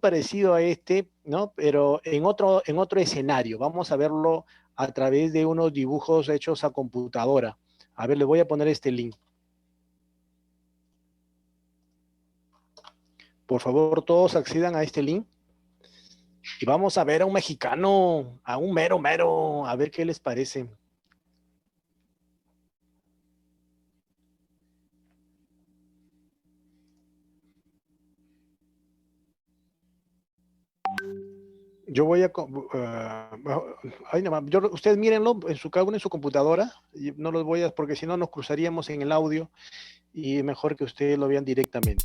parecido a este, ¿no? Pero en otro escenario. Vamos a verlo a través de unos dibujos hechos a computadora. A ver, le voy a poner este link. Por favor, todos accedan a este link. Y vamos a ver a un mexicano, a un mero mero, a ver qué les parece. Yo voy a... ay, no, ustedes mírenlo cada uno en su computadora. Y no los voy a... Porque si no nos cruzaríamos en el audio. Y mejor que ustedes lo vean directamente.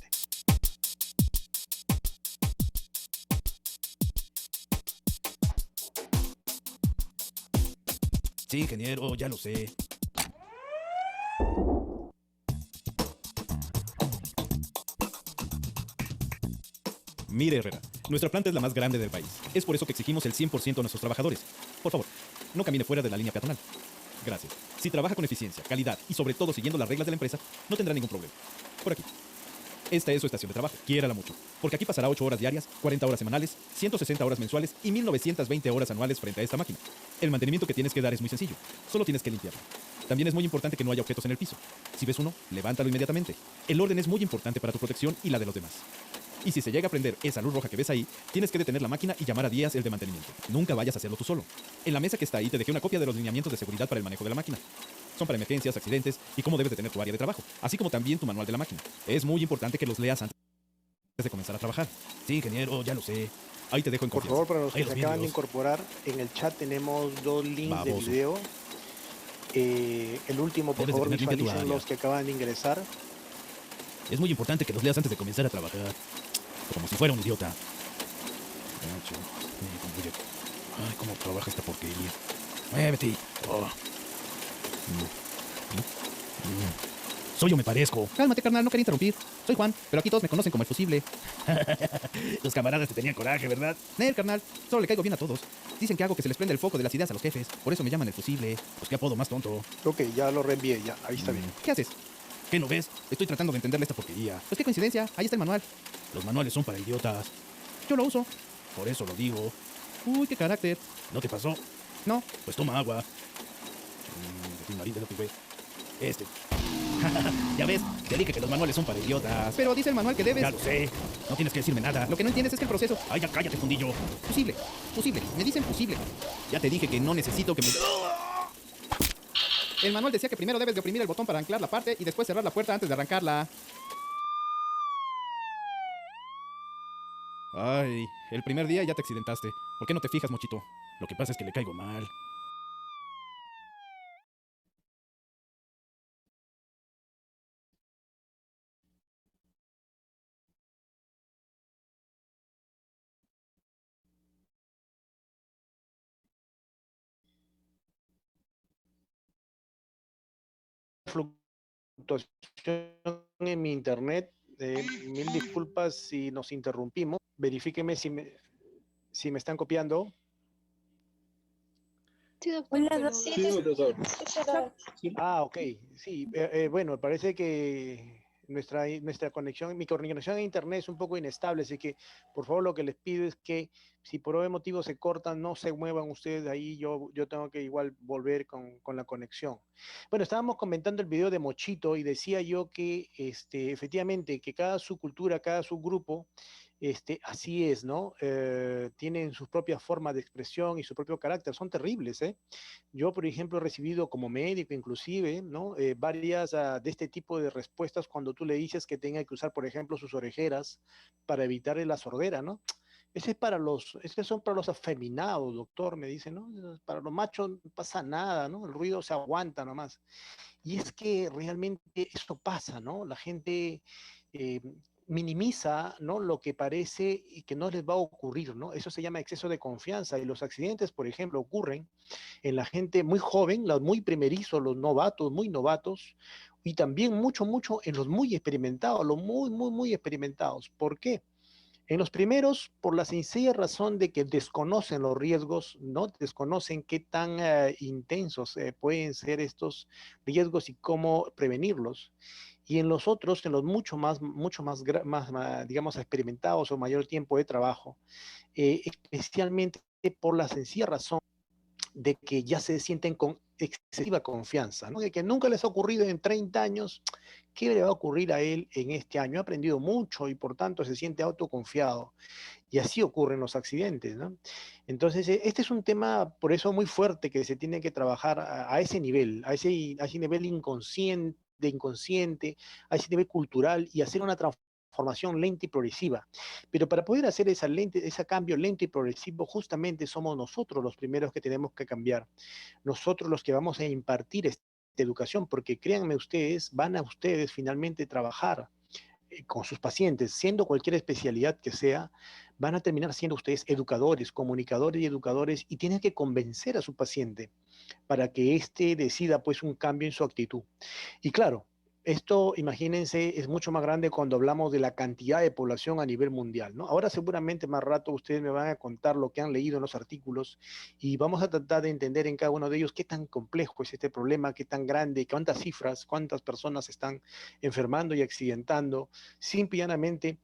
Sí, ingeniero, ya lo sé. Mire, Herrera, nuestra planta es la más grande del país. Es por eso que exigimos el 100% a nuestros trabajadores. Por favor, no camine fuera de la línea peatonal. Gracias. Si trabaja con eficiencia, calidad y sobre todo siguiendo las reglas de la empresa, no tendrá ningún problema. Por aquí. Esta es su estación de trabajo. Quiérala mucho. Porque aquí pasará 8 horas diarias, 40 horas semanales, 160 horas mensuales y 1920 horas anuales frente a esta máquina. El mantenimiento que tienes que dar es muy sencillo. Solo tienes que limpiarlo. También es muy importante que no haya objetos en el piso. Si ves uno, levántalo inmediatamente. El orden es muy importante para tu protección y la de los demás. Y si se llega a prender esa luz roja que ves ahí, tienes que detener la máquina y llamar a Díaz, el de mantenimiento. Nunca vayas a hacerlo tú solo. En la mesa que está ahí te dejé una copia de los lineamientos de seguridad para el manejo de la máquina. Son para emergencias, accidentes y cómo debes de tener tu área de trabajo, así como también tu manual de la máquina. Es muy importante que los leas antes de comenzar a trabajar. Sí, ingeniero, ya lo sé. Ahí te dejo en Por confianza. favor, para los Ahí que se acaban de vídeos. incorporar, en el chat tenemos 2 links de Baboso. video. El último, por Debes de favor, tener limpia tu visualicen área. los que acaban de ingresar. Es muy importante que los leas antes de comenzar a trabajar. Como si fuera un idiota. Ay, cómo trabaja esta porquería. Muévete. Oh. Soy yo me parezco. Cálmate, carnal, no quería interrumpir. Soy Juan, pero aquí todos me conocen como el fusible. Tus camaradas te tenían coraje, ¿verdad? Carnal, solo le caigo bien a todos. Dicen que hago que se les prende el foco de las ideas a los jefes. Por eso me llaman el fusible. Pues qué apodo más tonto. Ok, ya lo reenvié, ya, ahí está bien. ¿Qué haces? ¿Qué no ves? Estoy tratando de entenderle esta porquería. Pues qué coincidencia, ahí está el manual. Los manuales son para idiotas. Yo lo uso. Por eso lo digo. Uy, qué carácter. ¿No te pasó? No. Pues toma agua. De tu nariz, de tu Este. Ya ves, te dije que los manuales son para idiotas. Pero dice el manual que debes. Ya lo sé. No tienes que decirme nada. Lo que no entiendes es que el proceso. Ay, ya cállate, fundillo. Fusible. Fusible. Me dicen fusible. Ya te dije que no necesito que me. El manual decía que primero debes de oprimir el botón para anclar la parte y después cerrar la puerta antes de arrancarla. Ay, el primer día ya te accidentaste. ¿Por qué no te fijas, Mochito? Lo que pasa es que le caigo mal. Fluctuación en mi internet. Mil disculpas si nos interrumpimos. Verifíqueme si me están copiando. Sí, doctor, Hola, pero... doctor. Sí, doctor. Sí. Ah, ok, sí. Bueno, parece que nuestra conexión, mi conexión a internet es un poco inestable, así que por favor lo que les pido es que si por algún motivo se cortan, no se muevan ustedes de ahí, yo tengo que igual volver con la conexión. Bueno, estábamos comentando el video de Mochito y decía yo que efectivamente que cada subcultura, cada subgrupo, así es, ¿no? Tienen sus propias formas de expresión y su propio carácter, son terribles, ¿eh? Yo, por ejemplo, he recibido como médico inclusive, ¿no? Varias de este tipo de respuestas cuando tú le dices que tenga que usar, por ejemplo, sus orejeras para evitar la sordera, ¿no? Ese son para los afeminados, doctor, me dice, ¿no? Para los machos no pasa nada, ¿no? El ruido se aguanta nomás. Y es que realmente eso pasa, ¿no? La gente eh, minimiza, ¿no? Lo que parece y que no les va a ocurrir, ¿no? Eso se llama exceso de confianza y los accidentes, por ejemplo, ocurren en la gente muy joven, los muy primerizos, los novatos, muy novatos, y también mucho, mucho en los muy experimentados, los muy, muy, muy experimentados. ¿Por qué? En los primeros, por la sencilla razón de que desconocen los riesgos, no desconocen qué tan intensos pueden ser estos riesgos y cómo prevenirlos. y en los otros, en los digamos, experimentados o mayor tiempo de trabajo, especialmente por la sencilla razón de que ya se sienten con excesiva confianza, ¿no? De que nunca les ha ocurrido en 30 años, ¿qué le va a ocurrir a él en este año? Ha aprendido mucho y por tanto se siente autoconfiado. Y así ocurren los accidentes, ¿no? Entonces, este es un tema, por eso, muy fuerte que se tiene que trabajar a ese nivel, a ese nivel inconsciente, a ese nivel cultural y hacer una transformación lenta y progresiva. Pero para poder hacer ese cambio lento y progresivo, justamente somos nosotros los primeros que tenemos que cambiar. Nosotros los que vamos a impartir esta educación, porque créanme ustedes, van a ustedes finalmente trabajar con sus pacientes, siendo cualquier especialidad que sea, van a terminar siendo ustedes educadores, comunicadores y educadores y tienen que convencer a su paciente para que éste decida pues un cambio en su actitud. Y claro, esto, imagínense, es mucho más grande cuando hablamos de la cantidad de población a nivel mundial, ¿no? Ahora seguramente más rato ustedes me van a contar lo que han leído en los artículos y vamos a tratar de entender en cada uno de ellos qué tan complejo es este problema, qué tan grande, cuántas cifras, cuántas personas están enfermando y accidentando, simplemente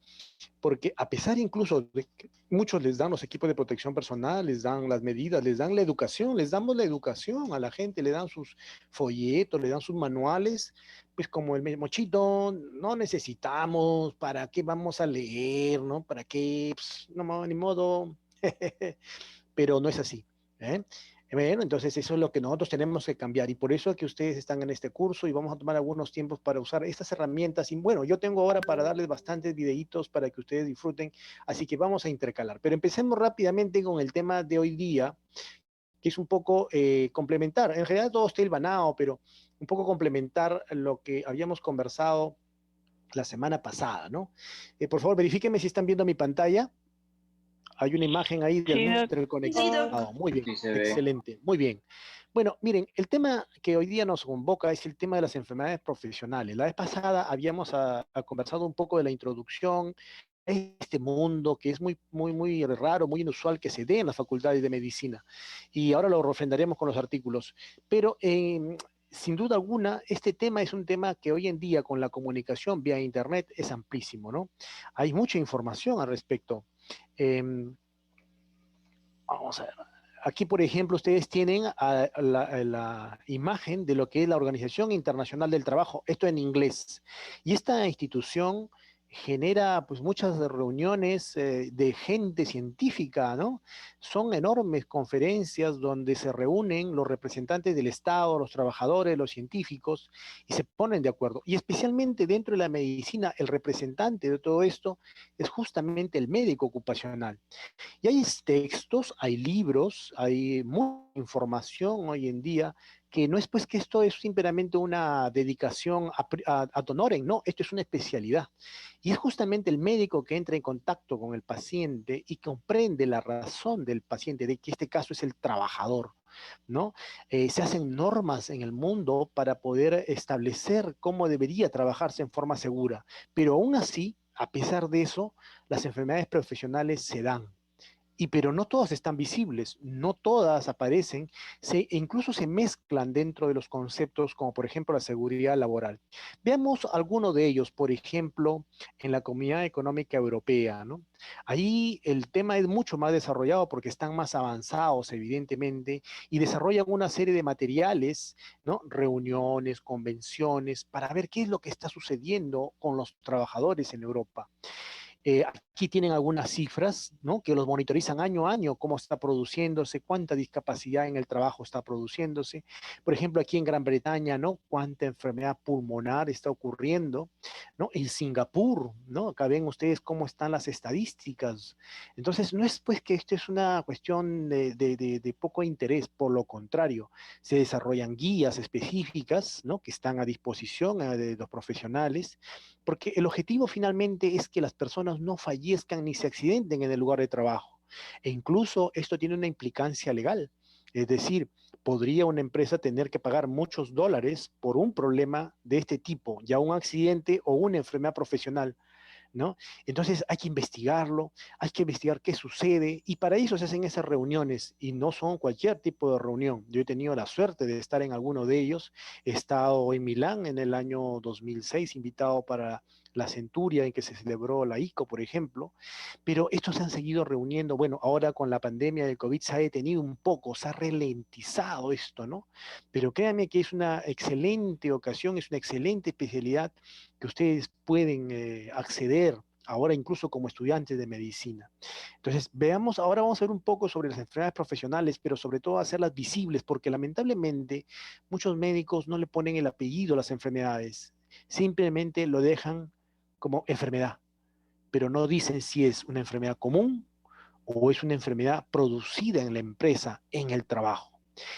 porque a pesar incluso de que muchos les dan los equipos de protección personal, les dan las medidas, les dan la educación, les damos la educación a la gente, le dan sus folletos, le dan sus manuales, pues como el mochito, no necesitamos, ¿para qué vamos a leer, no? ¿Para qué? Pues, no, ni modo, pero no es así. ¿Eh? Bueno, entonces eso es lo que nosotros tenemos que cambiar y por eso es que ustedes están en este curso y vamos a tomar algunos tiempos para usar estas herramientas y bueno, yo tengo ahora para darles bastantes videitos para que ustedes disfruten, así que vamos a intercalar. Pero empecemos rápidamente con el tema de hoy día, que es un poco complementar, en realidad todo está hilvanado, pero un poco complementar lo que habíamos conversado la semana pasada, ¿no? Por favor, verifíquenme si están viendo mi pantalla. Hay una imagen ahí del Sí, doc. Monster conectado. Muy bien, Sí se ve. excelente, muy bien. Bueno, miren, el tema que hoy día nos convoca es el tema de las enfermedades profesionales. La vez pasada habíamos conversado un poco de la introducción a este mundo que es muy raro, muy inusual que se dé en las facultades de medicina. Y ahora lo refrendaremos con los artículos. Pero sin duda alguna, este tema es un tema que hoy en día con la comunicación vía Internet es amplísimo, ¿no? Hay mucha información al respecto. Eh, Vamos a ver. Aquí, por ejemplo, ustedes tienen la imagen de lo que es la Organización Internacional del Trabajo, esto en inglés. Y esta institución genera pues muchas reuniones de gente científica, ¿no? Son enormes conferencias donde se reúnen los representantes del Estado, los trabajadores, los científicos, y se ponen de acuerdo. Y especialmente dentro de la medicina, el representante de todo esto es justamente el médico ocupacional. Y hay textos, hay libros, hay mucha información hoy en día que no es pues que esto es simplemente una dedicación ad honorem, no, esto es una especialidad. Y es justamente el médico que entra en contacto con el paciente y comprende la razón del paciente, de que este caso es el trabajador, ¿no? Se hacen normas en el mundo para poder establecer cómo debería trabajarse en forma segura, pero aún así, a pesar de eso, las enfermedades profesionales se dan pero no todas están visibles, no todas aparecen, incluso se mezclan dentro de los conceptos como por ejemplo la seguridad laboral. Veamos algunos de ellos, por ejemplo, en la Comunidad Económica Europea, ¿no? Ahí el tema es mucho más desarrollado porque están más avanzados, evidentemente, y desarrollan una serie de materiales, ¿no? Reuniones, convenciones, para ver qué es lo que está sucediendo con los trabajadores en Europa. Aquí tienen algunas cifras, ¿no? Que los monitorizan año a año, cómo está produciéndose, cuánta discapacidad en el trabajo está produciéndose. Por ejemplo, aquí en Gran Bretaña, ¿no? Cuánta enfermedad pulmonar está ocurriendo, ¿no? En Singapur, ¿no? Acá ven ustedes cómo están las estadísticas. Entonces, no es pues que esto es una cuestión de poco interés, por lo contrario, se desarrollan guías específicas, ¿no? Que están a disposición de los profesionales porque el objetivo finalmente es que las personas no fallezcan ni se accidenten en el lugar de trabajo. E incluso esto tiene una implicancia legal. Es decir, podría una empresa tener que pagar muchos dólares por un problema de este tipo, ya un accidente o una enfermedad profesional, ¿no? Entonces hay que investigarlo, hay que investigar qué sucede, y para eso se hacen esas reuniones, y no son cualquier tipo de reunión. Yo he tenido la suerte de estar en alguno de ellos. He estado en Milán en el año 2006, invitado para la Centuria, en que se celebró la ICO, por ejemplo, pero estos se han seguido reuniendo. Bueno, ahora con la pandemia del COVID se ha detenido un poco, se ha ralentizado esto, ¿no? Pero créanme que es una excelente ocasión, es una excelente especialidad que ustedes pueden acceder ahora incluso como estudiantes de medicina. Entonces, veamos, ahora vamos a ver un poco sobre las enfermedades profesionales, pero sobre todo hacerlas visibles, porque lamentablemente muchos médicos no le ponen el apellido a las enfermedades, simplemente lo dejan como enfermedad, pero no dicen si es una enfermedad común o es una enfermedad producida en la empresa, en el trabajo.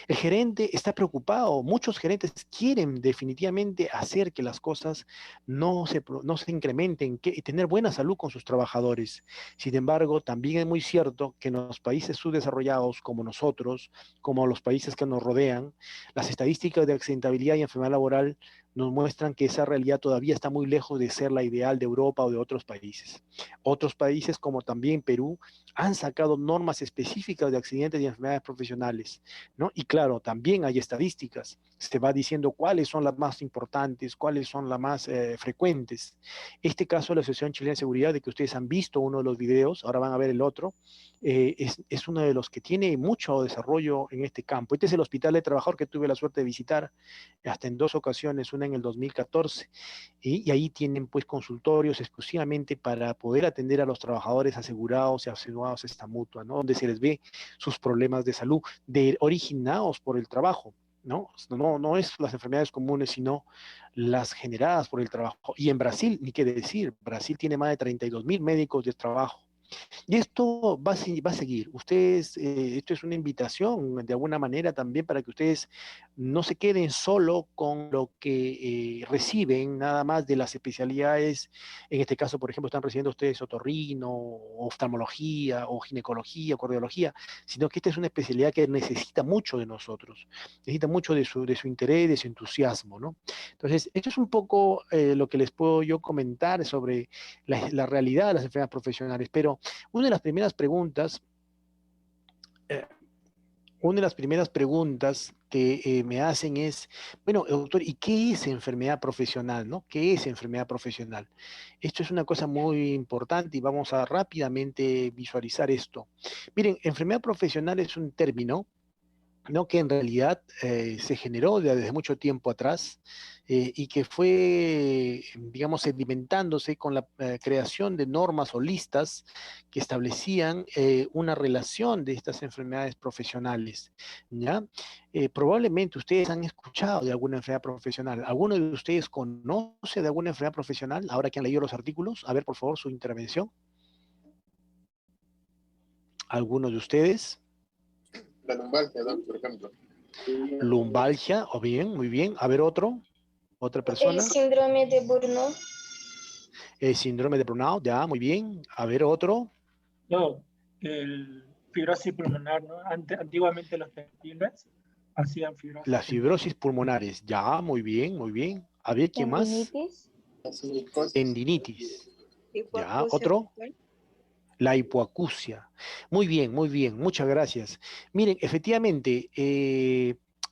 El gerente está preocupado, muchos gerentes quieren definitivamente hacer que las cosas no se incrementen, que, tener buena salud con sus trabajadores. Sin embargo, también es muy cierto que en los países subdesarrollados como nosotros, como los países que nos rodean, las estadísticas de accidentabilidad y enfermedad laboral nos muestran que esa realidad todavía está muy lejos de ser la ideal de Europa o de otros países. Otros países, como también Perú, han sacado normas específicas de accidentes y enfermedades profesionales, ¿no? Y claro, también hay estadísticas. Se va diciendo cuáles son las más importantes, cuáles son las más frecuentes. Este caso de la Asociación Chilena de Seguridad, de que ustedes han visto uno de los videos, ahora van a ver el otro, es uno de los que tiene mucho desarrollo en este campo. Este es el Hospital de Trabajador que tuve la suerte de visitar hasta en dos ocasiones, una en el 2014, y ahí tienen pues consultorios exclusivamente para poder atender a los trabajadores asegurados y asegurados esta mutua, ¿no? Donde se les ve sus problemas de salud originados por el trabajo. ¿No? No es las enfermedades comunes, sino las generadas por el trabajo. Y en Brasil, ni qué decir, Brasil tiene más de 32.000 médicos de trabajo. Y esto va a seguir. Ustedes, esto es una invitación de alguna manera también para que ustedes no se queden solo con lo que reciben nada más de las especialidades. En este caso, por ejemplo, están recibiendo ustedes otorrino, oftalmología o ginecología, cardiología, sino que esta es una especialidad que necesita mucho de nosotros, necesita mucho de su interés, de su entusiasmo, ¿no? Entonces, esto es un poco lo que les puedo yo comentar sobre la realidad de las enfermedades profesionales, pero una de las primeras preguntas, eh, una de las primeras preguntas que me hacen es, bueno, doctor, ¿y qué es enfermedad profesional, no? ¿Qué es enfermedad profesional? Esto es una cosa muy importante y vamos a rápidamente visualizar esto. Miren, enfermedad profesional es un término, ¿no? Que en realidad se generó desde mucho tiempo atrás y que fue, digamos, sedimentándose con la creación de normas o listas que establecían una relación de estas enfermedades profesionales, ¿ya? Probablemente ustedes han escuchado de alguna enfermedad profesional. ¿Alguno de ustedes conoce de alguna enfermedad profesional ahora que han leído los artículos? A ver, por favor, su intervención. ¿Alguno de ustedes? La lumbalgia, ¿no? Por ejemplo. Lumbalgia, o bien, muy bien. A ver, otra El persona. síndrome de Burnout. El síndrome de burnout, ya, muy bien. A ver, otro. No, el fibrosis pulmonar, ¿no? Antiguamente los textiles hacían fibrosis Las pulmonar. fibrosis pulmonares, ya, muy bien, muy bien. A ver, ¿quién más? Tendinitis. Tendinitis, ya, Hipoacusia otro. mental. La hipoacusia. Muy bien, muchas gracias. Miren, efectivamente,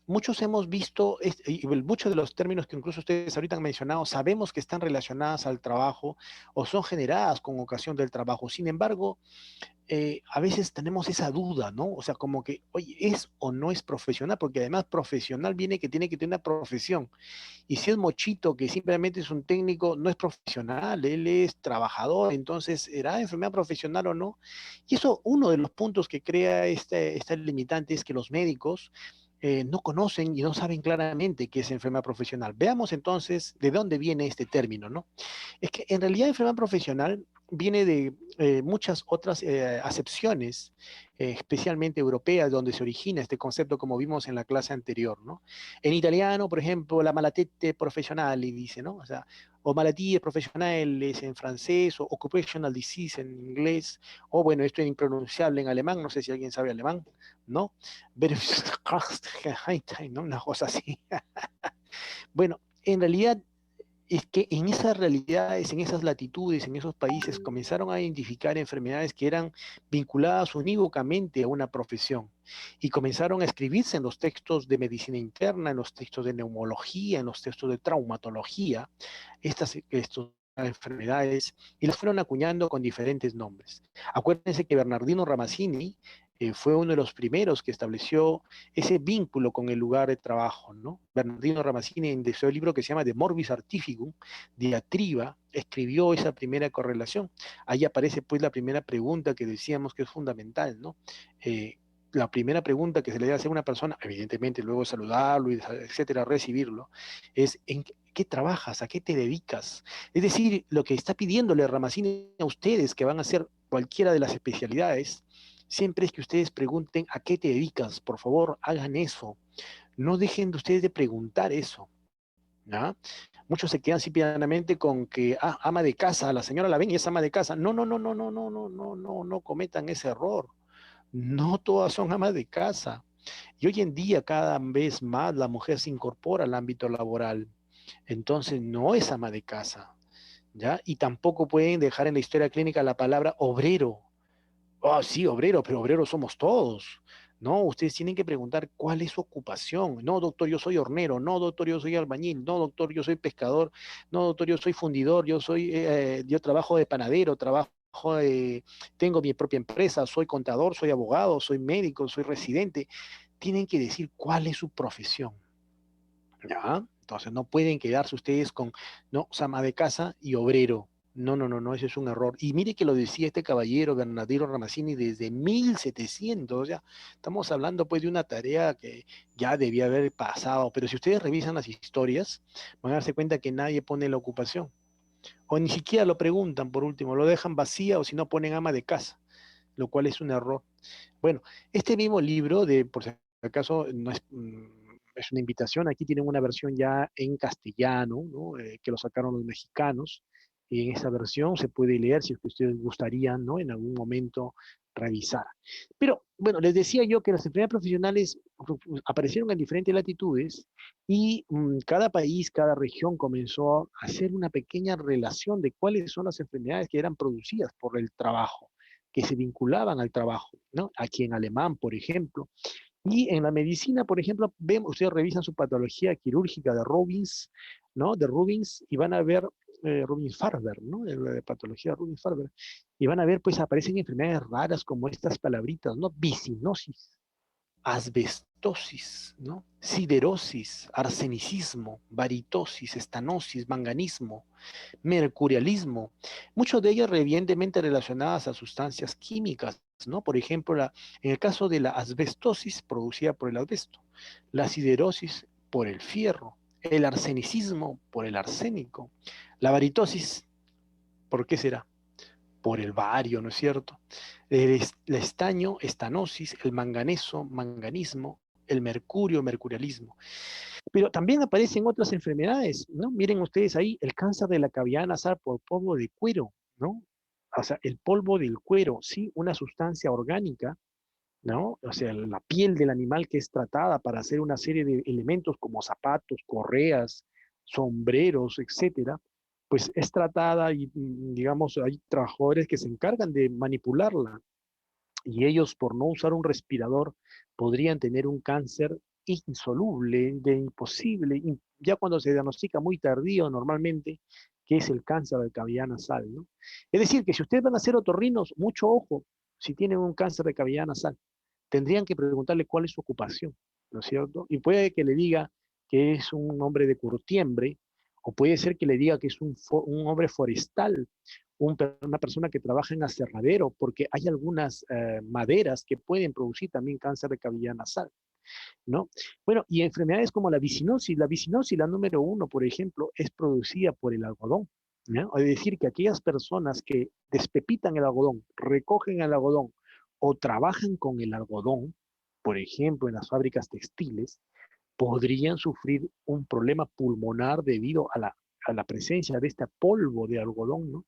muchos hemos visto, y muchos de los términos que incluso ustedes ahorita han mencionado, sabemos que están relacionadas al trabajo o son generadas con ocasión del trabajo. Sin embargo, a veces tenemos esa duda, ¿no? O sea, como que, oye, ¿es o no es profesional? Porque además profesional viene que tiene que tener una profesión. Y si es Mochito, que simplemente es un técnico, no es profesional, él es trabajador, entonces, ¿será enfermedad profesional o no? Y eso, uno de los puntos que crea esta limitante es que los médicos no conocen y no saben claramente qué es enfermedad profesional. Veamos entonces de dónde viene este término, ¿no? Es que en realidad enfermedad profesional viene de muchas otras acepciones, especialmente europeas, donde se origina este concepto, como vimos en la clase anterior, ¿no? En italiano, por ejemplo, la malattie professionale, dice, ¿no? O sea, o malattie professionales en francés, o occupational disease en inglés, o bueno, esto es impronunciable en alemán, no sé si alguien sabe alemán, ¿no? Pero, ¿no? Una cosa así. Bueno, en realidad es que en esas realidades, en esas latitudes, en esos países, comenzaron a identificar enfermedades que eran vinculadas unívocamente a una profesión y comenzaron a escribirse en los textos de medicina interna, en los textos de neumología, en los textos de traumatología, estos enfermedades y las fueron acuñando con diferentes nombres. Acuérdense que Bernardino Ramazzini fue uno de los primeros que estableció ese vínculo con el lugar de trabajo, ¿no? Bernardino Ramazzini, en su libro que se llama De Morbis Artificum, Diatriba, escribió esa primera correlación. Ahí aparece pues la primera pregunta que decíamos que es fundamental, ¿no? La primera pregunta que se le debe hacer a una persona, evidentemente luego saludarlo, y etcétera, recibirlo, es ¿en qué trabajas? ¿A qué te dedicas? Es decir, lo que está pidiéndole Ramazzini a ustedes que van a hacer cualquiera de las especialidades, siempre es que ustedes pregunten a qué te dedicas. Por favor, hagan eso. No dejen de ustedes de preguntar eso. ¿Ya? Muchos se quedan simplemente con que, ama de casa, la señora la ven y es ama de casa. No, no, no, no, no, no, no, no, no, no cometan ese error. No todas son amas de casa. Y hoy en día cada vez más la mujer se incorpora al ámbito laboral. Entonces no es ama de casa, ¿ya? Y tampoco pueden dejar en la historia clínica la palabra obrero. Ah, sí, obrero, pero obreros somos todos. No, ustedes tienen que preguntar cuál es su ocupación. No, doctor, yo soy hornero. No, doctor, yo soy albañil. No, doctor, yo soy pescador. No, doctor, yo soy fundidor. Yo trabajo de panadero, tengo mi propia empresa. Soy contador, soy abogado, soy médico, soy residente. Tienen que decir cuál es su profesión. ¿Ya? Entonces no pueden quedarse ustedes con, no, ama de casa y obrero. No, no, no, no, ese es un error. Y mire que lo decía este caballero Bernardino Ramazzini desde 1700, ya estamos hablando pues de una tarea que ya debía haber pasado, pero si ustedes revisan las historias, van a darse cuenta que nadie pone la ocupación, o ni siquiera lo preguntan por último, lo dejan vacía o si no ponen ama de casa, lo cual es un error. Bueno, este mismo libro, por si acaso, no es, es una invitación, aquí tienen una versión ya en castellano, ¿no? Que lo sacaron los mexicanos, y en esa versión se puede leer si es que ustedes gustarían, ¿no? En algún momento revisar. Pero bueno, les decía yo que las enfermedades profesionales aparecieron en diferentes latitudes y cada país, cada región comenzó a hacer una pequeña relación de cuáles son las enfermedades que eran producidas por el trabajo, que se vinculaban al trabajo, ¿no? Aquí en alemán, por ejemplo. Y en la medicina, por ejemplo, ustedes revisan su patología quirúrgica de Robbins, ¿no? De Rubens, y van a ver Rubens Farber, ¿no? La patología de Rubens Farber. Y van a ver, pues aparecen enfermedades raras como estas palabritas, ¿no? Bicinosis, asbestosis, ¿no? Siderosis, arsenicismo, varitosis, estanosis, manganismo, mercurialismo, muchos de ellos evidentemente relacionadas a sustancias químicas, ¿no? Por ejemplo, en el caso de la asbestosis producida por el asbesto, la siderosis por el fierro, el arsenicismo por el arsénico, la varitosis, ¿por qué será? Por el bario, ¿no es cierto? El estaño, estanosis, el manganeso, manganismo, el mercurio, mercurialismo. Pero también aparecen otras enfermedades, ¿no? Miren ustedes ahí el cáncer de la cavidad nasal por polvo de cuero, ¿no? O sea, el polvo del cuero, sí, una sustancia orgánica, ¿no? O sea, la piel del animal que es tratada para hacer una serie de elementos como zapatos, correas, sombreros, etcétera, pues es tratada y, digamos, hay trabajadores que se encargan de manipularla y ellos por no usar un respirador podrían tener un cáncer insoluble, de imposible, ya cuando se diagnostica muy tardío normalmente, que es el cáncer de cavidad nasal, ¿no? Es decir, que si ustedes van a hacer otorrinos, mucho ojo, si tienen un cáncer de cavidad nasal, tendrían que preguntarle cuál es su ocupación, ¿no es cierto? Y puede que le diga que es un hombre de curtiembre, o puede ser que le diga que es un hombre forestal, una persona que trabaja en aserradero, porque hay algunas maderas que pueden producir también cáncer de cavidad nasal, ¿no? Bueno, y enfermedades como la vicinosis, la número uno, por ejemplo, es producida por el algodón, ¿no? Es decir, que aquellas personas que despepitan el algodón, recogen el algodón o trabajan con el algodón, por ejemplo, en las fábricas textiles, podrían sufrir un problema pulmonar debido a la presencia de este polvo de algodón, ¿no?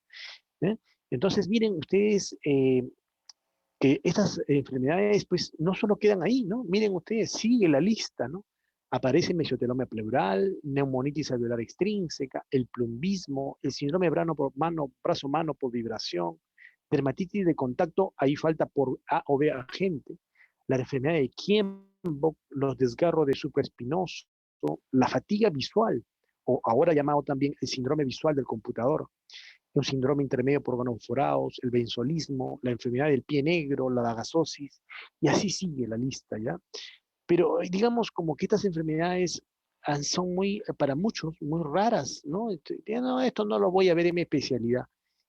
¿Eh? Entonces, miren ustedes que estas enfermedades, pues, no solo quedan ahí, ¿no? Miren ustedes, sigue la lista, ¿no? Aparece mesotelomia pleural, neumonitis alveolar extrínseca, el plumbismo, el síndrome brazo-mano por vibración, dermatitis de contacto, ahí falta por A o B agente, la enfermedad de Kienbock, los desgarros de supraespinoso, la fatiga visual, o ahora llamado también el síndrome visual del computador, un síndrome intermedio por gononforados, el benzolismo, la enfermedad del pie negro, la lagasosis, y así sigue la lista, ¿ya? Pero digamos como que estas enfermedades son muy, para muchos, muy raras, ¿no? No, esto no lo voy a ver en mi especialidad.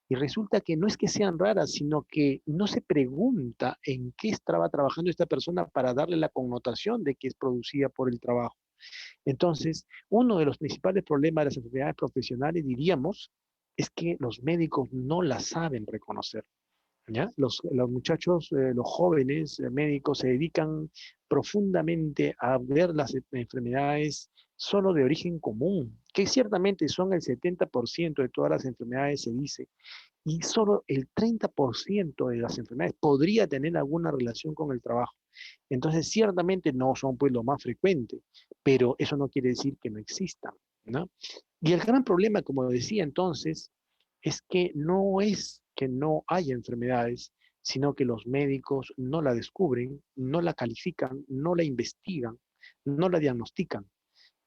Y resulta que no es que sean raras, sino que no se pregunta en qué estaba trabajando esta persona para darle la connotación de que es producida por el trabajo. Entonces, uno de los principales problemas de las enfermedades profesionales, diríamos, es que los médicos no las saben reconocer. ¿Ya? Los muchachos, los jóvenes médicos se dedican profundamente a ver las enfermedades solo de origen común, que ciertamente son el 70% de todas las enfermedades, se dice, y solo el 30% de las enfermedades podría tener alguna relación con el trabajo. Entonces, ciertamente no son pues lo más frecuente, pero eso no quiere decir que no existan, ¿no? Y el gran problema, como decía entonces, es que no es que no haya enfermedades, sino que los médicos no la descubren, no la califican, no la investigan, no la diagnostican.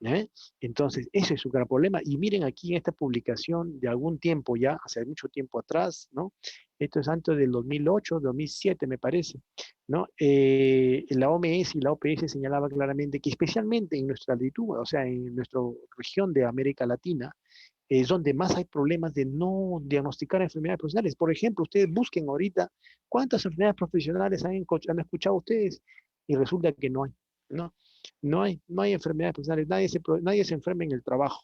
¿Eh? Entonces, ese es su gran problema. Y miren aquí en esta publicación de algún tiempo ya, hace mucho tiempo atrás, ¿no? Esto es antes del 2008, 2007 me parece, ¿no? La OMS y la OPS señalaba claramente que especialmente en nuestra latitud, o sea, en nuestra región de América Latina, es donde más hay problemas de no diagnosticar enfermedades profesionales. Por ejemplo, ustedes busquen ahorita cuántas enfermedades profesionales han escuchado ustedes y resulta que no hay, ¿no? No hay enfermedades profesionales, nadie se enferma en el trabajo.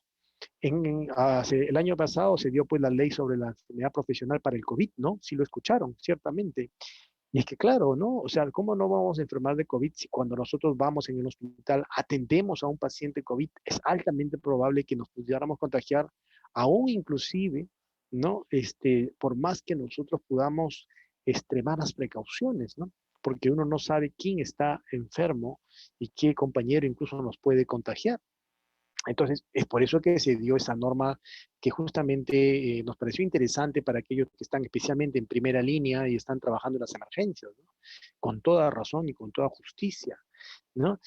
El año pasado se dio pues la ley sobre la enfermedad profesional para el COVID, ¿no? Sí lo escucharon, ciertamente. Y es que claro, ¿no? O sea, ¿cómo no vamos a enfermar de COVID si cuando nosotros vamos en el hospital, atendemos a un paciente COVID, es altamente probable que nos pudiéramos contagiar, aún inclusive, ¿no? Por más que nosotros podamos extremar las precauciones, ¿no? Porque uno no sabe quién está enfermo y qué compañero incluso nos puede contagiar. Entonces, es por eso que se dio esa norma que justamente nos pareció interesante para aquellos que están especialmente en primera línea y están trabajando en las emergencias, ¿no? Con toda razón y con toda justicia, ¿no?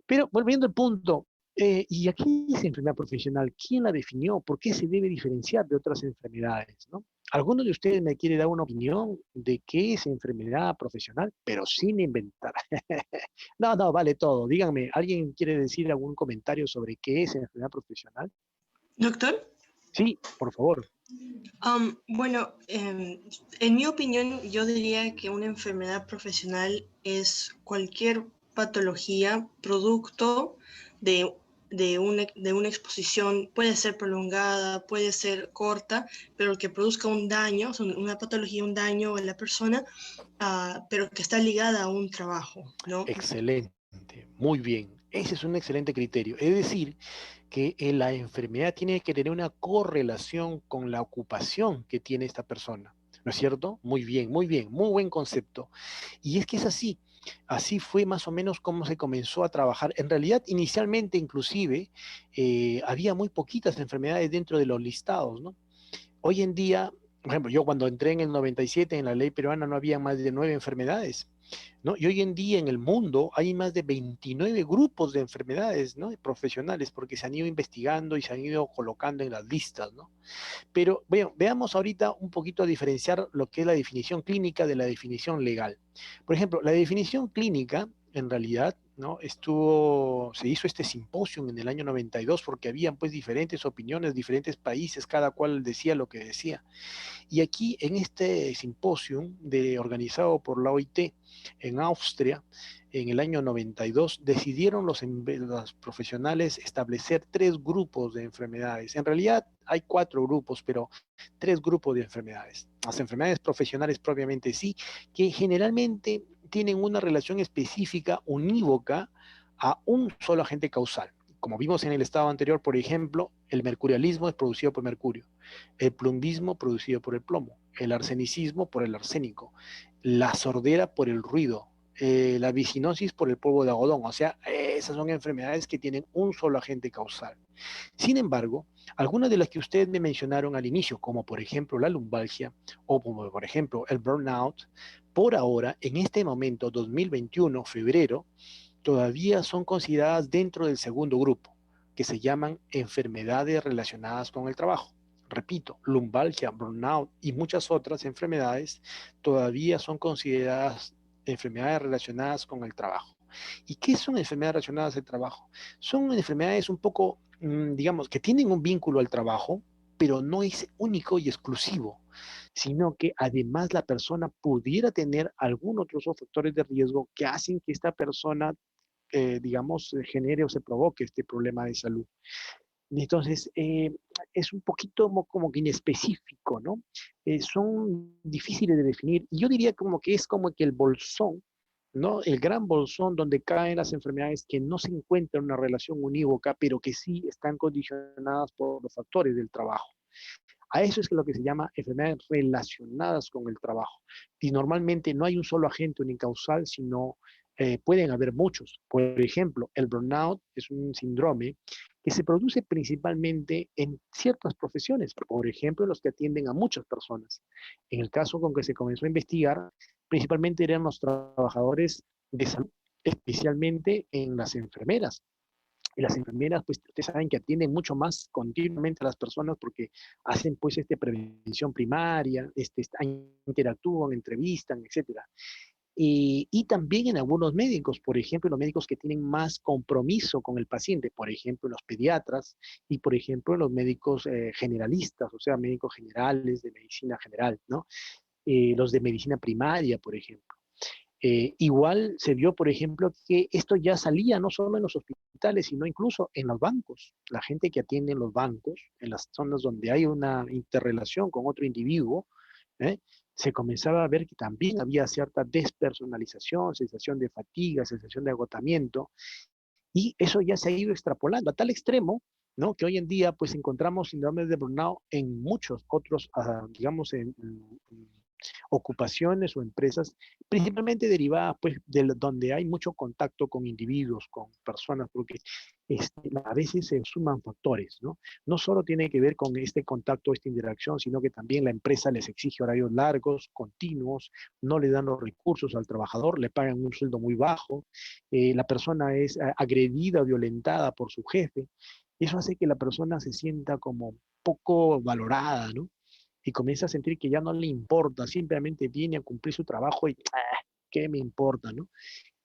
Pero volviendo al punto, ¿y aquí es enfermedad profesional? ¿Quién la definió? ¿Por qué se debe diferenciar de otras enfermedades, ¿no? ¿Alguno de ustedes me quiere dar una opinión de qué es enfermedad profesional? Pero sin inventar. No, no, vale todo. Díganme, ¿alguien quiere decir algún comentario sobre qué es enfermedad profesional? Doctor, Sí, por favor. bueno, en mi opinión, yo diría que una enfermedad profesional es cualquier patología, producto de, de una exposición, puede ser prolongada, puede ser corta, pero que produzca un daño, una patología, un daño en la persona, pero que está ligada a un trabajo, ¿no? Excelente, muy bien. Ese es un excelente criterio. Es decir, que la enfermedad tiene que tener una correlación con la ocupación que tiene esta persona. ¿No es cierto? Muy bien, muy buen concepto. Y es que es así. Así fue más o menos como se comenzó a trabajar. En realidad, inicialmente, inclusive, había muy poquitas enfermedades dentro de los listados, ¿no? Hoy en día, por ejemplo, yo cuando entré en el 97 en la ley peruana no había más de 9 enfermedades, ¿no? Y hoy en día en el mundo hay más de 29 grupos de enfermedades, ¿no? Profesionales, porque se han ido investigando y se han ido colocando en las listas, ¿no? Pero bueno, veamos ahorita un poquito a diferenciar lo que es la definición clínica de la definición legal. Por ejemplo, la definición clínica, en realidad, ¿no? Se hizo este simposio en el año 92 porque habían pues diferentes opiniones, diferentes países, cada cual decía lo que decía. Y aquí en este simposio organizado por la OIT en Austria, en el año 92, decidieron los profesionales establecer 3 grupos de enfermedades. En realidad hay 4 grupos, pero 3 grupos de enfermedades. Las enfermedades profesionales propiamente sí, que generalmente tienen una relación específica, unívoca, a un solo agente causal. Como vimos en el estado anterior, por ejemplo, el mercurialismo es producido por mercurio, el plumbismo producido por el plomo, el arsenicismo por el arsénico, la sordera por el ruido, la vicinosis por el polvo de algodón. O sea, esas son enfermedades que tienen un solo agente causal. Sin embargo, algunas de las que ustedes me mencionaron al inicio, como por ejemplo la lumbalgia o como por ejemplo el burnout, por ahora, en este momento, 2021, febrero, todavía son consideradas dentro del segundo grupo, que se llaman enfermedades relacionadas con el trabajo. Repito, lumbalgia, burnout y muchas otras enfermedades todavía son consideradas enfermedades relacionadas con el trabajo. ¿Y qué son enfermedades relacionadas al trabajo? Son enfermedades un poco, digamos, que tienen un vínculo al trabajo, pero no es único y exclusivo, sino que además la persona pudiera tener algunos otros factores de riesgo que hacen que esta persona, digamos, genere o se provoque este problema de salud. Entonces, es un poquito como que inespecífico, ¿no? Son difíciles de definir. Y yo diría como que es como que el bolsón, ¿no? El gran bolsón donde caen las enfermedades que no se encuentran una relación unívoca, pero que sí están condicionadas por los factores del trabajo. A eso es lo que se llama enfermedades relacionadas con el trabajo. Y normalmente no hay un solo agente unicausal, sino pueden haber muchos. Por ejemplo, el burnout es un síndrome que se produce principalmente en ciertas profesiones, por ejemplo, los que atienden a muchas personas. En el caso con que se comenzó a investigar, principalmente eran los trabajadores de salud, especialmente en las enfermeras. Y las enfermeras, pues ustedes saben que atienden mucho más continuamente a las personas porque hacen pues prevención primaria, interactúan, entrevistan, etcétera. Y también en algunos médicos, por ejemplo, los médicos que tienen más compromiso con el paciente, por ejemplo, los pediatras y, por ejemplo, los médicos generalistas, o sea, médicos generales de medicina general, ¿no? Los de medicina primaria, por ejemplo. Igual se vio, por ejemplo, que esto ya salía no solo en los hospitales, sino incluso en los bancos. La gente que atiende en los bancos, en las zonas donde hay una interrelación con otro individuo, ¿eh? Se comenzaba a ver que también había cierta despersonalización, sensación de fatiga, sensación de agotamiento, y eso ya se ha ido extrapolando a tal extremo, ¿no? Que hoy en día pues encontramos síndromes de burnout en muchos otros, digamos, en ocupaciones o empresas, principalmente derivadas pues de donde hay mucho contacto con individuos, con personas, porque a veces se suman factores, ¿no? No solo tiene que ver con este contacto, esta interacción, sino que también la empresa les exige horarios largos, continuos, no le dan los recursos al trabajador, le pagan un sueldo muy bajo, la persona es agredida o violentada por su jefe. Eso hace que la persona se sienta como poco valorada, ¿no? Y comienza a sentir que ya no le importa, simplemente viene a cumplir su trabajo y ¿qué me importa, no?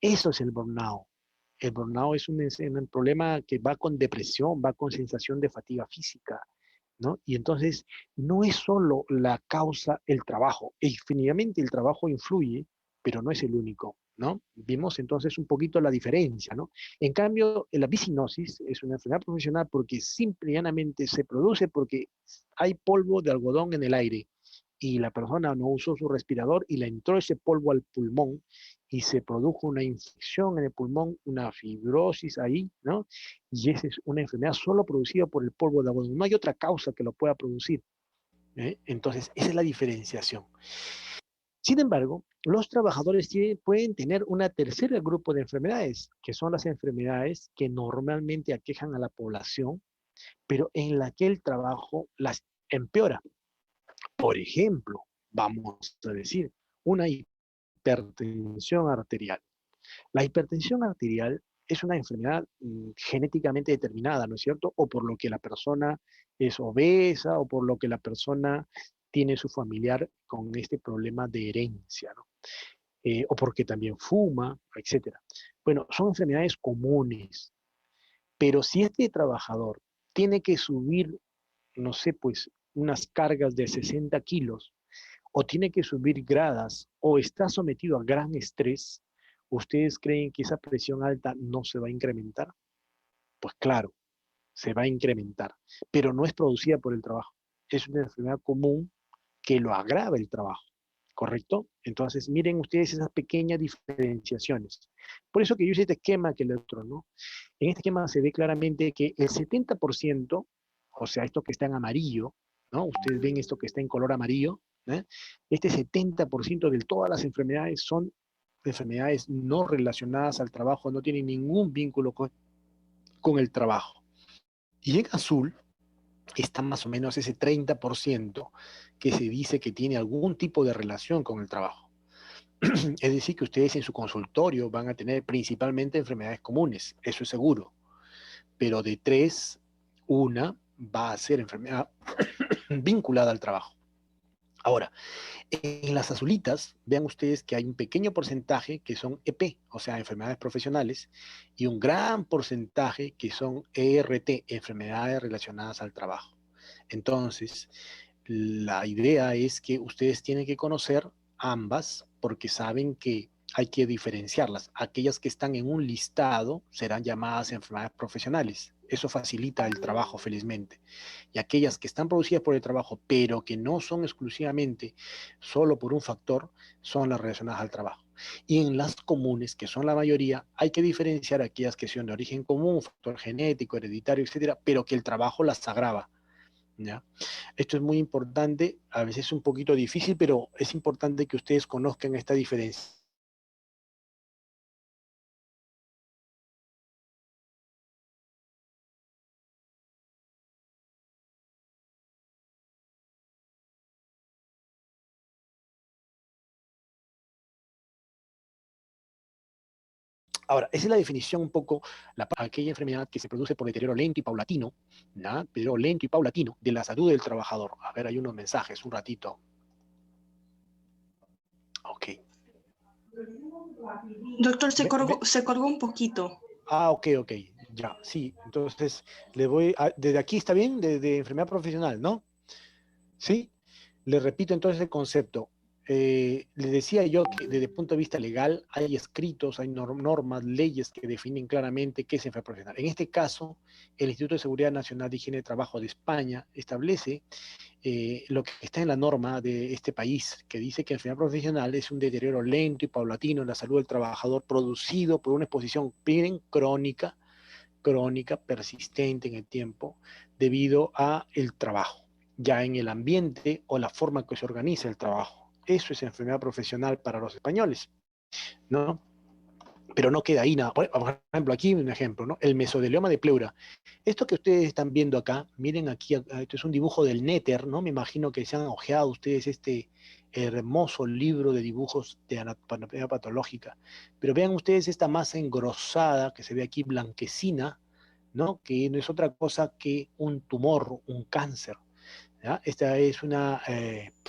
Eso es el burnout. El burnout es un problema que va con depresión, va con sensación de fatiga física, ¿no? Y entonces no es solo la causa el trabajo. Definitivamente el trabajo influye, pero no es el único, ¿no? Vimos entonces un poquito la diferencia, ¿no? En cambio, la bisinosis es una enfermedad profesional porque simple y llanamente se produce porque hay polvo de algodón en el aire y la persona no usó su respirador y le entró ese polvo al pulmón y se produjo una infección en el pulmón, una fibrosis ahí, ¿no? Y esa es una enfermedad solo producida por el polvo de algodón. No hay otra causa que lo pueda producir, ¿eh? Entonces, esa es la diferenciación. Sin embargo, los trabajadores pueden tener un tercer grupo de enfermedades, que son las enfermedades que normalmente aquejan a la población, pero en la que el trabajo las empeora. Por ejemplo, vamos a decir, una hipertensión arterial. La hipertensión arterial es una enfermedad genéticamente determinada, ¿no es cierto? O por lo que la persona es obesa o por lo que la persona tiene su familiar con este problema de herencia, ¿no? O porque también fuma, etcétera. Bueno, son enfermedades comunes, pero si este trabajador tiene que subir, no sé, pues unas cargas de 60 kilos, o tiene que subir gradas, o está sometido a gran estrés, ¿ustedes creen que esa presión alta no se va a incrementar? Pues claro, se va a incrementar, pero no es producida por el trabajo. Es una enfermedad común que lo agrava el trabajo, ¿correcto? Entonces, miren ustedes esas pequeñas diferenciaciones. Por eso que yo hice este esquema que el otro, ¿no? En este esquema se ve claramente que el 70%, o sea, esto que está en amarillo, ¿no? Ustedes ven esto que está en color amarillo, ¿eh? Este 70% de todas las enfermedades son enfermedades no relacionadas al trabajo, no tienen ningún vínculo con el trabajo. Y en azul está más o menos ese 30% que se dice que tiene algún tipo de relación con el trabajo. Es decir, que ustedes en su consultorio van a tener principalmente enfermedades comunes, eso es seguro, pero de 3, una va a ser enfermedad vinculada al trabajo. Ahora, en las azulitas, vean ustedes que hay un pequeño porcentaje que son EP, o sea, enfermedades profesionales, y un gran porcentaje que son ERT, enfermedades relacionadas al trabajo. Entonces, la idea es que ustedes tienen que conocer ambas porque saben que hay que diferenciarlas. Aquellas que están en un listado serán llamadas enfermedades profesionales. Eso facilita el trabajo, felizmente. Y aquellas que están producidas por el trabajo, pero que no son exclusivamente solo por un factor, son las relacionadas al trabajo. Y en las comunes, que son la mayoría, hay que diferenciar aquellas que son de origen común, factor genético, hereditario, etcétera, pero que el trabajo las agrava. ¿Ya? Esto es muy importante, a veces es un poquito difícil, pero es importante que ustedes conozcan esta diferencia. Ahora, esa es la definición un poco, aquella enfermedad que se produce por deterioro lento y paulatino, ¿ya? Deterioro lento y paulatino de la salud del trabajador. A ver, hay unos mensajes, un ratito. Ok. Doctor, Ve, ve. se colgó un poquito. Ok, ok, ya, sí. Entonces, desde aquí está bien, de enfermedad profesional, ¿no? Sí. Le repito entonces el concepto. Le decía yo que desde el punto de vista legal hay escritos, hay normas, leyes que definen claramente qué es enfermedad profesional. En este caso, el Instituto de Seguridad Nacional de Higiene de Trabajo de España establece lo que está en la norma de este país, que dice que enfermedad profesional es un deterioro lento y paulatino en la salud del trabajador producido por una exposición crónica, persistente en el tiempo, debido a el trabajo, ya en el ambiente o la forma en que se organiza el trabajo. Eso es enfermedad profesional para los españoles, ¿no? Pero no queda ahí nada. Por ejemplo, aquí un ejemplo, ¿no? El mesotelioma de pleura. Esto que ustedes están viendo acá, miren aquí, esto es un dibujo del Néter, ¿no? Me imagino que se han ojeado ustedes este hermoso libro de dibujos de anatomía patológica. Pero vean ustedes esta masa engrosada que se ve aquí blanquecina, ¿no? Que no es otra cosa que un tumor, un cáncer. ¿Ya? Esta es una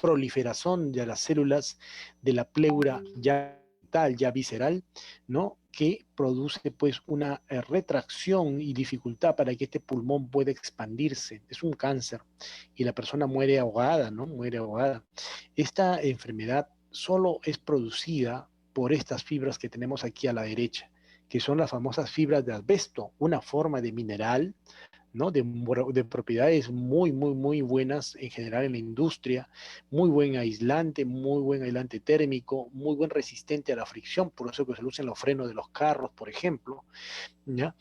proliferación de las células de la pleura ya tal, ya visceral, ¿no? Que produce pues una retracción y dificultad para que este pulmón pueda expandirse. Es un cáncer y la persona muere ahogada, ¿no? Muere ahogada. Esta enfermedad solo es producida por estas fibras que tenemos aquí a la derecha, que son las famosas fibras de asbesto, una forma de mineral, ¿no? De propiedades muy buenas en general en la industria, muy buen aislante térmico, muy buen resistente a la fricción, por eso que se usa en los frenos de los carros, por ejemplo, ¿ya?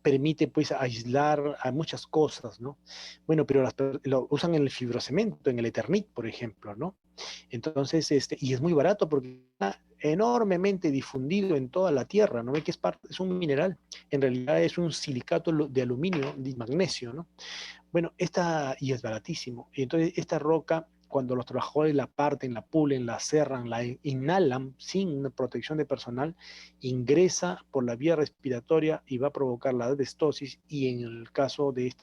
Permite pues aislar a muchas cosas, ¿no? Bueno, pero lo usan en el fibrocemento, en el Eternit, por ejemplo, ¿no? Entonces, y es muy barato porque está enormemente difundido en toda la Tierra, ¿no ve que es un mineral? En realidad es un silicato de aluminio, de magnesio, ¿no? Bueno, y es baratísimo. Y entonces esta roca, cuando los trabajadores la parten, la pulen, la cerran, la inhalan sin protección de personal, ingresa por la vía respiratoria y va a provocar la asbestosis y en el caso de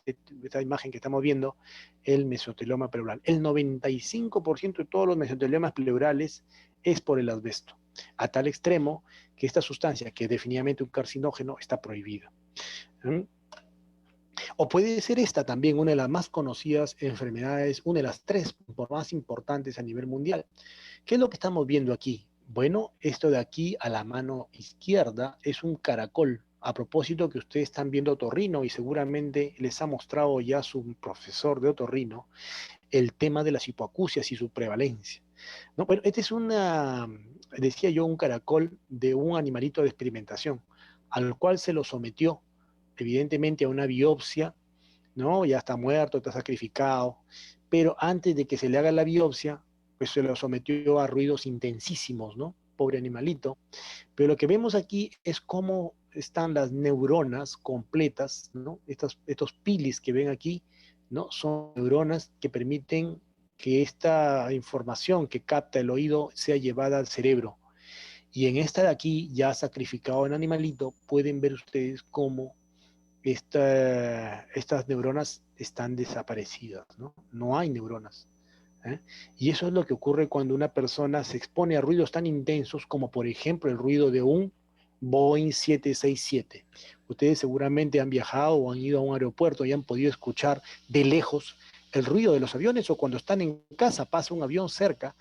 esta imagen que estamos viendo, el mesotelioma pleural. El 95% de todos los mesoteliomas pleurales es por el asbesto, a tal extremo que esta sustancia, que es definitivamente un carcinógeno, está prohibida. O puede ser esta también una de las más conocidas enfermedades, una de las 3 más importantes a nivel mundial. ¿Qué es lo que estamos viendo aquí? Bueno, esto de aquí a la mano izquierda es un caracol. A propósito que ustedes están viendo otorrino y seguramente les ha mostrado ya su profesor de otorrino el tema de las hipoacusias y su prevalencia. ¿No? Bueno, este es decía yo, un caracol de un animalito de experimentación, al cual se lo sometió evidentemente a una biopsia, ¿no? Ya está muerto, está sacrificado, pero antes de que se le haga la biopsia, pues se lo sometió a ruidos intensísimos, ¿no? pobre animalito. Pero lo que vemos aquí es cómo están las neuronas completas, ¿no? Estos pilis que ven aquí, ¿no? Son neuronas que permiten que esta información que capta el oído sea llevada al cerebro. Y en esta de aquí, ya sacrificado en animalito, pueden ver ustedes cómo estas neuronas están desaparecidas, ¿no? No hay neuronas. ¿Eh? Y eso es lo que ocurre cuando una persona se expone a ruidos tan intensos como por ejemplo el ruido de un Boeing 767. Ustedes seguramente han viajado o han ido a un aeropuerto y han podido escuchar de lejos el ruido de los aviones, o cuando están en casa pasa un avión cerca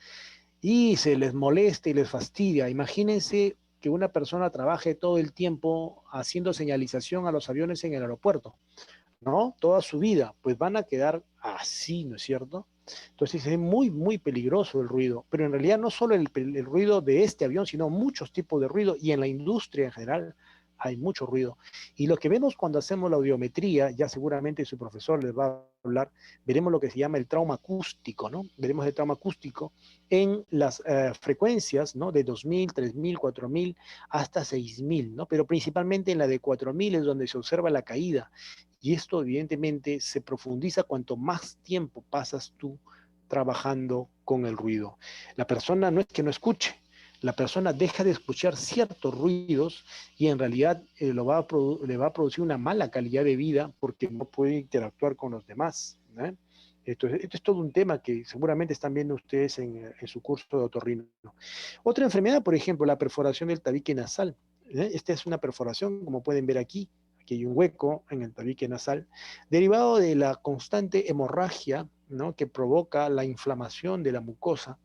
y se les molesta y les fastidia. Imagínense que una persona trabaje todo el tiempo haciendo señalización a los aviones en el aeropuerto, ¿no? Toda su vida, pues van a quedar así, ¿no es cierto? Entonces es muy, muy peligroso el ruido, pero en realidad no solo el ruido de este avión, sino muchos tipos de ruido, y en la industria en general hay mucho ruido. Y lo que vemos cuando hacemos la audiometría, ya seguramente su profesor les va a hablar, veremos lo que se llama el trauma acústico, ¿no? Veremos el trauma acústico en las frecuencias, ¿no? De 2000, 3000, 4000 hasta 6000, ¿no? Pero principalmente en la de 4000 es donde se observa la caída. Y esto evidentemente se profundiza cuanto más tiempo pasas tú trabajando con el ruido. La persona no es que no escuche, la persona deja de escuchar ciertos ruidos y en realidad le va a producir una mala calidad de vida porque no puede interactuar con los demás, ¿eh? Esto es todo un tema que seguramente están viendo ustedes en su curso de otorrino. Otra enfermedad, por ejemplo, la perforación del tabique nasal. Esta es una perforación, como pueden ver aquí. Aquí hay un hueco en el tabique nasal, derivado de la constante hemorragia, ¿no? Que provoca la inflamación de la mucosa.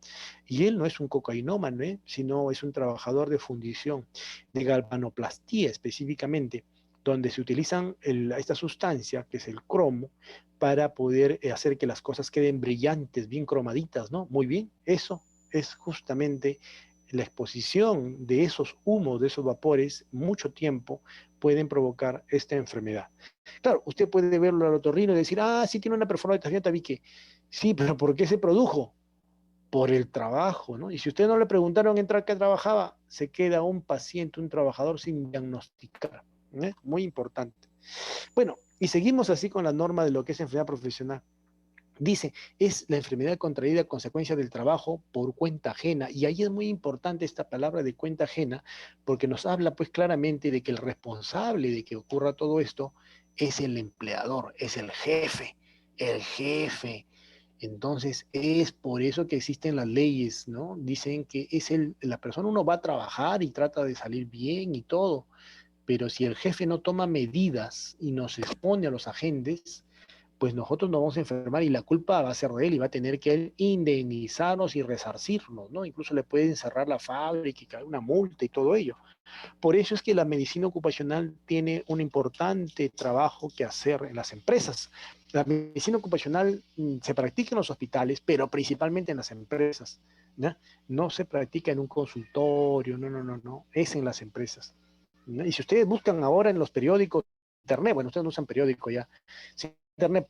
Y él no es un cocainómano, sino es un trabajador de fundición, de galvanoplastía específicamente, donde se utilizan esta sustancia, que es el cromo, para poder hacer que las cosas queden brillantes, bien cromaditas, ¿no? Muy bien, eso es justamente la exposición de esos humos, de esos vapores, mucho tiempo, pueden provocar esta enfermedad. Claro, usted puede verlo al otorrino y decir, ah, sí tiene una perforación tabique. Sí, pero ¿por qué se produjo? Por el trabajo, ¿no? Y si usted no le preguntaron en qué trabajaba, se queda un paciente, un trabajador sin diagnosticar. ¿Eh? Muy importante. Bueno, y seguimos así con la norma de lo que es enfermedad profesional. Dice, es la enfermedad contraída a consecuencia del trabajo por cuenta ajena. Y ahí es muy importante esta palabra de cuenta ajena, porque nos habla pues claramente de que el responsable de que ocurra todo esto es el empleador, es el jefe, el jefe. Entonces, es por eso que existen las leyes, ¿no? Dicen que es la persona, uno va a trabajar y trata de salir bien y todo, pero si el jefe no toma medidas y nos expone a los agentes, pues nosotros nos vamos a enfermar y la culpa va a ser de él y va a tener que él indemnizarnos y resarcirnos, ¿no? Incluso le pueden cerrar la fábrica y caer una multa y todo ello. Por eso es que la medicina ocupacional tiene un importante trabajo que hacer en las empresas. La medicina ocupacional se practica en los hospitales, pero principalmente en las empresas, ¿no? No se practica en un consultorio, no, es en las empresas, ¿no? Y si ustedes buscan ahora en los periódicos, internet, bueno, ustedes no usan periódico ya, si internet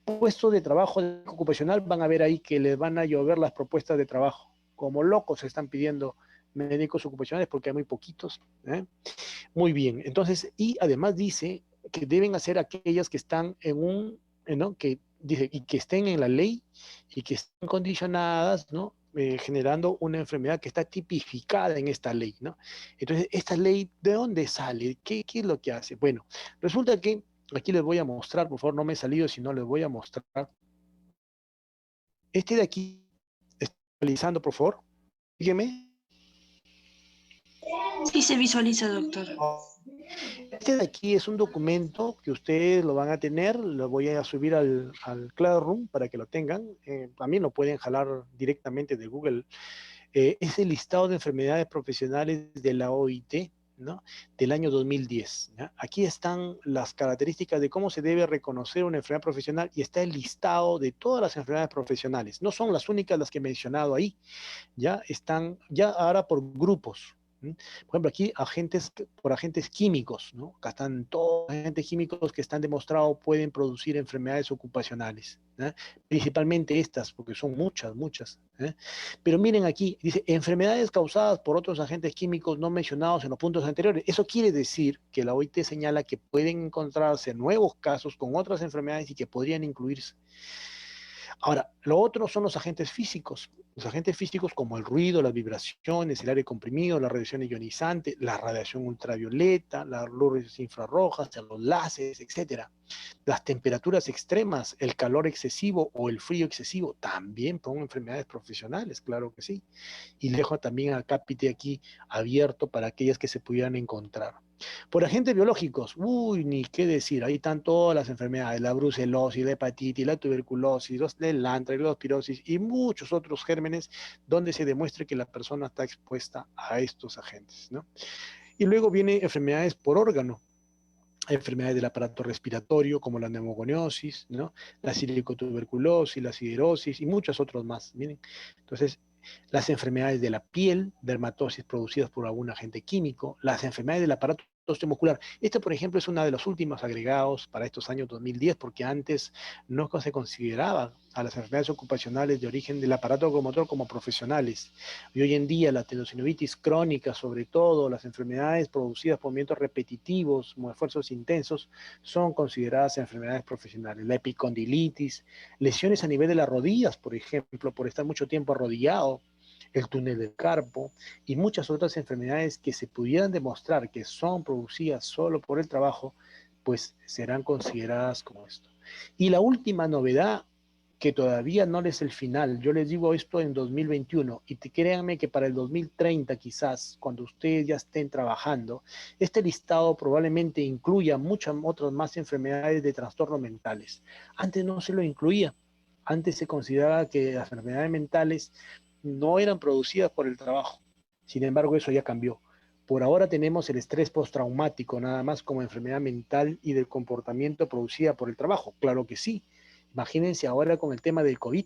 puestos de trabajo ocupacional, van a ver ahí que les van a llover las propuestas de trabajo. Como locos se están pidiendo médicos ocupacionales porque hay muy poquitos, ¿eh? Muy bien, entonces, y además dice que deben hacer aquellas que están ¿no? Que dice, y que estén en la ley y que estén condicionadas, ¿no? Generando una enfermedad que está tipificada en esta ley, ¿no? Entonces, ¿esta ley de dónde sale? ¿Qué es lo que hace? Bueno, resulta que aquí les voy a mostrar, por favor, no me he salido, sino les voy a mostrar. Este de aquí, está visualizando, por favor, sígueme. Sí se visualiza, doctor. Este de aquí es un documento que ustedes lo van a tener, lo voy a subir al Classroom para que lo tengan. También lo pueden jalar directamente de Google. Es el listado de enfermedades profesionales de la OIT, ¿no? Del año 2010. ¿Ya? Aquí están las características de cómo se debe reconocer una enfermedad profesional y está el listado de todas las enfermedades profesionales. No son las únicas las que he mencionado ahí, ya están ya ahora por grupos. ¿Mm? Por ejemplo, aquí por agentes químicos, ¿no? Acá están todos los agentes químicos que están demostrados pueden producir enfermedades ocupacionales, ¿eh? Principalmente estas, porque son muchas, muchas. ¿Eh? Pero miren aquí, dice, enfermedades causadas por otros agentes químicos no mencionados en los puntos anteriores. Eso quiere decir que la OIT señala que pueden encontrarse nuevos casos con otras enfermedades y que podrían incluirse. Ahora, lo otro son los agentes físicos. Los agentes físicos como el ruido, las vibraciones, el aire comprimido, la radiación ionizante, la radiación ultravioleta, las luces infrarrojas, los láseres, etcétera. Las temperaturas extremas, el calor excesivo o el frío excesivo también son enfermedades profesionales, claro que sí. Y dejo también el cápite aquí abierto para aquellas que se pudieran encontrar. Por agentes biológicos, uy, ni qué decir, ahí están todas las enfermedades, la brucelosis, la hepatitis, la tuberculosis, el antrax, la espirosis y muchos otros gérmenes donde se demuestre que la persona está expuesta a estos agentes, ¿no? Y luego vienen enfermedades por órgano, enfermedades del aparato respiratorio como la neumoconiosis, ¿no? La silicotuberculosis, la siderosis y muchos otros más. Miren, entonces las enfermedades de la piel, dermatosis producidas por algún agente químico, las enfermedades del aparato osteomuscular. Este, por ejemplo, es uno de los últimos agregados para estos años 2010, porque antes no se consideraba a las enfermedades ocupacionales de origen del aparato locomotor como profesionales. Y hoy en día la tendinosinuvitis crónica, sobre todo las enfermedades producidas por movimientos repetitivos, como esfuerzos intensos, son consideradas enfermedades profesionales. La epicondilitis, lesiones a nivel de las rodillas, por ejemplo, por estar mucho tiempo arrodillado, el túnel del carpo y muchas otras enfermedades que se pudieran demostrar que son producidas solo por el trabajo, pues serán consideradas como esto. Y la última novedad, que todavía no es el final, yo les digo esto en 2021 y créanme que para el 2030 quizás, cuando ustedes ya estén trabajando, este listado probablemente incluya muchas otras más enfermedades de trastornos mentales. Antes no se lo incluía. Antes se consideraba que las enfermedades mentales no eran producidas por el trabajo. Sin embargo, eso ya cambió. Por ahora tenemos el estrés postraumático, nada más como enfermedad mental y del comportamiento producida por el trabajo. Claro que sí. Imagínense ahora con el tema del COVID.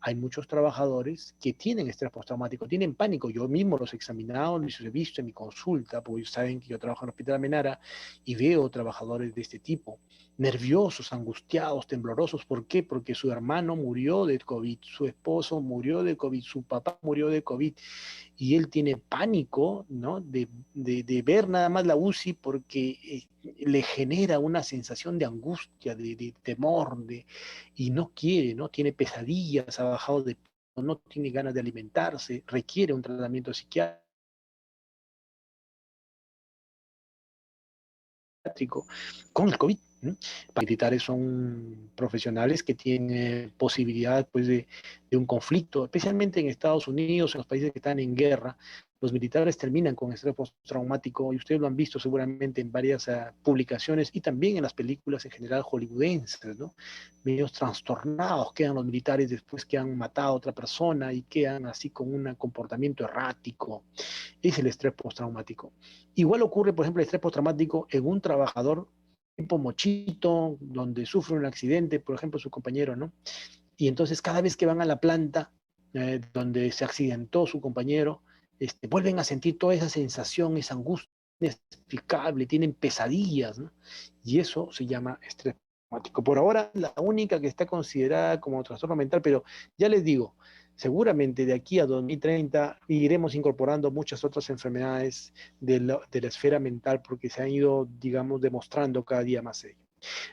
Hay muchos trabajadores que tienen estrés postraumático, tienen pánico. Yo mismo los he examinado, los he visto en mi consulta, porque saben que yo trabajo en el Hospital Amenara y veo trabajadores de este tipo, nerviosos, angustiados, temblorosos. ¿Por qué? Porque su hermano murió de COVID, su esposo murió de COVID, su papá murió de COVID y él tiene pánico, ¿no? De ver nada más la UCI porque le genera una sensación de angustia, de temor, y no quiere, ¿no? Tiene pesadillas, ha bajado de no tiene ganas de alimentarse, requiere un tratamiento psiquiátrico con el COVID. ¿No? Militares son profesionales que tienen posibilidad pues, de un conflicto, especialmente en Estados Unidos, en los países que están en guerra. Los militares terminan con estrés postraumático y ustedes lo han visto seguramente en varias publicaciones y también en las películas en general hollywoodenses, ¿no? Medios trastornados quedan los militares después que han matado a otra persona y quedan así con un comportamiento errático. Es el estrés postraumático. Igual ocurre, por ejemplo, el estrés postraumático en un trabajador tipo mochito, donde sufre un accidente, por ejemplo, su compañero, ¿no? Y entonces cada vez que van a la planta donde se accidentó su compañero, vuelven a sentir toda esa sensación, esa angustia inexplicable, tienen pesadillas, ¿no? Y eso se llama estrés postraumático. Por ahora, la única que está considerada como trastorno mental, pero ya les digo, seguramente de aquí a 2030 iremos incorporando muchas otras enfermedades de la esfera mental porque se han ido, digamos, demostrando cada día más ello.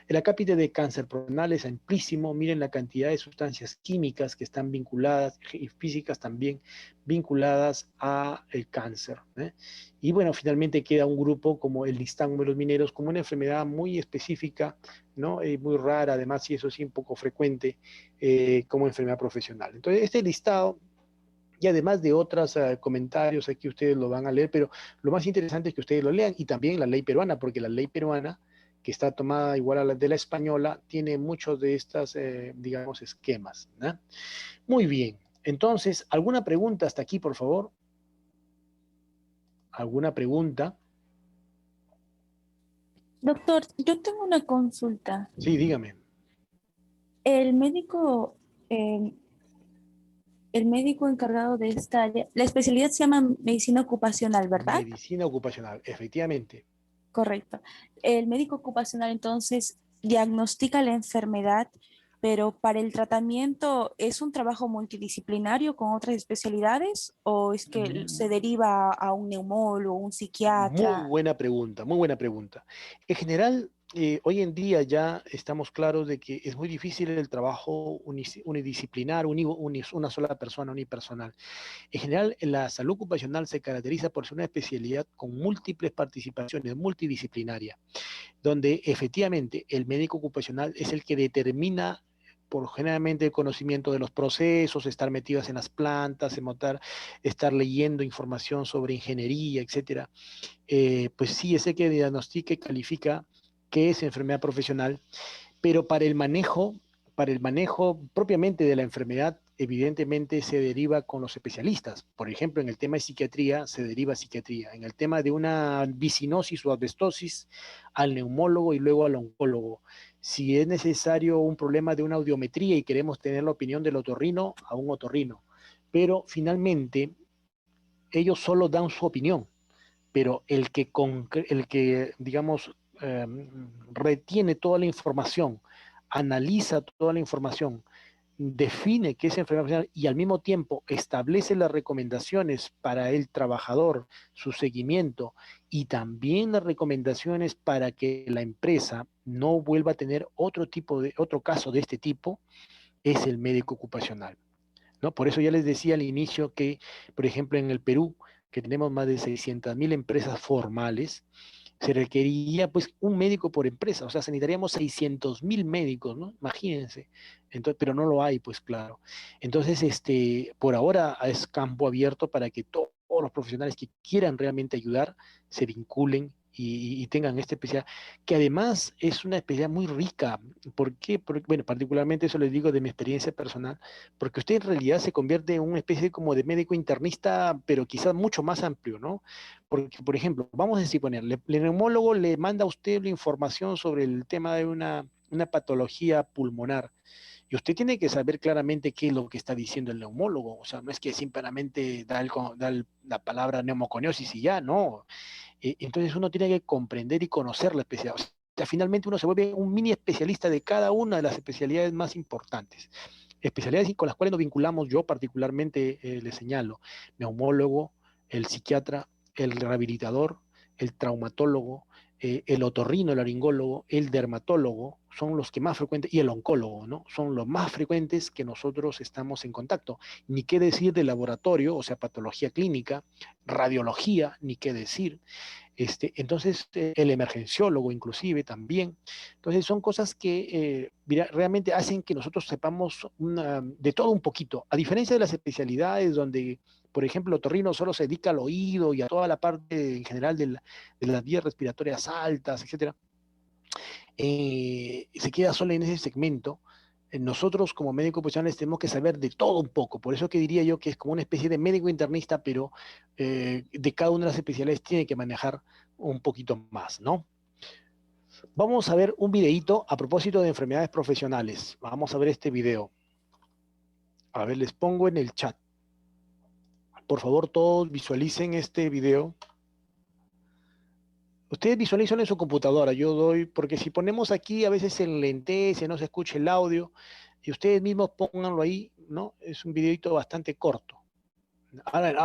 El acápite de cáncer renal es amplísimo. Miren la cantidad de sustancias químicas que están vinculadas y físicas también vinculadas al cáncer. ¿Eh? Y bueno, finalmente queda un grupo como el listán de los mineros, como una enfermedad muy específica, ¿no? Muy rara, además, y eso sí, un poco frecuente como enfermedad profesional. Entonces, este listado y además de otros comentarios, aquí ustedes lo van a leer, pero lo más interesante es que ustedes lo lean y también la ley peruana, porque la ley peruana, que está tomada igual a la de la española, tiene muchos de estas, digamos, esquemas. ¿No? Muy bien. Entonces, ¿alguna pregunta hasta aquí, por favor? ¿Alguna pregunta? Doctor, yo tengo una consulta. Sí, dígame. El médico, eh, el médico encargado de esta área, la especialidad se llama medicina ocupacional, ¿verdad? Medicina ocupacional, efectivamente. Correcto. El médico ocupacional entonces diagnostica la enfermedad, pero para el tratamiento ¿es un trabajo multidisciplinario con otras especialidades o es que se deriva a un neumólogo, un Muy psiquiatra? buena pregunta, muy buena pregunta. En general, hoy en día ya estamos claros de que es muy difícil el trabajo unidisciplinar, una sola persona, unipersonal. En general, la salud ocupacional se caracteriza por ser una especialidad con múltiples participaciones, multidisciplinaria, donde efectivamente el médico ocupacional es el que determina por generalmente el conocimiento de los procesos, estar metidos en las plantas, estar leyendo información sobre ingeniería, etcétera. Pues sí, es el que diagnostica y califica qué es enfermedad profesional, pero para el manejo propiamente de la enfermedad, evidentemente se deriva con los especialistas. Por ejemplo, en el tema de psiquiatría se deriva a psiquiatría. En el tema de una visinosis o asbestosis, al neumólogo y luego al oncólogo. Si es necesario un problema de una audiometría y queremos tener la opinión del otorrino, a un otorrino. Pero finalmente, ellos solo dan su opinión, pero el que digamos, retiene toda la información, analiza toda la información, define qué es enfermedad profesional y al mismo tiempo establece las recomendaciones para el trabajador, su seguimiento y también las recomendaciones para que la empresa no vuelva a tener otro caso de este tipo, es el médico ocupacional. ¿No? Por eso ya les decía al inicio que, por ejemplo, en el Perú, que tenemos más de 600.000 empresas formales, se requería pues un médico por empresa, o sea, necesitaríamos 600.000 médicos, ¿no? Imagínense. Entonces, pero no lo hay, pues claro. Entonces, por ahora es campo abierto para que todos los profesionales que quieran realmente ayudar se vinculen y tengan esta especialidad, que además es una especialidad muy rica. ¿Por qué? Porque, bueno, particularmente eso les digo de mi experiencia personal, porque usted en realidad se convierte en una especie como de médico internista, pero quizás mucho más amplio, ¿no? Porque, por ejemplo, vamos a suponer, el neumólogo le manda a usted la información sobre el tema de una patología pulmonar. Y usted tiene que saber claramente qué es lo que está diciendo el neumólogo. O sea, no es que simplemente la palabra neumoconiosis y ya, no. Entonces uno tiene que comprender y conocer la especialidad. O sea, finalmente uno se vuelve un mini especialista de cada una de las especialidades más importantes. Especialidades con las cuales nos vinculamos, yo particularmente le señalo, neumólogo, el psiquiatra, el rehabilitador, el traumatólogo, el otorrino, el laringólogo, el dermatólogo, son los que más frecuentes, y el oncólogo, ¿no? Son los más frecuentes que nosotros estamos en contacto. Ni qué decir de laboratorio, o sea, patología clínica, radiología, ni qué decir. Entonces, el emergenciólogo inclusive también. Entonces, son cosas que realmente hacen que nosotros sepamos de todo un poquito. A diferencia de las especialidades donde, por ejemplo, el otorrino solo se dedica al oído y a toda la parte en general de las vías respiratorias altas, etcétera, se queda solo en ese segmento. Nosotros como médicos profesionales tenemos que saber de todo un poco, por eso que diría yo que es como una especie de médico internista, pero de cada una de las especialidades tiene que manejar un poquito más, ¿no? Vamos a ver un videíto a propósito de enfermedades profesionales. Vamos a ver este video. A ver, les pongo en el chat. Por favor, todos visualicen este video. Ustedes visualizan en su computadora, yo doy, porque si ponemos aquí a veces se enlentece, no se escucha el audio, y ustedes mismos pónganlo ahí, ¿no? Es un videito bastante corto.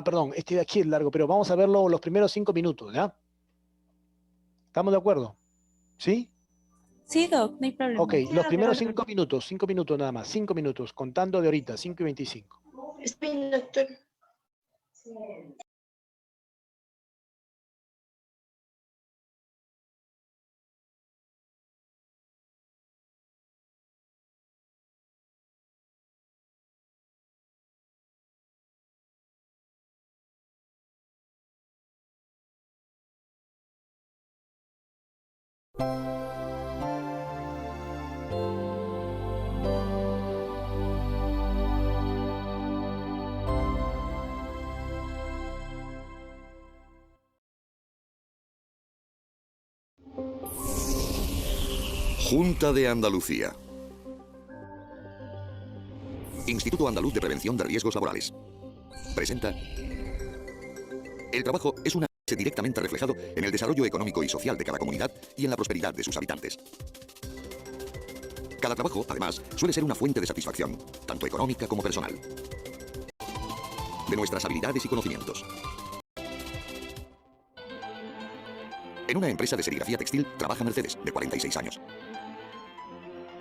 Perdón, este de aquí es largo, pero vamos a verlo los primeros 5 minutos, ¿ya? ¿Estamos de acuerdo? ¿Sí? Sí, Doc, no hay Ok, problema. los primeros 5 minutos nada más, 5 minutos, contando de ahorita, 5:25. Está bien, doctor. Junta de Andalucía. Instituto Andaluz de Prevención de Riesgos Laborales presenta: el trabajo es una base directamente reflejado en el desarrollo económico y social de cada comunidad y en la prosperidad de sus habitantes. Cada trabajo, además, suele ser una fuente de satisfacción, tanto económica como personal, de nuestras habilidades y conocimientos. En una empresa de serigrafía textil trabaja Mercedes, de 46 años.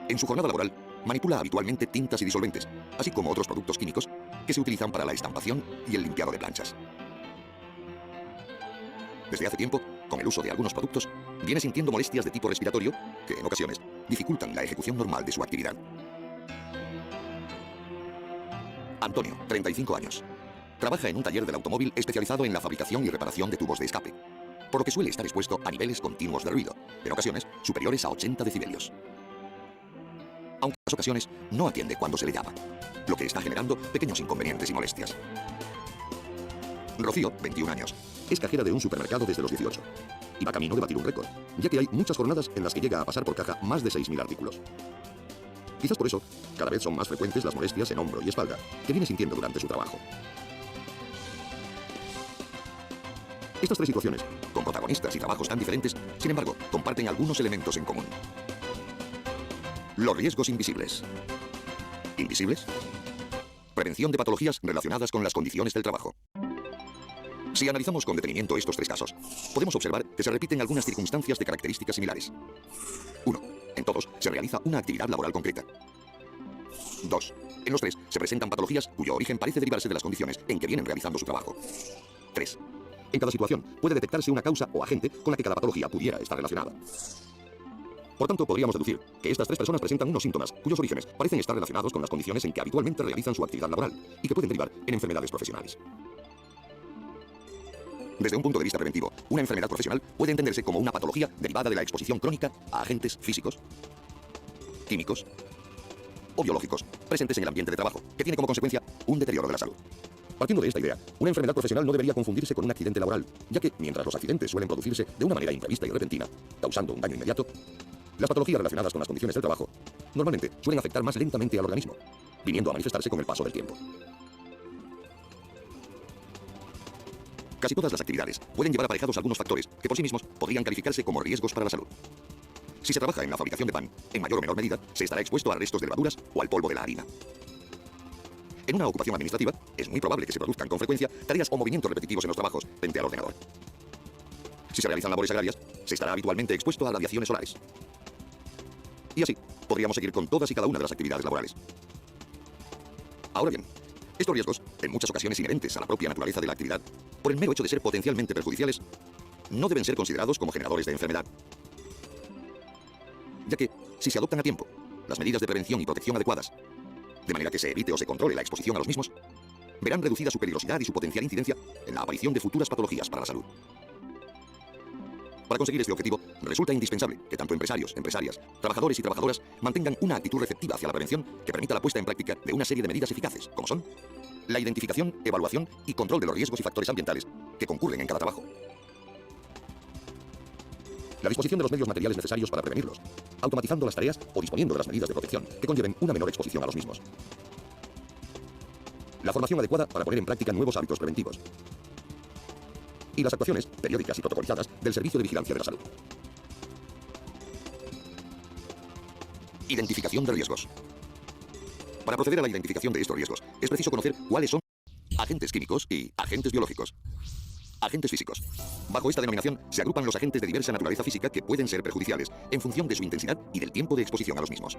En su jornada laboral, manipula habitualmente tintas y disolventes, así como otros productos químicos que se utilizan para la estampación y el limpiado de planchas. Desde hace tiempo, con el uso de algunos productos, viene sintiendo molestias de tipo respiratorio que, en ocasiones, dificultan la ejecución normal de su actividad. Antonio, 35 años. Trabaja en un taller del automóvil especializado en la fabricación y reparación de tubos de escape, por lo que suele estar expuesto a niveles continuos de ruido, en ocasiones superiores a 80 decibelios. Aunque en las ocasiones no atiende cuando se le llama, lo que está generando pequeños inconvenientes y molestias. Rocío, 21 años, es cajera de un supermercado desde los 18 y va camino de batir un récord, ya que hay muchas jornadas en las que llega a pasar por caja más de 6.000 artículos. Quizás por eso, cada vez son más frecuentes las molestias en hombro y espalda que viene sintiendo durante su trabajo. Estas tres situaciones, con protagonistas y trabajos tan diferentes, sin embargo, comparten algunos elementos en común. Los riesgos invisibles. ¿Invisibles? Prevención de patologías relacionadas con las condiciones del trabajo. Si analizamos con detenimiento estos tres casos, podemos observar que se repiten algunas circunstancias de características similares. 1. En todos se realiza una actividad laboral concreta. 2. En los tres se presentan patologías cuyo origen parece derivarse de las condiciones en que vienen realizando su trabajo. 3. En cada situación puede detectarse una causa o agente con la que cada patología pudiera estar relacionada. Por tanto, podríamos deducir que estas tres personas presentan unos síntomas cuyos orígenes parecen estar relacionados con las condiciones en que habitualmente realizan su actividad laboral y que pueden derivar en enfermedades profesionales. Desde un punto de vista preventivo, una enfermedad profesional puede entenderse como una patología derivada de la exposición crónica a agentes físicos, químicos o biológicos presentes en el ambiente de trabajo, que tiene como consecuencia un deterioro de la salud. Partiendo de esta idea, una enfermedad profesional no debería confundirse con un accidente laboral, ya que mientras los accidentes suelen producirse de una manera imprevista y repentina, causando un daño inmediato, las patologías relacionadas con las condiciones del trabajo normalmente suelen afectar más lentamente al organismo, viniendo a manifestarse con el paso del tiempo. Casi todas las actividades pueden llevar aparejados algunos factores que por sí mismos podrían calificarse como riesgos para la salud. Si se trabaja en la fabricación de pan, en mayor o menor medida, se estará expuesto a restos de levaduras o al polvo de la harina. En una ocupación administrativa, es muy probable que se produzcan con frecuencia tareas o movimientos repetitivos en los trabajos frente al ordenador. Si se realizan labores agrarias, se estará habitualmente expuesto a radiaciones solares. Y así, podríamos seguir con todas y cada una de las actividades laborales. Ahora bien, estos riesgos, en muchas ocasiones inherentes a la propia naturaleza de la actividad, por el mero hecho de ser potencialmente perjudiciales, no deben ser considerados como generadores de enfermedad. Ya que, si se adoptan a tiempo las medidas de prevención y protección adecuadas, de manera que se evite o se controle la exposición a los mismos, verán reducida su peligrosidad y su potencial incidencia en la aparición de futuras patologías para la salud. Para conseguir este objetivo, resulta indispensable que tanto empresarios, empresarias, trabajadores y trabajadoras mantengan una actitud receptiva hacia la prevención que permita la puesta en práctica de una serie de medidas eficaces, como son la identificación, evaluación y control de los riesgos y factores ambientales que concurren en cada trabajo, la disposición de los medios materiales necesarios para prevenirlos, automatizando las tareas o disponiendo de las medidas de protección que conlleven una menor exposición a los mismos, la formación adecuada para poner en práctica nuevos hábitos preventivos y las actuaciones periódicas y protocolizadas del Servicio de Vigilancia de la Salud. Identificación de riesgos. Para proceder a la identificación de estos riesgos, es preciso conocer cuáles son agentes químicos y agentes biológicos. Agentes físicos. Bajo esta denominación se agrupan los agentes de diversa naturaleza física que pueden ser perjudiciales en función de su intensidad y del tiempo de exposición a los mismos.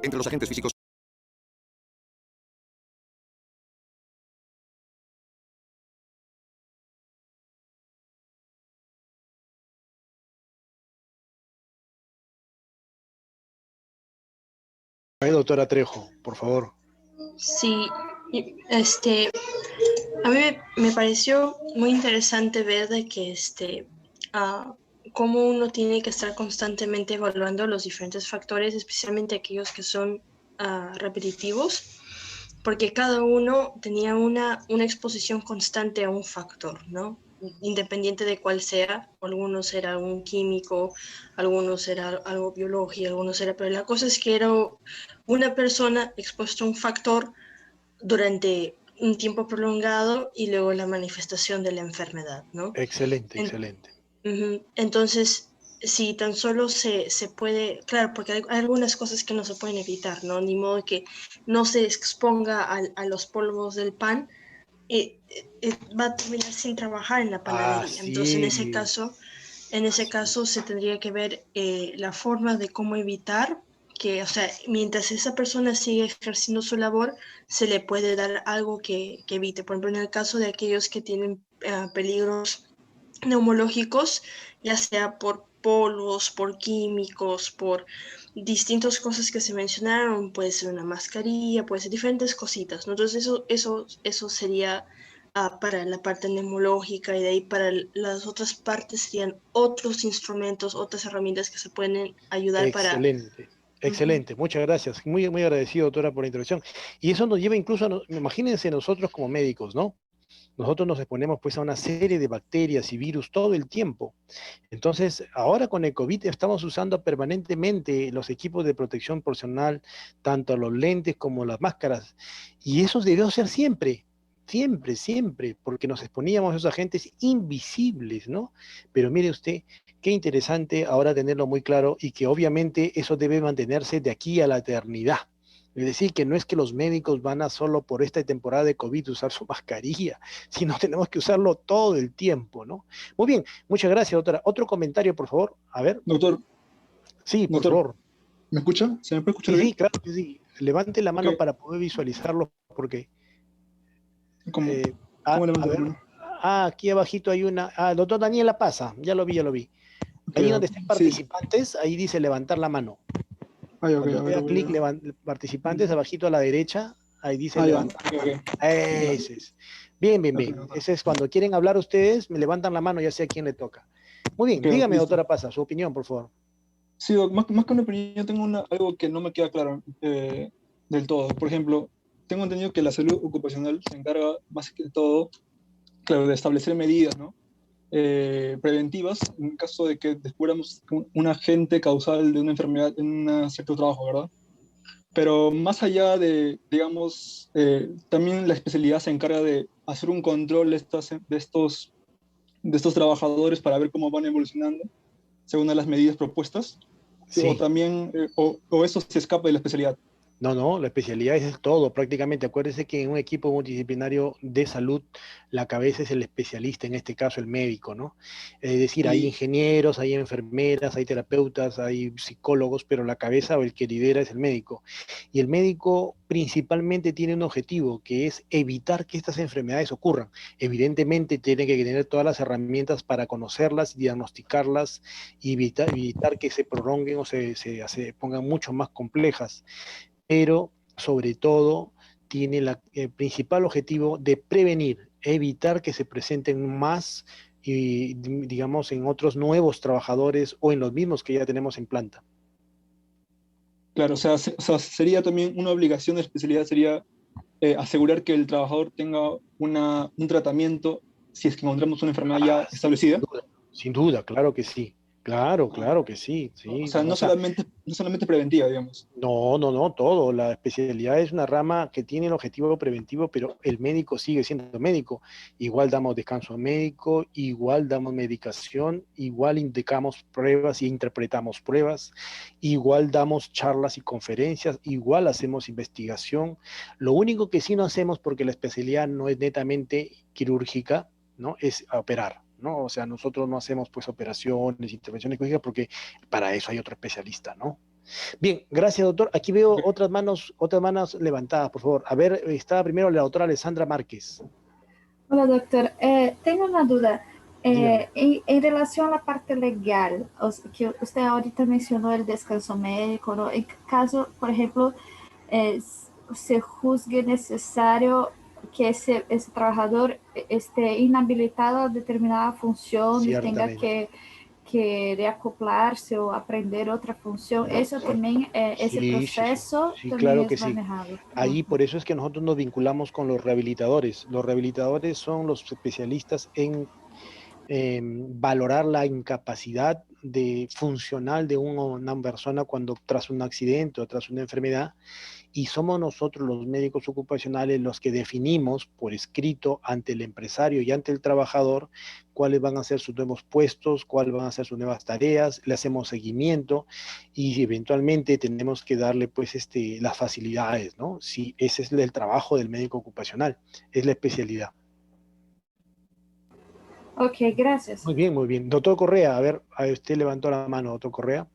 Entre los agentes físicos Doctora Trejo, por favor. Sí, a mí me pareció muy interesante ver de que cómo uno tiene que estar constantemente evaluando los diferentes factores, especialmente aquellos que son repetitivos, porque cada uno tenía una exposición constante a un factor, ¿no? independiente de cuál sea. Algunos era un químico, algunos era algo biología, algunos era, pero la cosa es que era una persona expuesta a un factor durante un tiempo prolongado y luego la manifestación de la enfermedad, ¿no? Excelente, excelente. Entonces, si tan solo se puede, claro, porque hay algunas cosas que no se pueden evitar, ¿no? Ni modo que no se exponga a los polvos del pan, va a terminar sin trabajar en la panadería. Entonces, en ese caso se tendría que ver la forma de cómo evitar que, o sea, mientras esa persona sigue ejerciendo su labor, se le puede dar algo que evite. Por ejemplo, en el caso de aquellos que tienen peligros neumológicos, ya sea por polvos, por químicos, por distintas cosas que se mencionaron, puede ser una mascarilla, puede ser diferentes cositas, ¿no? Entonces eso sería para la parte neumológica, y de ahí para las otras partes serían otros instrumentos, otras herramientas que se pueden ayudar para... Excelente, excelente. Muchas gracias. Muy, muy agradecido, doctora, por la intervención. Y eso nos lleva incluso imagínense nosotros como médicos, ¿no? Nosotros nos exponemos pues a una serie de bacterias y virus todo el tiempo. Entonces, ahora con el COVID estamos usando permanentemente los equipos de protección personal, tanto los lentes como las máscaras. Y eso debió ser siempre, siempre, siempre, porque nos exponíamos a esos agentes invisibles, ¿no? Pero mire usted, qué interesante ahora tenerlo muy claro y que obviamente eso debe mantenerse de aquí a la eternidad. Es decir, que no es que los médicos van a solo por esta temporada de COVID usar su mascarilla, sino tenemos que usarlo todo el tiempo, ¿no? Muy bien, muchas gracias, doctora. Otro comentario, por favor. A ver. Doctor. Sí, por Doctor, favor. ¿me escucha? ¿Se me puede escuchar Sí, bien? sí, claro que sí. Levante la mano Ok. para poder visualizarlo, porque... ¿Cómo, a levanto la ver. mano? Aquí abajito hay una... doctor Daniel La Pasa, ya lo vi, ya lo vi. Ok, Ahí donde estén sí. participantes, ahí dice levantar la mano. Ok, Cuando a ver, usted da clic, participantes, abajito a la derecha, ahí dice ya. levantar. Ese es. Bien, bien, bien. Ese es cuando quieren hablar ustedes, me levantan la mano, ya sé a quién le toca. Muy bien, dígame, listo. doctora Pasa, su opinión, por favor. Sí, más que una opinión, yo tengo algo que no me queda claro del todo. Por ejemplo, tengo entendido que la salud ocupacional se encarga más que todo, claro, de establecer medidas, ¿no? Preventivas en caso de que descubramos un agente causal de una enfermedad en un cierto trabajo, ¿verdad? Pero más allá de, digamos, también la especialidad se encarga de hacer un control de estos trabajadores para ver cómo van evolucionando según las medidas propuestas, Sí. o también, o eso se escapa de la especialidad. No, la especialidad es todo, prácticamente. Acuérdese que en un equipo multidisciplinario de salud, la cabeza es el especialista, en este caso el médico, ¿no? Es decir, hay ingenieros, hay enfermeras, hay terapeutas, hay psicólogos, pero la cabeza o el que lidera es el médico. Y el médico principalmente tiene un objetivo, que es evitar que estas enfermedades ocurran. Evidentemente tiene que tener todas las herramientas para conocerlas, diagnosticarlas, y evitar que se prolonguen o se pongan mucho más complejas, pero sobre todo tiene el principal objetivo de prevenir, evitar que se presenten más, y, digamos, en otros nuevos trabajadores o en los mismos que ya tenemos en planta. Claro, o sea, sería también una obligación de especialidad, sería asegurar que el trabajador tenga un tratamiento si es que encontramos una enfermedad ya establecida. Sin duda, claro que sí. Claro que sí. O sea, no solamente preventiva, digamos. No, todo. La especialidad es una rama que tiene el objetivo preventivo, pero el médico sigue siendo médico. Igual damos descanso médico, igual damos medicación, igual indicamos pruebas y interpretamos pruebas, igual damos charlas y conferencias, igual hacemos investigación. Lo único que sí no hacemos, porque la especialidad no es netamente quirúrgica, ¿no? Es operar, ¿no? O sea, nosotros no hacemos pues operaciones, intervenciones quirúrgicas, porque para eso hay otro especialista, ¿no? Bien, gracias, doctor. Aquí veo otras manos levantadas, por favor. A ver, estaba primero la doctora Alessandra Márquez. Hola, doctor. Tengo una duda. En relación a la parte legal, que usted ahorita mencionó el descanso médico, ¿no? En caso, por ejemplo, se juzgue necesario que ese trabajador esté inhabilitado a determinada función y tenga que reacoplarse o aprender otra función, eso también, ese proceso sí, también claro es que sí. manejado. Ahí por eso es que nosotros nos vinculamos con los rehabilitadores. Los rehabilitadores son los especialistas en valorar la incapacidad funcional de una persona cuando tras un accidente o tras una enfermedad, y somos nosotros los médicos ocupacionales los que definimos por escrito ante el empresario y ante el trabajador cuáles van a ser sus nuevos puestos, cuáles van a ser sus nuevas tareas, le hacemos seguimiento y eventualmente tenemos que darle pues las facilidades, ¿no? Sí, ese es el trabajo del médico ocupacional, es la especialidad. Ok, gracias. Muy bien, muy bien. Doctor Correa, a ver, usted levantó la mano, doctor Correa.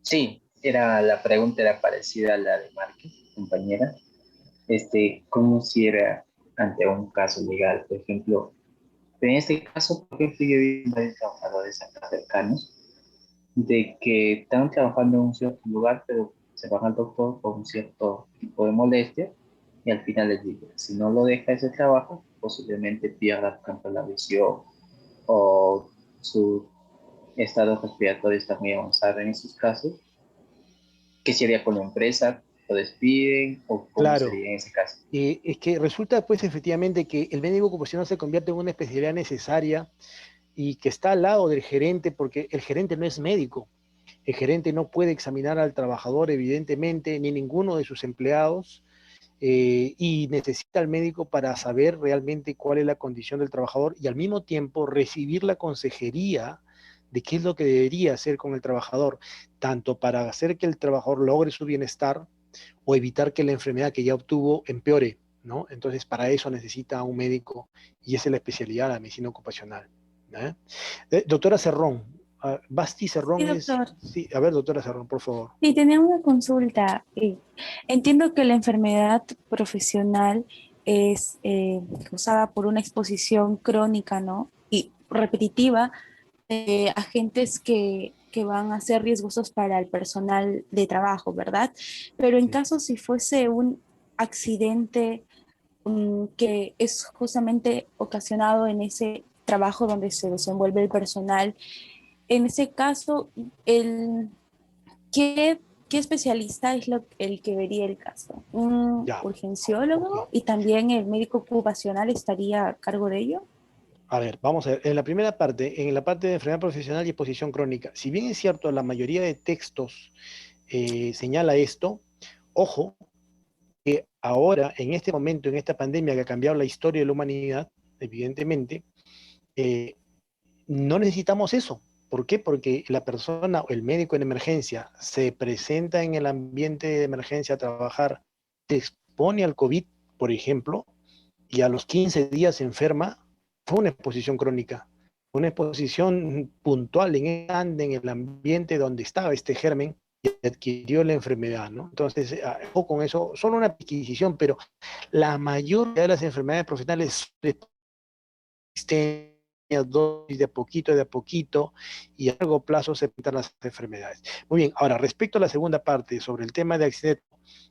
Sí, la pregunta era parecida a la de Márquez, compañera. ¿Cómo si era ante un caso legal? Por ejemplo, en este caso, por ejemplo, yo vi varios trabajadores acá cercanos de que están trabajando en un cierto lugar, pero se van al doctor por un cierto tipo de molestia y al final les digo, si no lo deja ese trabajo, posiblemente pierda, por ejemplo, la visión o su estado respiratorio está muy avanzado en esos casos. ¿Qué sería con la empresa? ¿Lo despiden o cómo Claro. sería en ese caso? Es que resulta pues efectivamente que el médico ocupacional se convierte en una especialidad necesaria y que está al lado del gerente porque el gerente no es médico. El gerente no puede examinar al trabajador, evidentemente, ni ninguno de sus empleados, y necesita al médico para saber realmente cuál es la condición del trabajador y al mismo tiempo recibir la consejería de qué es lo que debería hacer con el trabajador, tanto para hacer que el trabajador logre su bienestar o evitar que la enfermedad que ya obtuvo empeore, ¿no? Entonces, para eso necesita un médico y esa es la especialidad de la medicina ocupacional. Doctora Cerrón, Basti Cerrón Sí, es... doctor. Sí, a ver, doctora Cerrón, por favor. Sí, tenía una consulta. Entiendo que la enfermedad profesional es causada por una exposición crónica, ¿no? Y repetitiva de agentes que van a ser riesgosos para el personal de trabajo, ¿verdad? Pero en caso si fuese un accidente que es justamente ocasionado en ese trabajo donde se desenvuelve el personal, en ese caso, ¿qué, qué especialista es el que vería el caso? ¿Un Ya. urgenciólogo Ok. y también el médico ocupacional estaría a cargo de ello? A ver, vamos a ver. En la primera parte, en la parte de enfermedad profesional y exposición crónica, si bien es cierto, la mayoría de textos señala esto, ojo, que ahora, en este momento, en esta pandemia que ha cambiado la historia de la humanidad, evidentemente, eh, no necesitamos eso. ¿Por qué? Porque la persona o el médico en emergencia se presenta en el ambiente de emergencia a trabajar, se expone al COVID, por ejemplo, y a los 15 días se enferma, fue una exposición crónica, una exposición puntual en el ambiente donde estaba este germen y adquirió la enfermedad, ¿no? Entonces, ojo con eso, solo una adquisición, pero la mayoría de las enfermedades profesionales dosis de a poquito, y a largo plazo se presentan las enfermedades. Muy bien, ahora respecto a la segunda parte sobre el tema de accidentes,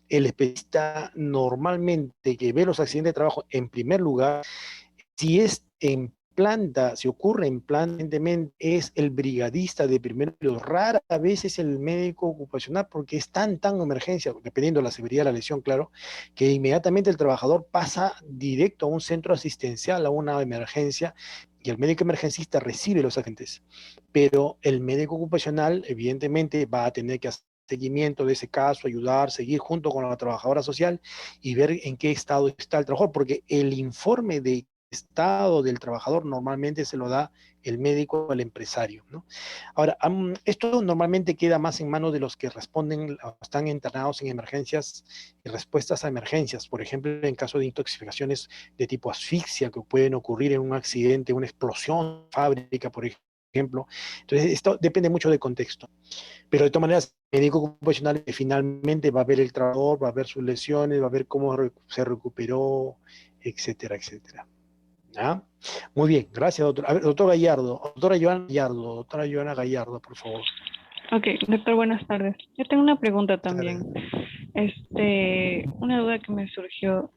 el especialista normalmente que ve los accidentes de trabajo en primer lugar, si es en planta, si ocurre en planta, es el brigadista de primer lugar, rara vez es el médico ocupacional porque es tan emergencia, dependiendo de la severidad de la lesión, claro, que inmediatamente el trabajador pasa directo a un centro asistencial, a una emergencia, y el médico emergencista recibe los agentes. Pero el médico ocupacional, evidentemente, va a tener que hacer seguimiento de ese caso, ayudar, seguir junto con la trabajadora social y ver en qué estado está el trabajador, porque el informe de estado del trabajador normalmente se lo da el médico al empresario, ¿no? Ahora, esto normalmente queda más en manos de los que responden, están internados en emergencias y respuestas a emergencias, por ejemplo, en caso de intoxicaciones de tipo asfixia que pueden ocurrir en un accidente, una explosión fábrica, por ejemplo. Entonces, esto depende mucho del contexto. Pero de todas maneras, el médico ocupacional finalmente va a ver el trabajador, va a ver sus lesiones, va a ver cómo se recuperó, etcétera, etcétera. ¿Ah? Muy bien, gracias, doctor. A ver, doctor Gallardo, doctora Joana Gallardo, por favor. Ok, doctor, buenas tardes. Yo tengo una pregunta también. Una duda que me surgió.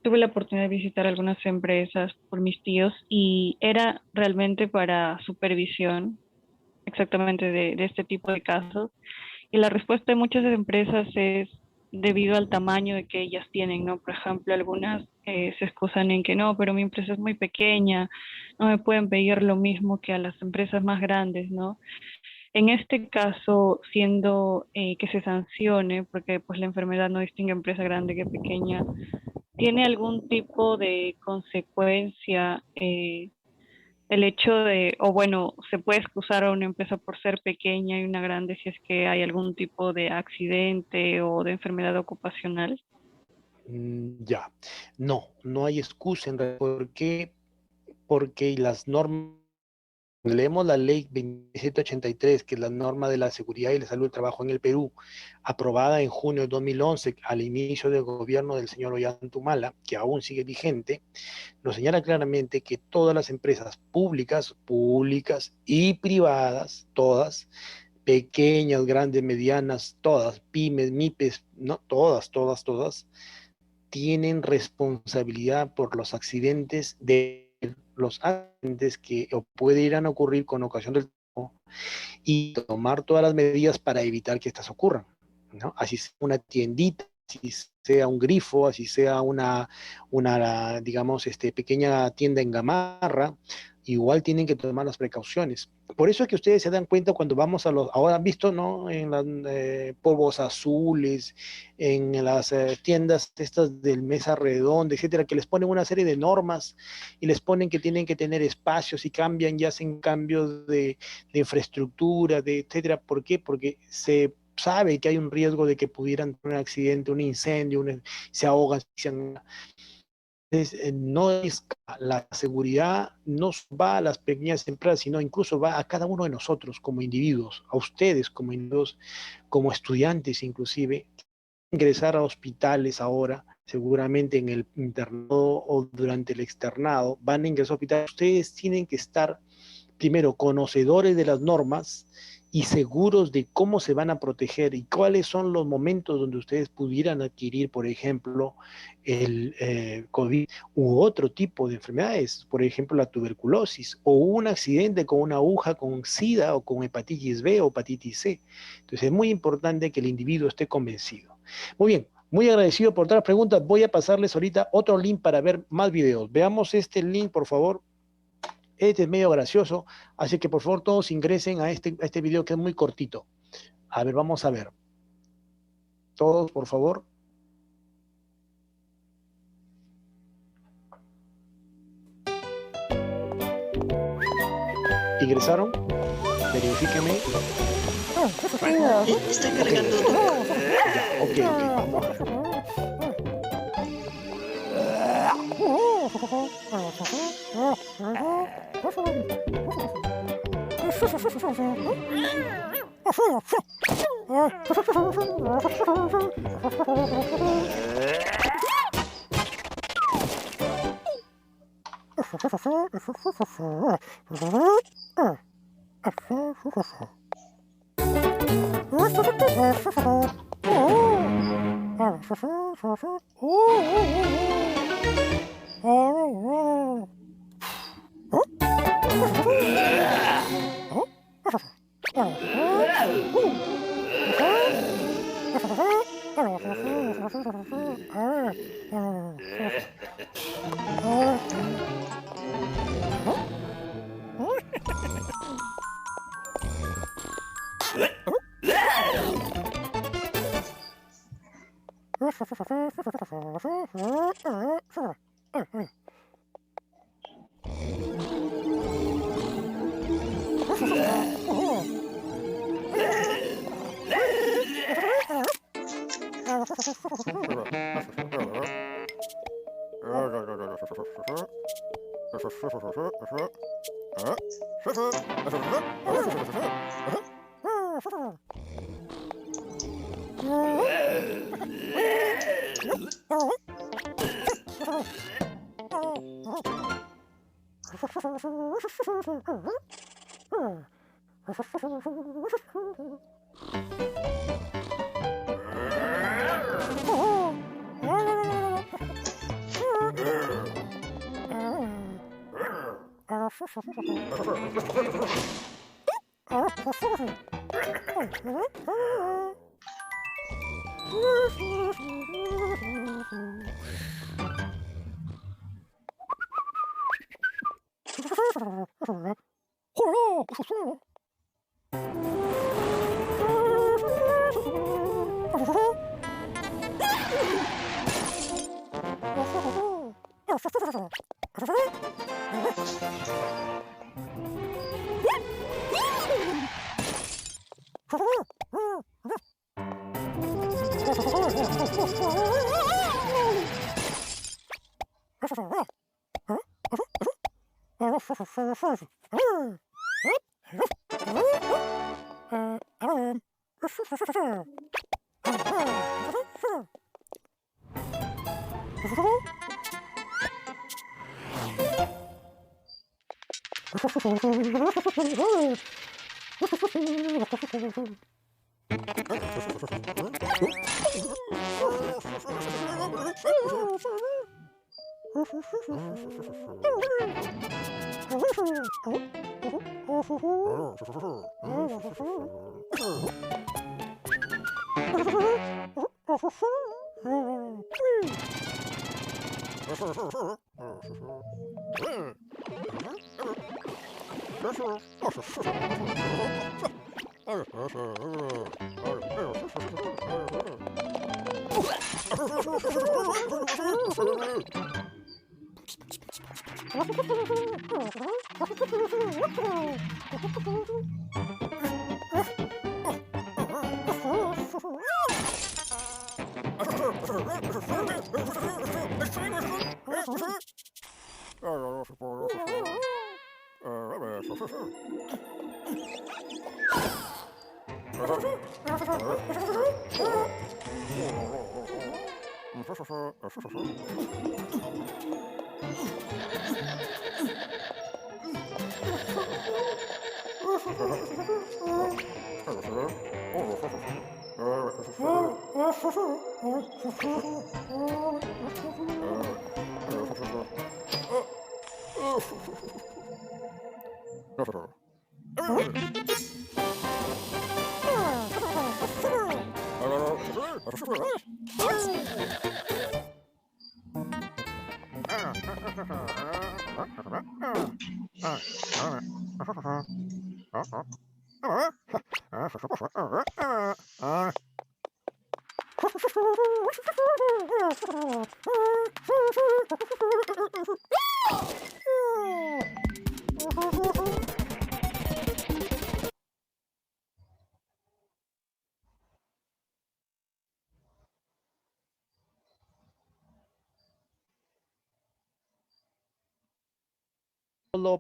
Tuve la oportunidad de visitar algunas empresas por mis tíos y era realmente para supervisión exactamente de este tipo de casos. Y la respuesta de muchas empresas es debido al tamaño de que ellas tienen, ¿no? Por ejemplo, algunas se excusan en que no, pero mi empresa es muy pequeña, no me pueden pedir lo mismo que a las empresas más grandes, ¿no? En este caso, siendo que se sancione, porque pues la enfermedad no distingue empresa grande que pequeña, ¿tiene algún tipo de consecuencia el hecho de, o bueno, se puede excusar a una empresa por ser pequeña y una grande si es que hay algún tipo de accidente o de enfermedad ocupacional? Ya, no, no hay excusa en realidad. ¿Por qué? Porque las normas, leemos la ley 2783, que es la norma de la seguridad y la salud del trabajo en el Perú, aprobada en junio de 2011 al inicio del gobierno del señor Ollantumala, que aún sigue vigente, nos señala claramente que todas las empresas públicas y privadas, todas, pequeñas, grandes, medianas, todas, pymes, MIPES, no, todas, tienen responsabilidad por los accidentes que pueden ocurrir con ocasión del trabajo y tomar todas las medidas para evitar que estas ocurran, ¿no? Así sea una tiendita, así sea un grifo, así sea una digamos, pequeña tienda en Gamarra, igual tienen que tomar las precauciones. Por eso es que ustedes se dan cuenta cuando vamos ahora han visto, ¿no? En las polvos azules, en las tiendas estas del mesa redonda, etcétera, que les ponen una serie de normas y les ponen que tienen que tener espacios y cambian y hacen cambios de infraestructura, etcétera. ¿Por qué? Porque se sabe que hay un riesgo de que pudieran tener un accidente, un incendio, se ahogan, no es la seguridad, no va a las pequeñas empresas, sino incluso va a cada uno de nosotros como individuos, a ustedes como individuos, como estudiantes inclusive, ingresar a hospitales ahora, seguramente en el internado o durante el externado, van a ingresar a hospitales. Ustedes tienen que estar primero conocedores de las normas y seguros de cómo se van a proteger y cuáles son los momentos donde ustedes pudieran adquirir, por ejemplo, el COVID u otro tipo de enfermedades, por ejemplo, la tuberculosis o un accidente con una aguja con SIDA o con hepatitis B o hepatitis C. Entonces es muy importante que el individuo esté convencido. Muy bien, muy agradecido por todas las preguntas. Voy a pasarles ahorita otro link para ver más videos. Veamos este link, por favor. Este es medio gracioso, así que por favor todos ingresen a este video que es muy cortito. A ver, vamos a ver. Todos, por favor. ¿Ingresaron? Verifíqueme. Está cargando. Ok, vamos a ver.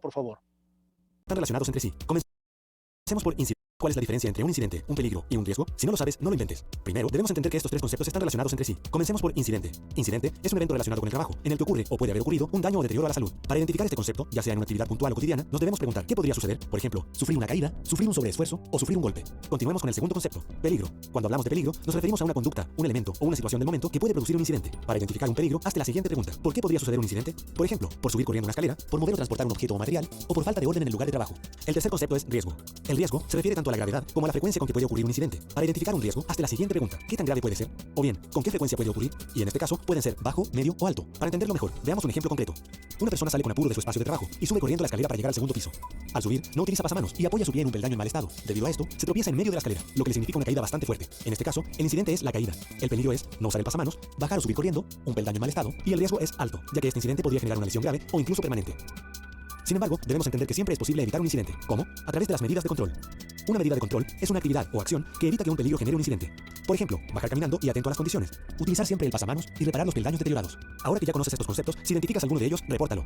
Por favor. Están relacionados entre sí. Comencemos por incidente. ¿Cuál es la diferencia entre un incidente, un peligro y un riesgo? Si no lo sabes, no lo inventes. Primero, debemos entender que estos tres conceptos están relacionados entre sí. Comencemos por incidente. Incidente es un evento relacionado con el trabajo, en el que ocurre o puede haber ocurrido un daño o deterioro a la salud. Para identificar este concepto, ya sea en una actividad puntual o cotidiana, nos debemos preguntar qué podría suceder. Por ejemplo, sufrir una caída, sufrir un sobreesfuerzo o sufrir un golpe. Continuemos con el segundo concepto, peligro. Cuando hablamos de peligro, nos referimos a una conducta, un elemento o una situación del momento que puede producir un incidente. Para identificar un peligro, hazte la siguiente pregunta. ¿Por qué podría suceder un incidente? Por ejemplo, por subir corriendo una escalera, por mover o transportar un objeto o material, o por falta de orden en el lugar de trabajo. El tercer concepto es riesgo. El riesgo se refiere tanto a la gravedad como a la frecuencia con que puede ocurrir un incidente. Para identificar un riesgo, hazte la siguiente pregunta. ¿Qué tan grave puede ser? O bien, ¿con qué frecuencia puede ocurrir? Y en este caso, pueden ser bajo, medio o alto. Para entenderlo mejor, veamos un ejemplo concreto. Una persona sale con apuro de su espacio de trabajo y sube corriendo la escalera para llegar al segundo piso. Al subir, no utiliza pasamanos y apoya su pie en un peldaño en mal estado. Debido a esto, se tropieza en medio de la escalera, lo que le significa una caída bastante fuerte. En este caso, el incidente es la caída. El peligro es no usar el pasamanos, bajar o subir corriendo, un peldaño en mal estado, y el riesgo es alto, ya que este incidente podría generar una lesión grave o incluso permanente. Sin embargo, debemos entender que siempre es posible evitar un incidente. ¿Cómo? A través de las medidas de control. Una medida de control es una actividad o acción que evita que un peligro genere un incidente. Por ejemplo, bajar caminando y atento a las condiciones. Utilizar siempre el pasamanos y reparar los peldaños deteriorados. Ahora que ya conoces estos conceptos, si identificas alguno de ellos, repórtalo.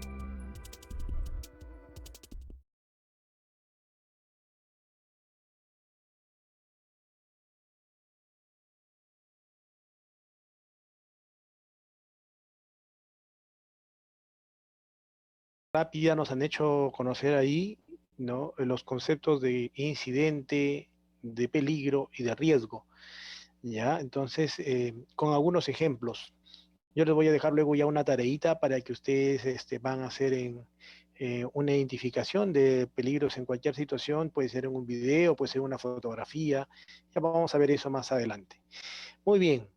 Rápida nos han hecho conocer ahí, ¿no? Los conceptos de incidente, de peligro y de riesgo. ¿Ya? Entonces, con algunos ejemplos. Yo les voy a dejar luego ya una tareita para que ustedes van a hacer una identificación de peligros en cualquier situación, puede ser en un video, puede ser una fotografía. Ya vamos a ver eso más adelante. Muy bien.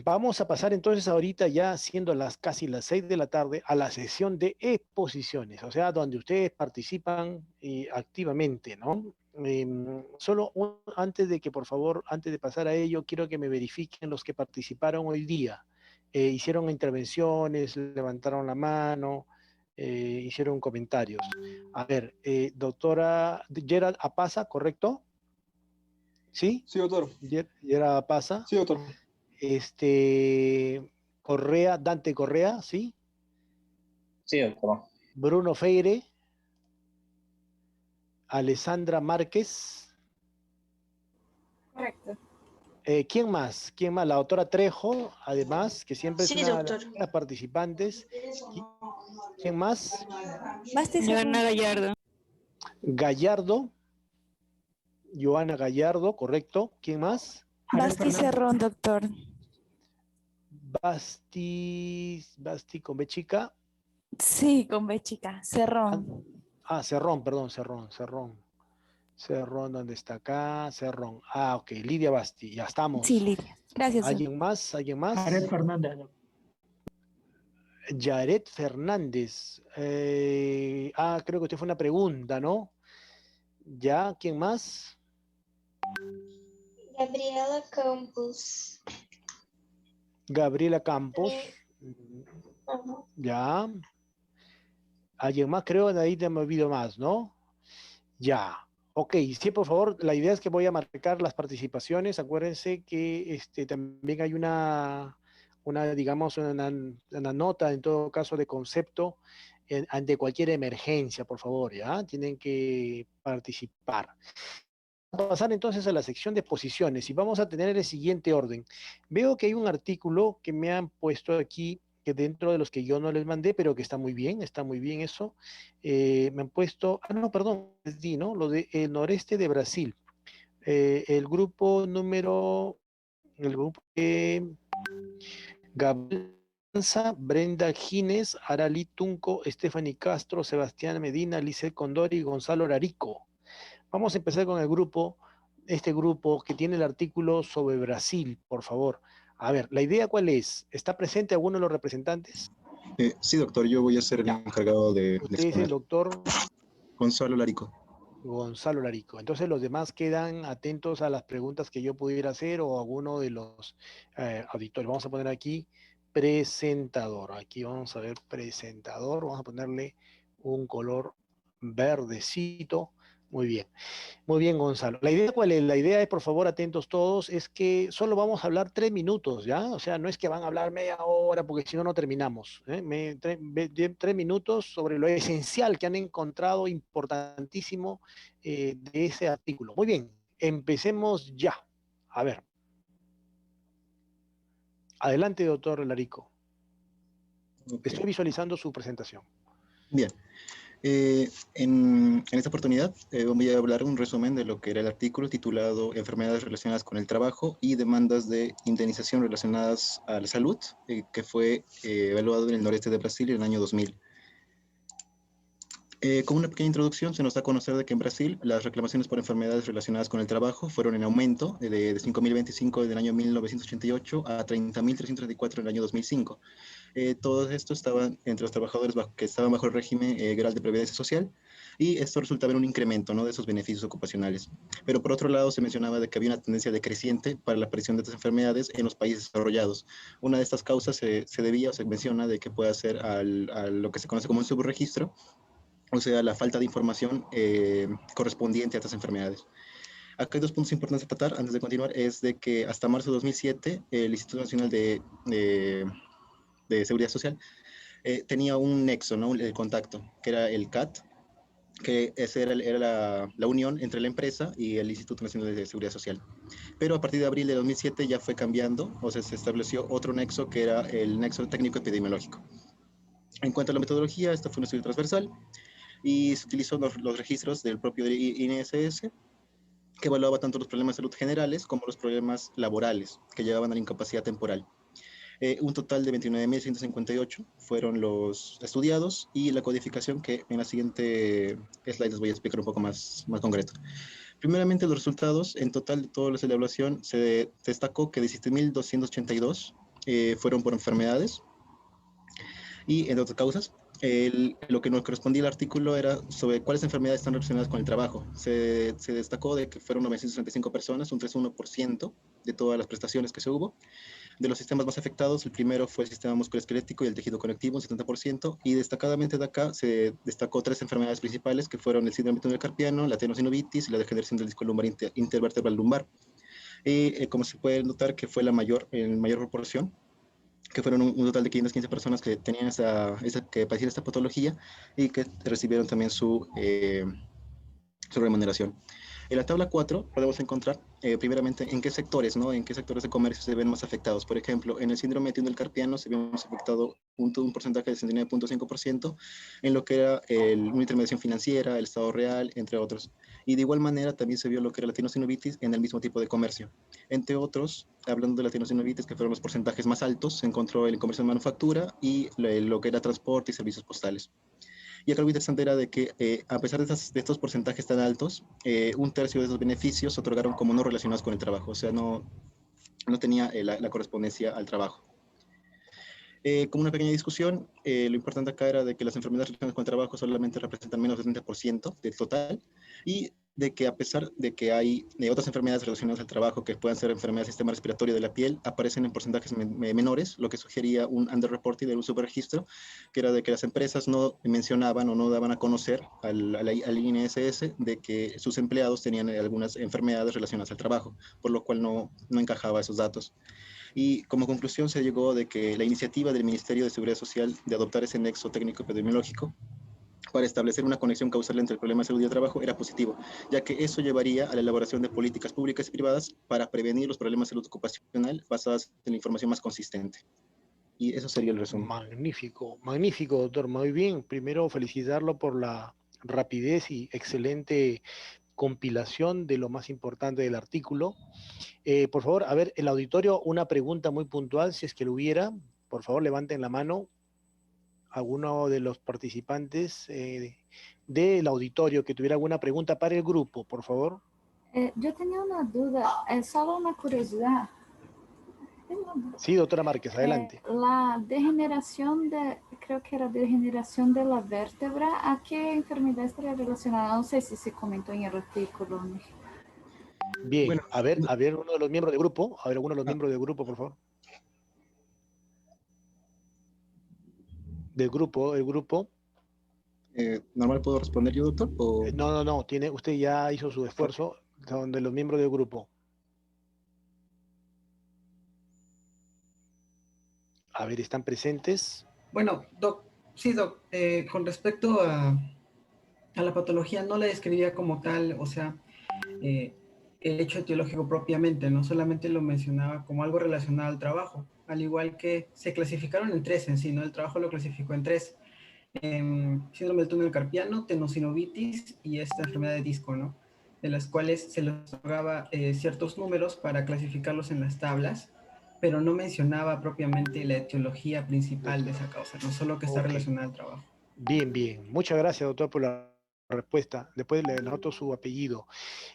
Vamos a pasar entonces ahorita, ya siendo casi las 6 de la tarde, a la sesión de exposiciones, o sea, donde ustedes participan activamente, ¿no? Antes de que, por favor, antes de pasar a ello, quiero que me verifiquen los que participaron hoy día. Hicieron intervenciones, levantaron la mano, hicieron comentarios. A ver, doctora Gerald Apaza, ¿correcto? ¿Sí? Sí, doctor. Gerald Apaza. Sí, doctor. Correa, Dante Correa, ¿sí? Sí, doctor. Bruno Feire. Alessandra Márquez. Correcto. ¿Quién más? ¿Quién más? La doctora Trejo, además, que siempre es Sí, una de doctor. las participantes. ¿Quién más? Joana Gallardo. Gallardo. Joana Gallardo, correcto. ¿Quién más? Basti Cerrón, doctor. Basti con B chica. Sí, con B chica. Cerrón. Cerrón, perdón, Cerrón. Cerrón, ¿dónde está acá? Cerrón. Ok, Lidia Basti, ya estamos. Sí, Lidia. Gracias. ¿Alguien más? ¿Alguien más? Jared Fernández. Yaret Fernández. Creo que usted fue una pregunta, ¿no? ¿Ya? ¿Quién más? Gabriela Campos. Gabriela Campos. Ya. ¿Alguien más? Creo que ahí te me olvido más, ¿no? Ya. Ok, sí, por favor, la idea es que voy a marcar las participaciones. Acuérdense que también hay digamos, una nota, en todo caso, de concepto ante cualquier emergencia, por favor, ¿ya? Tienen que participar. Vamos a pasar entonces a la sección de posiciones y vamos a tener el siguiente orden. Veo que hay un artículo que me han puesto aquí, que dentro de los que yo no les mandé, pero que está muy bien eso. Me han puesto, no, perdón, les di, ¿no? Lo de el noreste de Brasil. El grupo Gabriel Lanza, Brenda Gines, Aralí Tunco, Stephanie Castro, Sebastián Medina, Lice Condori y Gonzalo Larico. Vamos a empezar con este grupo que tiene el artículo sobre Brasil, por favor. A ver, ¿la idea cuál es? ¿Está presente alguno de los representantes? Sí, doctor, yo voy a ser el encargado de Usted es el doctor Gonzalo Larico. Gonzalo Larico. Entonces los demás quedan atentos a las preguntas que yo pudiera hacer o alguno de los auditores. Vamos a poner aquí presentador. Aquí vamos a ver presentador. Vamos a ponerle un color verdecito. Muy bien, Gonzalo. ¿La idea cuál es? La idea es, por favor, atentos todos, es que solo vamos a hablar 3 minutos, ¿ya? O sea, no es que van a hablar media hora, porque si no, no terminamos. 3 minutos sobre lo esencial que han encontrado, importantísimo, de ese artículo. Muy bien, empecemos ya. A ver. Adelante, doctor Larico. Okay. Estoy visualizando su presentación. Bien. En esta oportunidad voy a hablar un resumen de lo que era el artículo titulado Enfermedades relacionadas con el trabajo y demandas de indemnización relacionadas a la salud, que fue evaluado en el noreste de Brasil en el año 2000. Como una pequeña introducción, se nos da a conocer de que en Brasil las reclamaciones por enfermedades relacionadas con el trabajo fueron en aumento de 5.025 del año 1988 a 30.334 en el año 2005. Todo esto estaba entre los trabajadores que estaban bajo el régimen general de previdencia social, y esto resultaba en un incremento, ¿no?, de esos beneficios ocupacionales. Pero por otro lado se mencionaba de que había una tendencia decreciente para la aparición de estas enfermedades en los países desarrollados. Una de estas causas se debía o se menciona de que puede ser a lo que se conoce como un subregistro, o sea, la falta de información correspondiente a estas enfermedades. Acá hay 2 puntos importantes a tratar antes de continuar, es de que hasta marzo de 2007 el Instituto Nacional de Seguridad Social tenía un nexo, ¿no?, el contacto, que era el CAT, que esa era la unión entre la empresa y el Instituto Nacional de Seguridad Social. Pero a partir de abril de 2007 ya fue cambiando, o sea, se estableció otro nexo que era el nexo técnico epidemiológico. En cuanto a la metodología, esta fue un estudio transversal y se utilizó los registros del propio INSS, que evaluaba tanto los problemas de salud generales como los problemas laborales que llevaban a la incapacidad temporal. Un total de 29.158 fueron los estudiados y la codificación que en la siguiente slide les voy a explicar un poco más concreto. Primeramente, los resultados, en total de todas las evaluación, se destacó que 17.282 fueron por enfermedades y entre otras causas. Lo que nos correspondía al artículo era sobre cuáles enfermedades están relacionadas con el trabajo. Se destacó de que fueron 935 personas, un 3,1% de todas las prestaciones que se hubo. De los sistemas más afectados, el primero fue el sistema musculoesquelético y el tejido conectivo, un 70%, y destacadamente de acá se destacó 3 enfermedades principales, que fueron el síndrome de túnel carpiano, la tenosinovitis y la degeneración del disco lumbar intervertebral lumbar. Y como se puede notar que fue en mayor proporción, que fueron un total de 515 personas que tenían que padecían esta patología y que recibieron también su remuneración. En la tabla 4 podemos encontrar primeramente en qué sectores, ¿no? En qué sectores de comercio se ven más afectados. Por ejemplo, en el síndrome de túnel carpiano se vio más afectado un porcentaje de 69.5% en lo que era una intermediación financiera, el estado real, entre otros. Y de igual manera también se vio lo que era la tenosinovitis en el mismo tipo de comercio. Entre otros, hablando de la tenosinovitis, que fueron los porcentajes más altos, se encontró el comercio de manufactura y lo que era transporte y servicios postales. Y acá lo interesante era de que, a pesar de estos porcentajes tan altos, un tercio de esos beneficios se otorgaron como no relacionados con el trabajo, o sea, no tenía la correspondencia al trabajo. Como una pequeña discusión, lo importante acá era de que las enfermedades relacionadas con el trabajo solamente representan menos del 30% del total, y de que a pesar de que hay otras enfermedades relacionadas al trabajo que puedan ser enfermedades del sistema respiratorio de la piel, aparecen en porcentajes menores, lo que sugería un underreporting de un subregistro, que era de que las empresas no mencionaban o no daban a conocer al INSS de que sus empleados tenían algunas enfermedades relacionadas al trabajo, por lo cual no encajaba esos datos. Y como conclusión se llegó de que la iniciativa del Ministerio de Seguridad Social de adoptar ese nexo técnico epidemiológico para establecer una conexión causal entre el problema de salud y el trabajo era positivo, ya que eso llevaría a la elaboración de políticas públicas y privadas para prevenir los problemas de salud ocupacional basadas en la información más consistente. Y eso sería el resumen. Magnífico, magnífico, doctor. Muy bien. Primero, felicitarlo por la rapidez y excelente compilación de lo más importante del artículo. Por favor, a ver, el auditorio, una pregunta muy puntual, si es que lo hubiera. Por favor, levanten la mano alguno de los participantes del auditorio que tuviera alguna pregunta para el grupo, por favor. Yo tenía una duda, solo una curiosidad. Sí, doctora Márquez, adelante. La degeneración creo que era degeneración de la vértebra, ¿a qué enfermedad estaría relacionada? No sé si se comentó en el artículo. Bien, bueno, a ver uno de los miembros del grupo, miembros del grupo, por favor. Del grupo, el grupo. ¿Normal puedo responder yo, doctor? ¿O? No, usted ya hizo su esfuerzo, de los miembros del grupo. A ver, ¿están presentes? Bueno, doc, sí, doc, con respecto a la patología no la describía como tal, o sea, el hecho etiológico propiamente, no solamente lo mencionaba como algo relacionado al trabajo, al igual que se clasificaron en 3 en sí, ¿no? El trabajo lo clasificó en 3, síndrome del túnel carpiano, tenosinovitis y esta enfermedad de disco, ¿no? De las cuales se les otorgaba ciertos números para clasificarlos en las tablas, pero no mencionaba propiamente la etiología principal de esa causa, no solo que está relacionada al trabajo. Bien. Muchas gracias, doctor, por la respuesta. Después le anoto su apellido.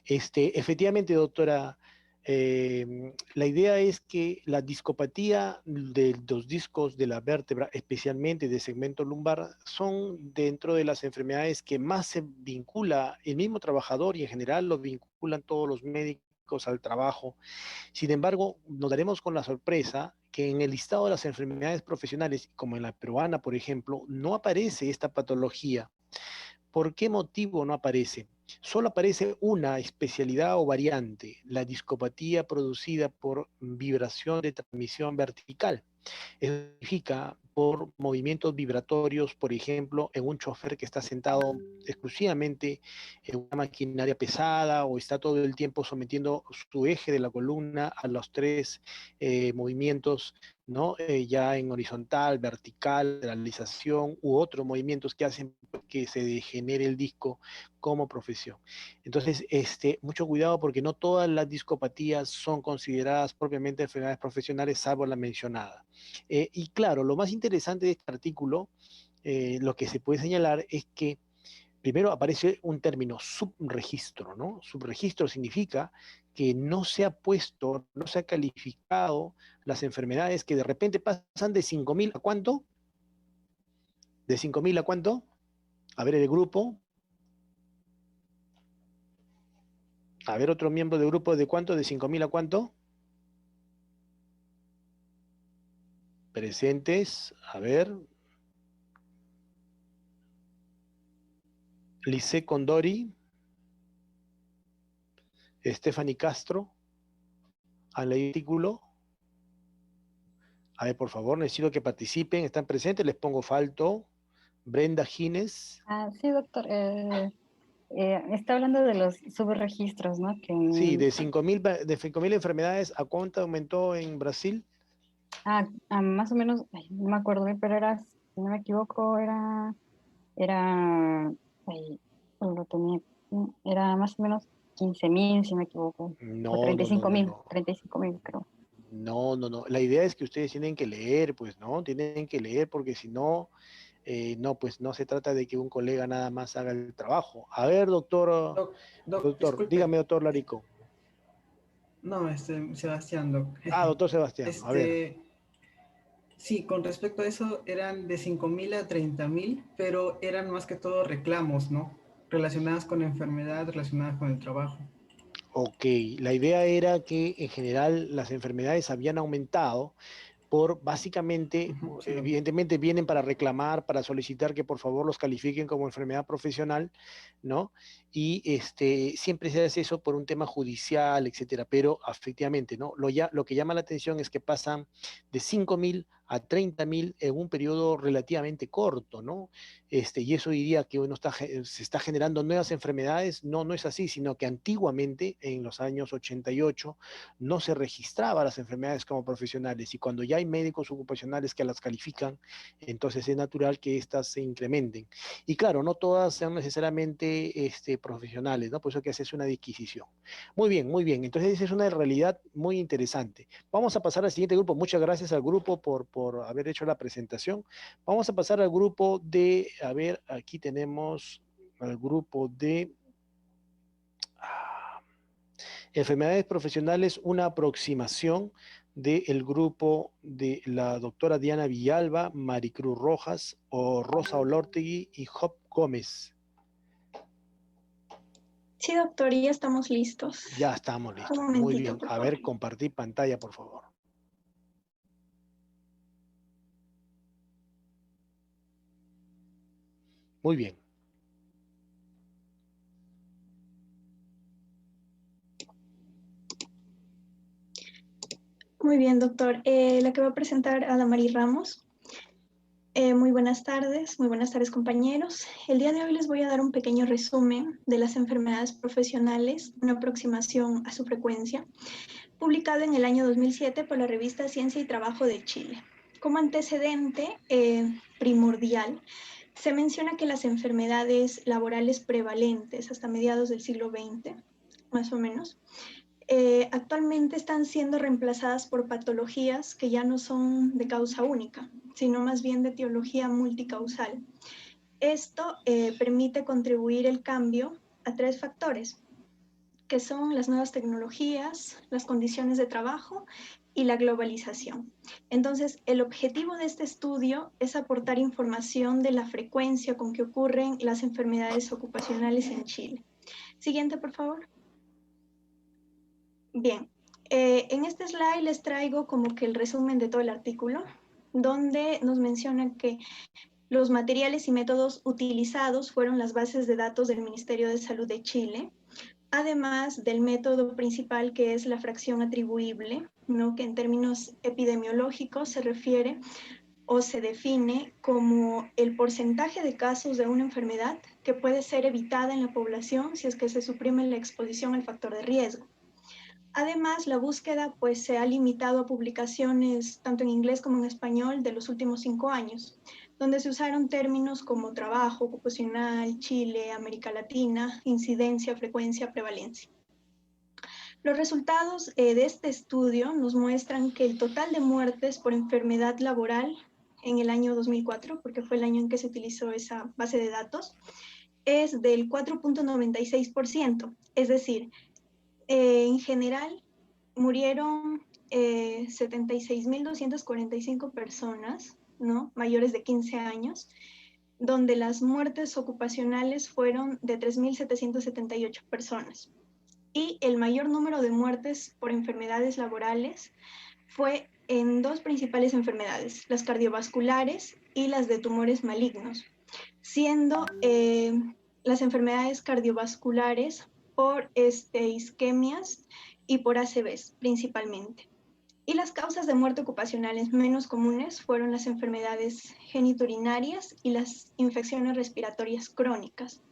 Efectivamente, doctora, la idea es que la discopatía de los discos de la vértebra, especialmente de segmento lumbar, son dentro de las enfermedades que más se vincula el mismo trabajador y en general lo vinculan todos los médicos al trabajo. Sin embargo, nos daremos con la sorpresa que en el listado de las enfermedades profesionales, como en la peruana, por ejemplo, no aparece esta patología. ¿Por qué motivo no aparece? Solo aparece una especialidad o variante, la discopatía producida por vibración de transmisión vertical. Eso significa por movimientos vibratorios, por ejemplo, en un chofer que está sentado exclusivamente en una maquinaria pesada o está todo el tiempo sometiendo su eje de la columna a los tres movimientos, ¿no? Ya en horizontal, vertical, lateralización u otros movimientos que hacen que se degenere el disco como profesión. Entonces, mucho cuidado porque no todas las discopatías son consideradas propiamente enfermedades profesionales, salvo la mencionada. Y claro, lo más interesante de este artículo, lo que se puede señalar es que primero aparece un término subregistro, ¿no? Subregistro significa que no se ha puesto, no se ha calificado las enfermedades que de repente pasan de 5.000 a ¿cuánto? ¿De 5.000 a cuánto? A ver el grupo. A ver otro miembro del grupo, ¿de cuánto? ¿De 5.000 a cuánto? Presentes, a ver. Lice Condori. Stephanie Castro. Al artículo. A ver, por favor, necesito que participen. ¿Están presentes? Les pongo falto. Brenda Gines. Sí, doctor. Está hablando de los subregistros, ¿no? Sí, de 5.000 enfermedades, ¿a cuánto aumentó en Brasil? Más o menos, no me acuerdo bien, pero era, si no me equivoco, lo tenía, era más o menos 15.000, si no me equivoco. No, o 35.000, no. 35.000, creo. No. La idea es que ustedes tienen que leer, pues, ¿no? Tienen que leer porque si no, no, pues no se trata de que un colega nada más haga el trabajo. A ver, doctor, dígame, doctor Larico. No, Sebastián, doc. Doctor Sebastián, a ver. Sí, con respecto a eso, eran de 5.000 a 30.000, pero eran más que todo reclamos, ¿no? Relacionadas con enfermedad, relacionadas con el trabajo. Ok, la idea era que en general las enfermedades habían aumentado básicamente, evidentemente vienen para reclamar, para solicitar que por favor los califiquen como enfermedad profesional, ¿no? Y siempre se hace eso por un tema judicial, etcétera, pero efectivamente, ¿no? Lo que llama la atención es que pasan de 5.000 a 30.000 en un periodo relativamente corto, ¿no? Y eso diría que se está generando nuevas enfermedades. No, no es así, sino que antiguamente, en los años 88, no se registraba las enfermedades como profesionales y cuando ya hay médicos ocupacionales que las califican, entonces es natural que éstas se incrementen. Y claro, no todas sean necesariamente profesionales, ¿no? Por eso que se hace una disquisición. Muy bien, muy bien. Entonces esa es una realidad muy interesante. Vamos a pasar al siguiente grupo. Muchas gracias al grupo por haber hecho la presentación. Vamos a pasar al grupo de, a ver, aquí tenemos al grupo de enfermedades profesionales, una aproximación del grupo de la doctora Diana Villalba, Maricruz Rojas, o Rosa Olortegui y Job Gómez. Sí, doctor, ya estamos listos. Ya estamos listos. Muy bien. A ver, compartir pantalla, por favor. Muy bien. Muy bien, doctor. La que va a presentar a Damari Ramos. Muy buenas tardes, compañeros. El día de hoy les voy a dar un pequeño resumen de las enfermedades profesionales, una aproximación a su frecuencia, publicado en el año 2007 por la revista Ciencia y Trabajo de Chile. Como antecedente primordial, se menciona que las enfermedades laborales prevalentes hasta mediados del siglo XX, más o menos, actualmente están siendo reemplazadas por patologías que ya no son de causa única, sino más bien de etiología multicausal. Esto permite contribuir el cambio a tres factores, que son las nuevas tecnologías, las condiciones de trabajo y la globalización. Entonces, el objetivo de este estudio es aportar información de la frecuencia con que ocurren las enfermedades ocupacionales en Chile. Siguiente, por favor. Bien, en este slide les traigo como que el resumen de todo el artículo, donde nos mencionan que los materiales y métodos utilizados fueron las bases de datos del Ministerio de Salud de Chile, además del método principal que es la fracción atribuible, ¿no? Que en términos epidemiológicos se refiere o se define como el porcentaje de casos de una enfermedad que puede ser evitada en la población si es que se suprime la exposición al factor de riesgo. Además, la búsqueda pues, se ha limitado a publicaciones tanto en inglés como en español de los últimos 5 años, donde se usaron términos como trabajo, ocupacional, Chile, América Latina, incidencia, frecuencia, prevalencia. Los resultados de este estudio nos muestran que el total de muertes por enfermedad laboral en el año 2004, porque fue el año en que se utilizó esa base de datos, es del 4.96%, es decir, en general, murieron 76.245 personas, ¿no? Mayores de 15 años, donde las muertes ocupacionales fueron de 3.778 personas. Y el mayor número de muertes por enfermedades laborales fue en 2 principales enfermedades, las cardiovasculares y las de tumores malignos, siendo las enfermedades cardiovasculares por isquemias y por ACVs principalmente. Y las causas de muerte ocupacionales menos comunes fueron las enfermedades genitourinarias y las infecciones respiratorias crónicas.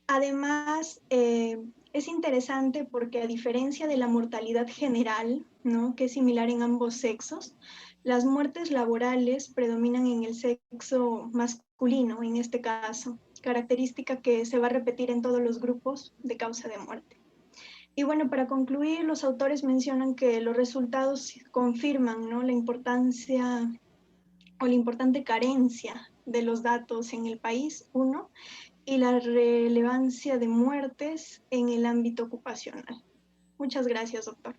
Además, es interesante porque a diferencia de la mortalidad general, ¿no? Que es similar en ambos sexos, las muertes laborales predominan en el sexo masculino en este caso, característica que se va a repetir en todos los grupos de causa de muerte. Y bueno, para concluir, los autores mencionan que los resultados confirman, ¿no? La importancia o la importante carencia de los datos en el país, uno, y la relevancia de muertes en el ámbito ocupacional. Muchas gracias, doctor.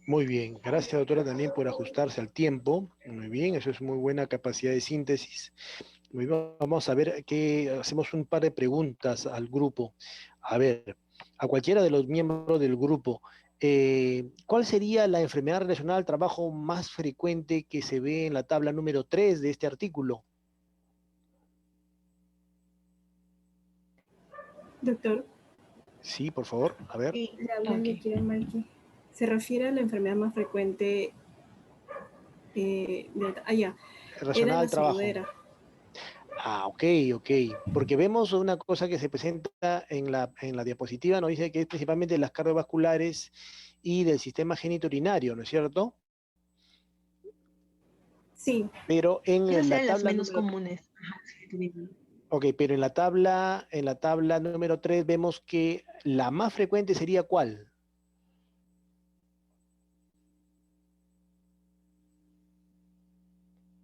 Muy bien, gracias doctora también por ajustarse al tiempo. Muy bien, eso es muy buena capacidad de síntesis. Muy bien, vamos a ver que hacemos un par de preguntas al grupo. A ver, a cualquiera de los miembros del grupo, ¿cuál sería la enfermedad relacionada al trabajo más frecuente que se ve en la tabla número 3 de este artículo? Doctor. Sí, por favor, a ver. Sí, le habla Nikira Malki. Se refiere a la enfermedad más frecuente Relacionada al trabajo. sordera. Ah, ok, porque vemos una cosa que se presenta en la diapositiva, nos dice que es principalmente las cardiovasculares y del sistema genitourinario, ¿no es cierto? Sí. Pero en la tabla las menos comunes. Ok, pero en la tabla número 3 vemos que la más frecuente sería ¿cuál?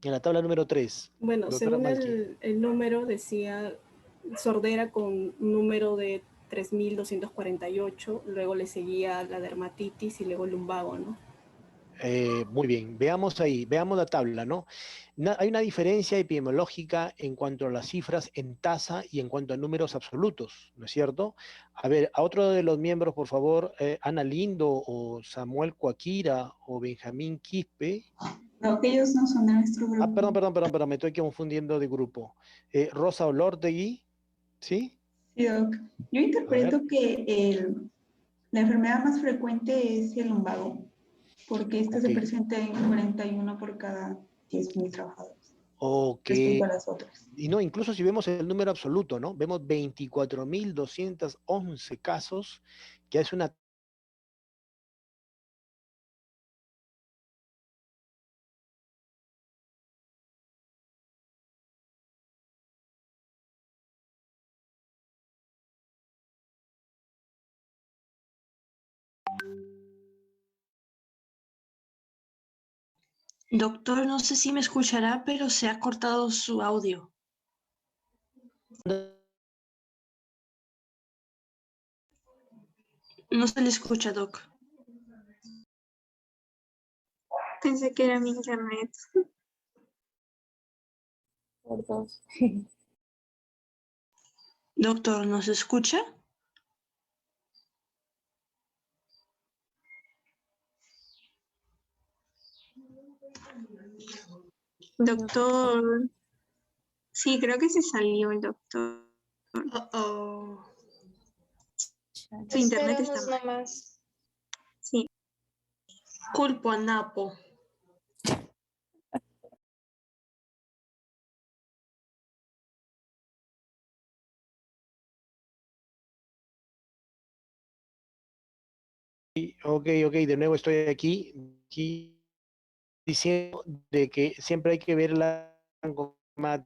En la tabla número 3. Bueno, según el número decía sordera con un número de 3.248, luego le seguía la dermatitis y luego el lumbago, ¿no? Muy bien, veamos ahí, veamos la tabla, ¿no? Hay una diferencia epidemiológica en cuanto a las cifras en tasa y en cuanto a números absolutos, ¿no es cierto? A ver, a otro de los miembros, por favor, Ana Lindo o Samuel Coaquira o Benjamín Quispe. No, que ellos no son de nuestro grupo. Ah, perdón, me estoy confundiendo de grupo. Rosa Olortegui, ¿sí? Sí, doc. Yo interpreto que la enfermedad más frecuente es el lumbago, porque esta se presenta en 41 por cada 10.000 trabajadores. Ok. Respecto a las otras. Y no, incluso si vemos el número absoluto, ¿no? Vemos 24.211 casos, que es una Doctor, no sé si me escuchará, pero se ha cortado su audio. No se le escucha, Doc. Pensé que era mi internet. Por dos. Doctor, ¿nos escucha? Doctor. Sí, creo que se salió el doctor. Su internet está mal. Nomás. Sí. Culpo a Napo. Ok, de nuevo estoy aquí diciendo de que siempre hay que ver la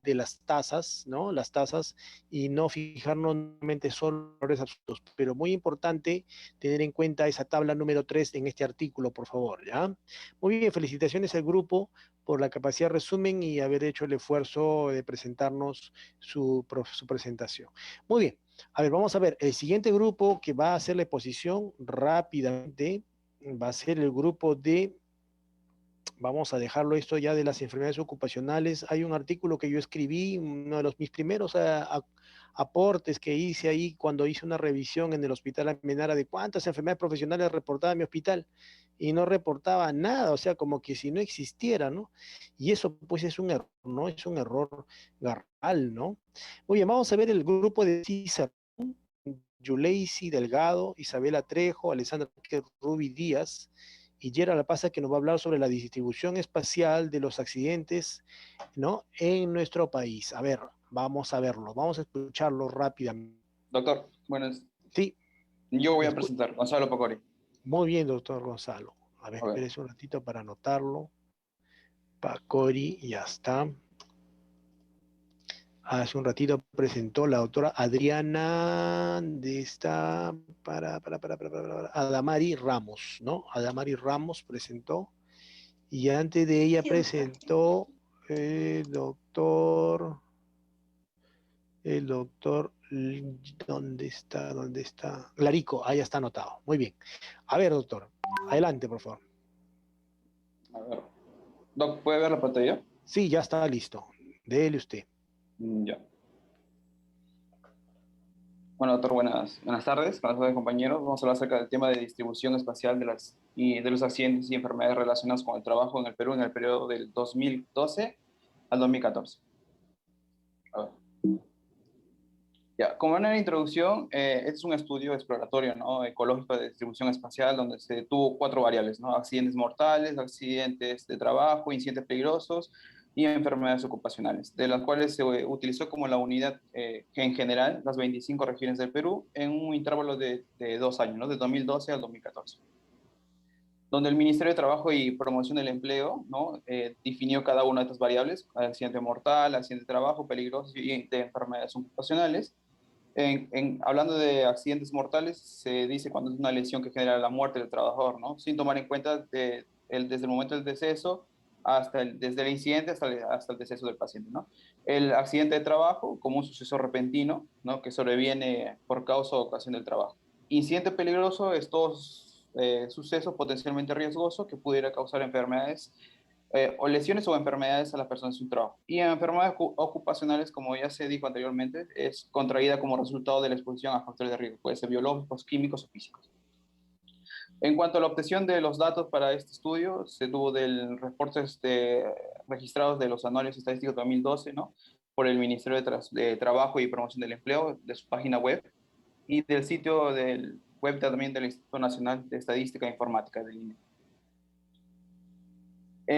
de las tasas, ¿no? Las tasas y no fijarnos solamente solo en valores absolutos, pero muy importante tener en cuenta esa tabla número 3 en este artículo, por favor, ¿ya? Muy bien, felicitaciones al grupo por la capacidad de resumen y haber hecho el esfuerzo de presentarnos su presentación. Muy bien, a ver, vamos a ver, el siguiente grupo que va a hacer la exposición rápidamente va a ser el grupo de, vamos a dejarlo esto ya de las enfermedades ocupacionales. Hay un artículo que yo escribí, uno de mis primeros aportes que hice ahí cuando hice una revisión en el hospital Almenara de cuántas enfermedades profesionales reportaba mi hospital y no reportaba nada, o sea, como que si no existiera, ¿no? Y eso pues es un error, ¿no? Es un error garrafal, ¿no? Muy bien, vamos a ver el grupo de CISA. Yuleisi Delgado, Isabela Trejo, Alessandra Rubi Díaz y Gerald Pasa, que nos va a hablar sobre la distribución espacial de los accidentes, ¿no? En nuestro país. A ver, vamos a verlo, vamos a escucharlo rápidamente. Doctor, buenas. Sí. Yo voy a presentar, Gonzalo Pacori. Muy bien, doctor Gonzalo. A ver, espérese un ratito para anotarlo. Pacori, ya está. Hace un ratito presentó la doctora Adriana de esta, Adamari Ramos, ¿no? Adamari Ramos presentó. Y antes de ella presentó el doctor, ¿dónde está? Larico, ahí está anotado. Muy bien. A ver, doctor, adelante, por favor. A ver. Doc, ¿puede ver la pantalla? Sí, ya está listo. Dele usted. Ya. Bueno, doctor, buenas tardes. Buenas tardes, compañeros. Vamos a hablar acerca del tema de distribución espacial de los accidentes y enfermedades relacionadas con el trabajo en el Perú en el periodo del 2012 al 2014. A ver. Ya, como una introducción, este es un estudio exploratorio, ¿no? Ecológico de distribución espacial donde se tuvo 4 variables, ¿no? Accidentes mortales, accidentes de trabajo, incidentes peligrosos y enfermedades ocupacionales, de las cuales se utilizó como la unidad en general las 25 regiones del Perú en un intervalo de 2 años, ¿no? De 2012 al 2014. Donde el Ministerio de Trabajo y Promoción del Empleo, ¿no? Definió cada una de estas variables: accidente mortal, accidente de trabajo, peligrosos y de enfermedades ocupacionales. Hablando de accidentes mortales, se dice cuando es una lesión que genera la muerte del trabajador, ¿no? Sin tomar en cuenta desde el momento del deceso desde el incidente hasta el deceso del paciente, ¿no? El accidente de trabajo como un suceso repentino, ¿no? Que sobreviene por causa o ocasión del trabajo. Incidente peligroso es todo suceso potencialmente riesgoso que pudiera causar enfermedades o lesiones o enfermedades a las personas en su trabajo. Y en enfermedades ocupacionales, como ya se dijo anteriormente, es contraída como resultado de la exposición a factores de riesgo, puede ser biológicos, químicos o físicos. En cuanto a la obtención de los datos para este estudio, se tuvo del reportes registrados de los anuarios estadísticos 2012, ¿no? Por el Ministerio de Trabajo y Promoción del Empleo, de su página web, y del sitio del web también del Instituto Nacional de Estadística e Informática del INE.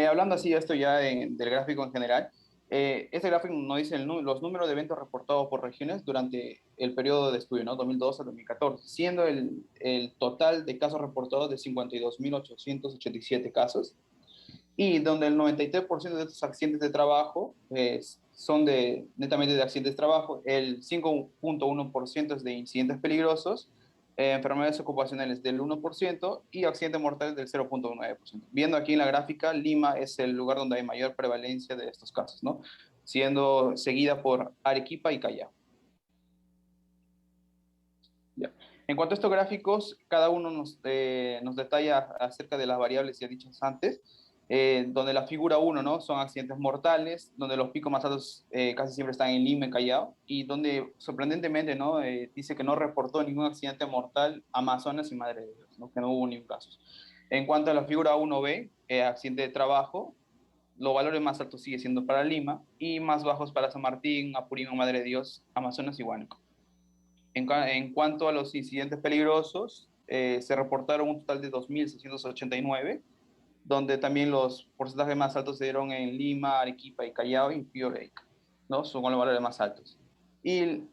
Hablando así esto ya del gráfico en general, este gráfico nos dice los números de eventos reportados por regiones durante el periodo de estudio, ¿no? 2012 a 2014, siendo el total de casos reportados de 52.887 casos, y donde el 93% de estos accidentes de trabajo son netamente de accidentes de trabajo, el 5.1% es de incidentes peligrosos, enfermedades ocupacionales del 1% y accidentes mortales del 0.9%. Viendo aquí en la gráfica, Lima es el lugar donde hay mayor prevalencia de estos casos, ¿no? Siendo seguida por Arequipa y Callao. Ya. En cuanto a estos gráficos, cada uno nos detalla acerca de las variables ya dichas antes, donde la figura 1, ¿no? Son accidentes mortales, donde los picos más altos casi siempre están en Lima y Callao, y donde sorprendentemente, ¿no? Dice que no reportó ningún accidente mortal Amazonas y Madre de Dios, ¿no? Que no hubo ningún caso. En cuanto a la figura 1B, accidente de trabajo, los valores más altos sigue siendo para Lima y más bajos para San Martín, Apurímac, Madre de Dios, Amazonas y Huánuco. En cuanto a los incidentes peligrosos, se reportaron un total de 2.689, donde también los porcentajes más altos se dieron en Lima, Arequipa y Callao y Piura-Ica, ¿no? Son los valores más altos. Y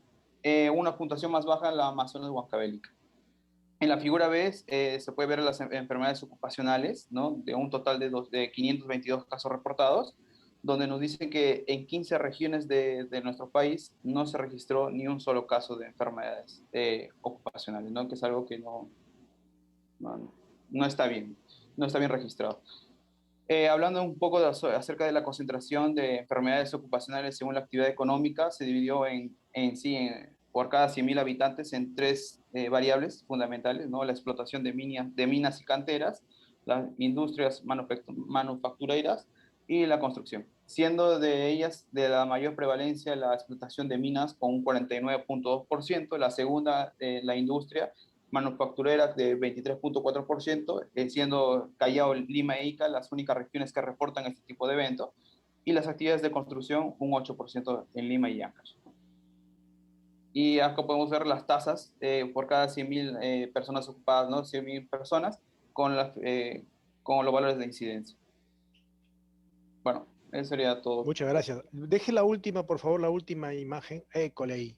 una puntuación más baja en la Amazonas Huancavelica. En la figura B se puede ver las enfermedades ocupacionales, ¿no? De un total de 522 casos reportados, donde nos dicen que en 15 regiones de nuestro país no se registró ni un solo caso de enfermedades ocupacionales, ¿no? Que es algo que no está bien, no está bien registrado. Hablando un poco acerca de la concentración de enfermedades ocupacionales según la actividad económica, se dividió por cada 100.000 habitantes en tres variables fundamentales, ¿no? La explotación de minas y canteras, las industrias manufactureras y la construcción, siendo de ellas de la mayor prevalencia la explotación de minas con un 49.2%, la segunda la industria manufactureras de 23.4%, siendo Callao, Lima e Ica las únicas regiones que reportan este tipo de eventos, y las actividades de construcción un 8% en Lima y Ancash. Y acá podemos ver las tasas por cada 100.000 personas ocupadas, ¿no? 100.000 personas con los valores de incidencia. Bueno, eso sería todo. Muchas gracias. Deje la última, por favor, la última imagen. École ahí.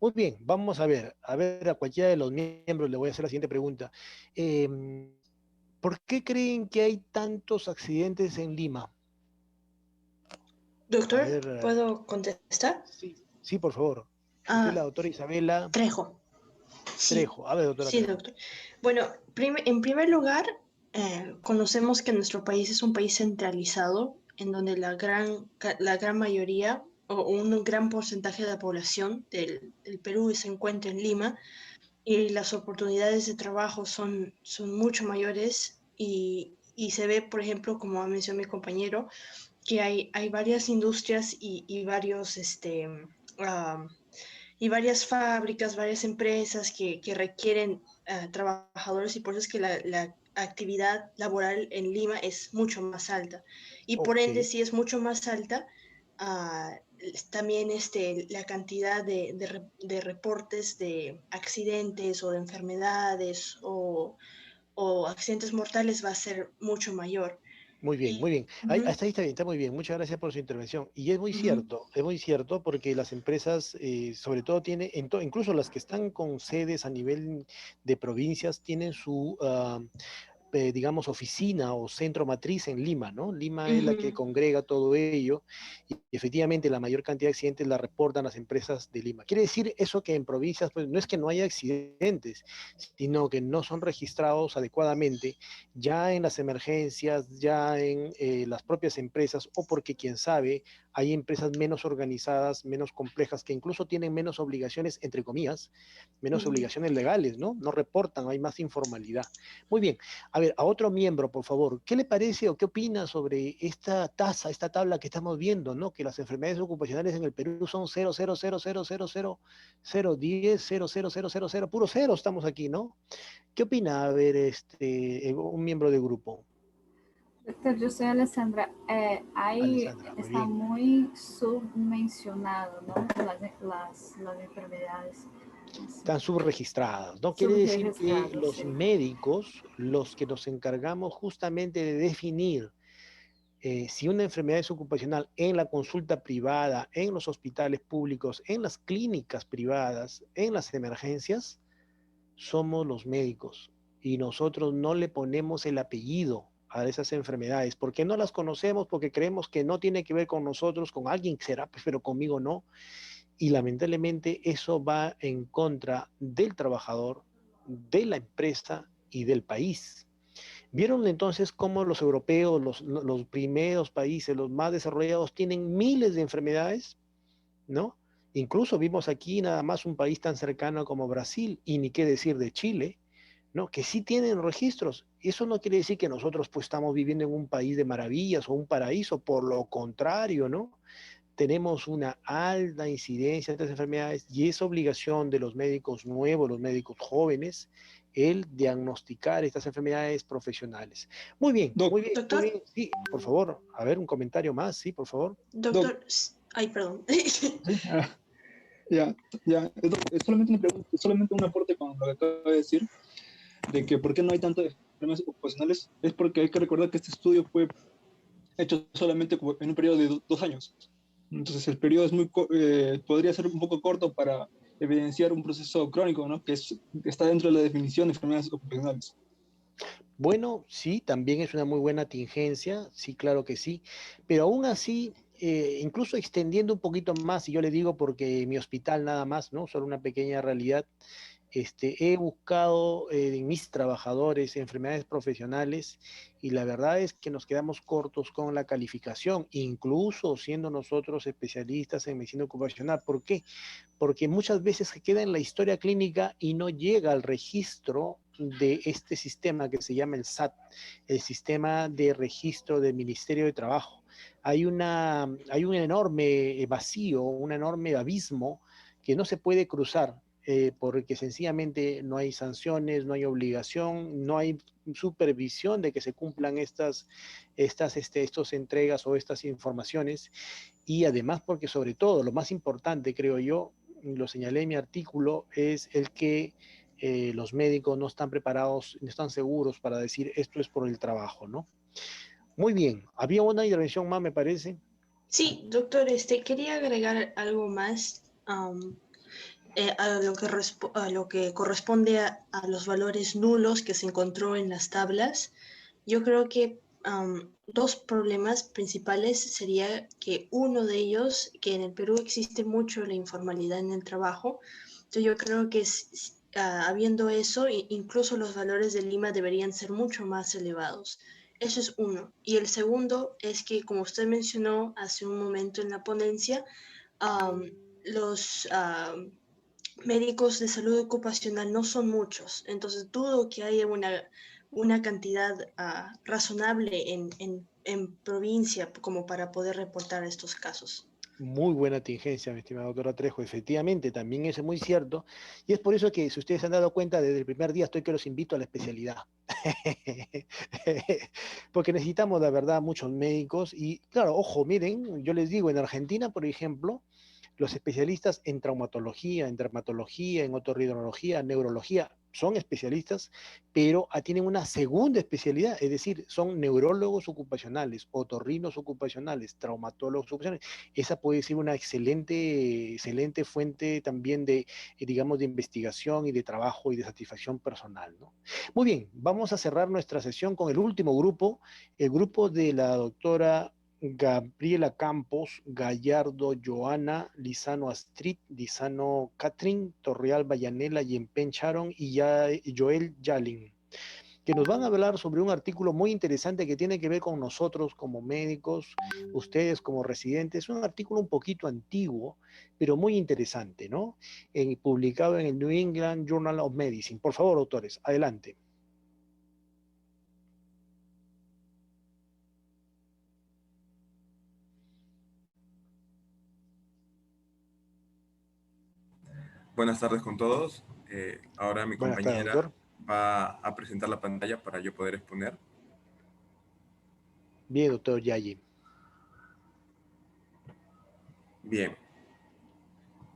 Muy bien, vamos a ver a cualquiera de los miembros le voy a hacer la siguiente pregunta. ¿Por qué creen que hay tantos accidentes en Lima? Doctor, ¿puedo contestar? Sí, por favor. Usted es la doctora Isabela Trejo. Trejo. A ver, doctora. Sí, doctor. Bueno, en primer lugar, conocemos que nuestro país es un país centralizado, en donde la gran mayoría o un gran porcentaje de la población del Perú se encuentra en Lima, y las oportunidades de trabajo son mucho mayores, y se ve, por ejemplo, como mencionó mi compañero, que hay varias industrias y varias fábricas, varias empresas que requieren trabajadores, y por eso es que la actividad laboral en Lima es mucho más alta. Y por ende, si es mucho más alta, también la cantidad de reportes de accidentes o de enfermedades o accidentes mortales va a ser mucho mayor. Muy bien, muy bien. Hasta ahí está bien, está muy bien. Muchas gracias por su intervención. Y es muy cierto porque las empresas, sobre todo incluso las que están con sedes a nivel de provincias, tienen su, digamos, oficina o centro matriz en Lima, ¿no? Lima es la que congrega todo ello, y efectivamente la mayor cantidad de accidentes la reportan las empresas de Lima. Quiere decir eso que en provincias, pues no es que no haya accidentes, sino que no son registrados adecuadamente ya en las emergencias, ya en las propias empresas, o porque quién sabe, hay empresas menos organizadas, menos complejas, que incluso tienen menos obligaciones, entre comillas, menos obligaciones legales, ¿no? No reportan, hay más informalidad. Muy bien. A ver, a otro miembro, por favor, ¿qué le parece o qué opina sobre esta tabla que estamos viendo, ¿no? Que las enfermedades ocupacionales en el Perú son 0,000000010, puro cero estamos aquí, ¿no? ¿Qué opina? A ver, un miembro del grupo. Doctor, yo soy Alessandra. Está muy submencionado, ¿no? Las enfermedades. Están subregistradas, ¿no? Quiere decir que los médicos, los que nos encargamos justamente de definir si una enfermedad es ocupacional en la consulta privada, en los hospitales públicos, en las clínicas privadas, en las emergencias, somos los médicos, y nosotros no le ponemos el apellido a esas enfermedades, porque no las conocemos, porque creemos que no tiene que ver con nosotros, con alguien que será, pero conmigo no. Y lamentablemente eso va en contra del trabajador, de la empresa y del país. ¿Vieron entonces cómo los europeos, los primeros países, los más desarrollados, tienen miles de enfermedades, ¿no? Incluso vimos aquí nada más un país tan cercano como Brasil, y ni qué decir de Chile, ¿no? Que sí tienen registros. Eso no quiere decir que nosotros pues estamos viviendo en un país de maravillas o un paraíso, por lo contrario, ¿no? Tenemos una alta incidencia de estas enfermedades, y es obligación de los médicos nuevos, los médicos jóvenes, el diagnosticar estas enfermedades profesionales. Muy bien, muy bien, muy bien. Sí, por favor, a ver, un comentario más, sí, por favor. Doctor, ay, perdón. Ya, es solamente una pregunta, solamente un aporte con lo que acabo de decir, de que por qué no hay tantas enfermedades ocupacionales, es porque hay que recordar que este estudio fue hecho solamente en un periodo de 2 años. Entonces el periodo es podría ser un poco corto para evidenciar un proceso crónico, ¿no? Que está dentro de la definición de enfermedades ocupacionales. Bueno, sí, también es una muy buena tingencia, sí, claro que sí, pero aún así, incluso extendiendo un poquito más, y yo le digo porque mi hospital nada más, ¿no? Solo una pequeña realidad, he buscado en mis trabajadores enfermedades profesionales y la verdad es que nos quedamos cortos con la calificación, incluso siendo nosotros especialistas en medicina ocupacional. ¿Por qué? Porque muchas veces se queda en la historia clínica y no llega al registro de este sistema que se llama el SAT, el sistema de registro del Ministerio de Trabajo. Hay un enorme vacío, un enorme abismo que no se puede cruzar porque sencillamente no hay sanciones, no hay obligación, no hay supervisión de que se cumplan estas entregas o estas informaciones, y además porque sobre todo, lo más importante creo yo, lo señalé en mi artículo, es el que los médicos no están preparados, no están seguros para decir esto es por el trabajo, ¿no? Muy bien, había una intervención más, me parece. Sí, doctor, quería agregar algo más a lo que corresponde a los valores nulos que se encontró en las tablas. Yo creo que dos problemas principales sería que uno de ellos, que en el Perú existe mucho la informalidad en el trabajo, entonces yo creo que habiendo eso, incluso los valores de Lima deberían ser mucho más elevados. Eso es uno. Y el segundo es que, como usted mencionó hace un momento en la ponencia, los médicos de salud ocupacional no son muchos, entonces dudo que haya una cantidad razonable en provincia como para poder reportar estos casos. Muy buena tingencia, mi estimada doctora Trejo. Efectivamente, también es muy cierto. Y es por eso que, si ustedes se han dado cuenta, desde el primer día estoy que los invito a la especialidad. Porque necesitamos, la verdad, muchos médicos. Y claro, ojo, miren, yo les digo, en Argentina, por ejemplo, los especialistas en traumatología, en dermatología, en otorrinolaringología, neurología, son especialistas, pero tienen una segunda especialidad, es decir, son neurólogos ocupacionales, otorrinos ocupacionales, traumatólogos ocupacionales. Esa puede ser una excelente fuente también de, digamos, de investigación y de trabajo y de satisfacción personal, ¿no? Muy bien, vamos a cerrar nuestra sesión con el último grupo, el grupo de la doctora Gabriela Campos, Gallardo Joana, Lizano Astrid, Lizano Catherine, Torreal Vallanela, Yempen Charon y Joel Yalin, que nos van a hablar sobre un artículo muy interesante que tiene que ver con nosotros como médicos, ustedes como residentes. Un artículo un poquito antiguo, pero muy interesante, ¿no? Publicado en el New England Journal of Medicine. Por favor, autores, adelante. Buenas tardes con todos. Ahora mi Buenas tardes, compañera doctor. va a presentar la pantalla para yo poder exponer. Bien, doctor Yayi. Bien.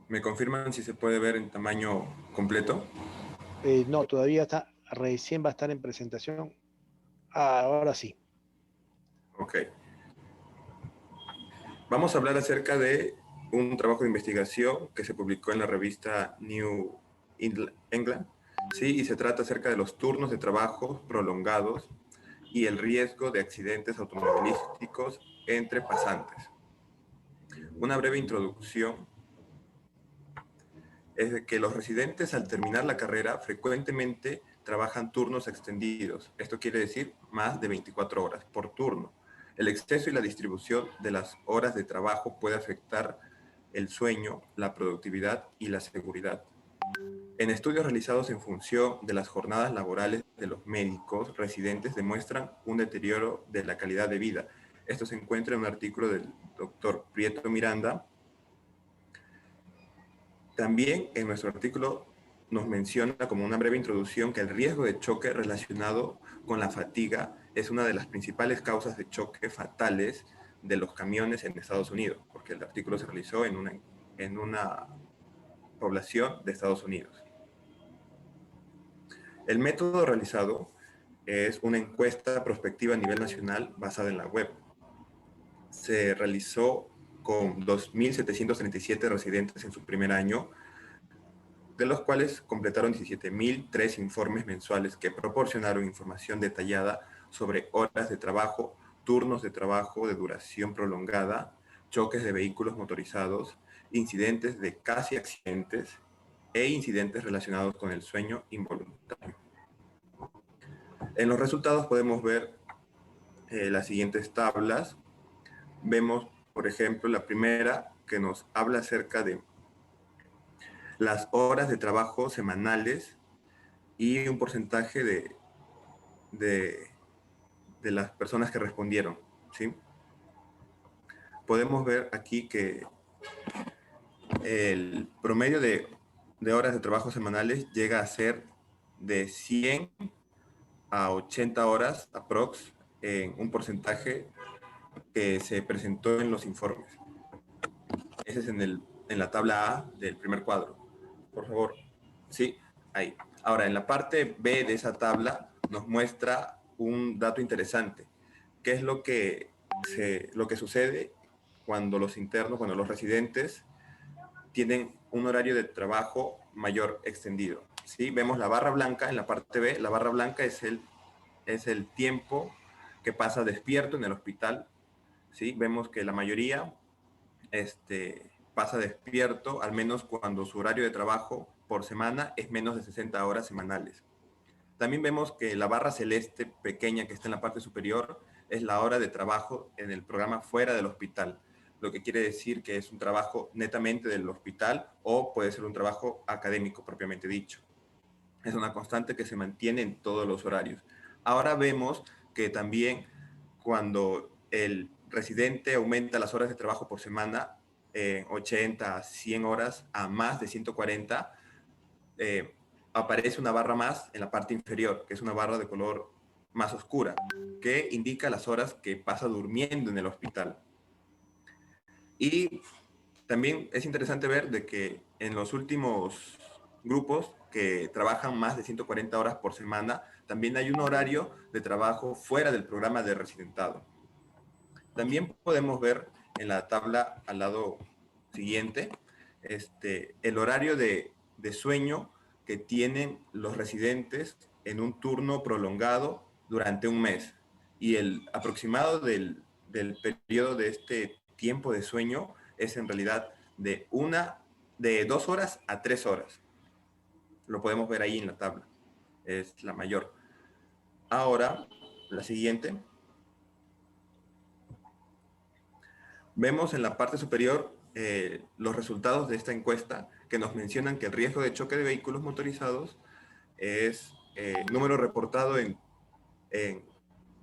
¿Me confirman si se puede ver en tamaño completo? No, todavía recién va a estar en presentación. Ahora sí. Ok. Vamos a hablar acerca de un trabajo de investigación que se publicó en la revista New England, ¿sí? Y se trata acerca de los turnos de trabajo prolongados y el riesgo de accidentes automovilísticos entre pasantes. Una breve introducción es de que los residentes al terminar la carrera frecuentemente trabajan turnos extendidos. Esto quiere decir más de 24 horas por turno. El exceso y la distribución de las horas de trabajo puede afectar el sueño, la productividad y la seguridad. En estudios realizados en función de las jornadas laborales de los médicos residentes demuestran un deterioro de la calidad de vida. Esto se encuentra en un artículo del doctor Prieto Miranda. También en nuestro artículo nos menciona como una breve introducción que el riesgo de choque relacionado con la fatiga es una de las principales causas de choque fatales de los camiones en Estados Unidos, porque el artículo se realizó en una población de Estados Unidos. El método realizado es una encuesta prospectiva a nivel nacional basada en la web. Se realizó con 2.737 residentes en su primer año de los cuales completaron 17.003 informes mensuales que proporcionaron información detallada sobre horas de trabajo, turnos de trabajo de duración prolongada, choques de vehículos motorizados, incidentes de casi accidentes e incidentes relacionados con el sueño involuntario. En los resultados podemos ver las siguientes tablas. Vemos, por ejemplo, la primera que nos habla acerca de las horas de trabajo semanales y un porcentaje de las personas que respondieron, ¿sí? Podemos ver aquí que el promedio de horas de trabajo semanales llega a ser de 100 a 80 horas aprox en un porcentaje que se presentó en los informes. Ese es en la tabla A del primer cuadro. Por favor. Sí, ahí. Ahora, en la parte B de esa tabla nos muestra un dato interesante, que es lo que sucede cuando los internos, cuando los residentes tienen un horario de trabajo mayor extendido. ¿Sí? Vemos la barra blanca en la parte B. La barra blanca es el tiempo que pasa despierto en el hospital. ¿Sí? Vemos que la mayoría pasa despierto, al menos cuando su horario de trabajo por semana es menos de 60 horas semanales. También vemos que la barra celeste pequeña que está en la parte superior es la hora de trabajo en el programa fuera del hospital, lo que quiere decir que es un trabajo netamente del hospital o puede ser un trabajo académico propiamente dicho. Es una constante que se mantiene en todos los horarios. Ahora vemos que también cuando el residente aumenta las horas de trabajo por semana, 80 a 100 horas a más de 140, aparece una barra más en la parte inferior, que es una barra de color más oscura, que indica las horas que pasa durmiendo en el hospital. Y también es interesante ver de que en los últimos grupos que trabajan más de 140 horas por semana, también hay un horario de trabajo fuera del programa de residentado. También podemos ver en la tabla al lado siguiente el horario de sueño que tienen los residentes en un turno prolongado durante un mes. Y el aproximado del periodo de este tiempo de sueño es en realidad de 2 horas a 3 horas. Lo podemos ver ahí en la tabla. Es la mayor. Ahora, la siguiente. Vemos en la parte superior los resultados de esta encuesta que nos mencionan que el riesgo de choque de vehículos motorizados es número reportado en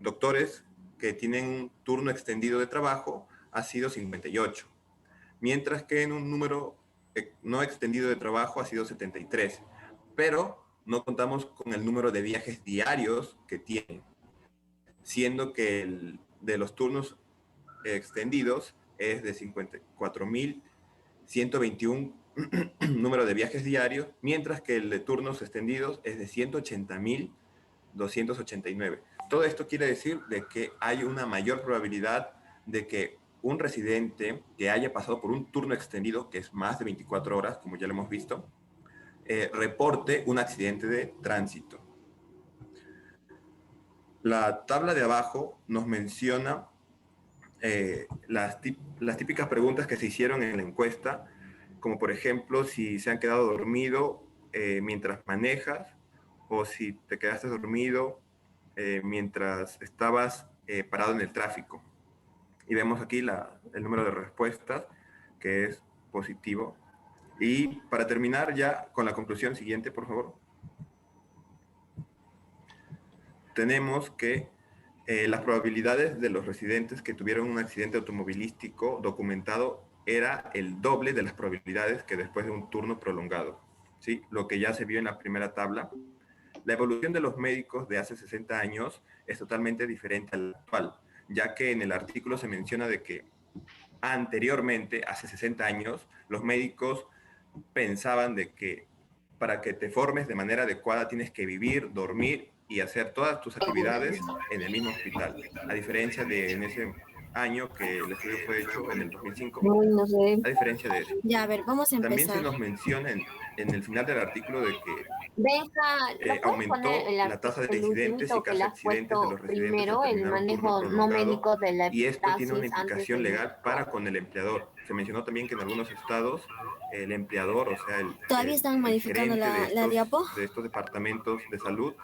doctores que tienen un turno extendido de trabajo ha sido 58, mientras que en un número no extendido de trabajo ha sido 73, pero no contamos con el número de viajes diarios que tienen, siendo que de los turnos extendidos es de 54.121 número de viajes diarios, mientras que el de turnos extendidos es de 180.289. Todo esto quiere decir de que hay una mayor probabilidad de que un residente que haya pasado por un turno extendido, que es más de 24 horas, como ya lo hemos visto, reporte un accidente de tránsito. La tabla de abajo nos menciona las típicas preguntas que se hicieron en la encuesta, como por ejemplo si se han quedado dormidos mientras manejas o si te quedaste dormido mientras estabas parado en el tráfico. Y vemos aquí el número de respuestas, que es positivo. Y para terminar ya con la conclusión siguiente, por favor. Tenemos que las probabilidades de los residentes que tuvieron un accidente automovilístico documentado era el doble de las probabilidades que después de un turno prolongado, ¿sí? Lo que ya se vio en la primera tabla. La evolución de los médicos de hace 60 años es totalmente diferente a la actual, ya que en el artículo se menciona de que anteriormente, hace 60 años, los médicos pensaban de que para que te formes de manera adecuada tienes que vivir, dormir y hacer todas tus actividades en el mismo hospital. A diferencia de en ese año que el estudio fue hecho en el 2005, Uy, no sé. a diferencia de eso. Ya, a ver, vamos a También empezar. se nos menciona en el final del artículo de que Benja, ¿lo puedes aumentó poner el la tasa de el incidentes y ultimito que le casi has accidentes de puesto los residentes primero, al el terminar un turno manejo prolongado, numérico de la y esto tiene una epitasis antes implicación del legal para con el empleador. Se mencionó también que en algunos estados el empleador, o sea, ¿Todavía están modificando gerente la diapo? de estos departamentos de salud,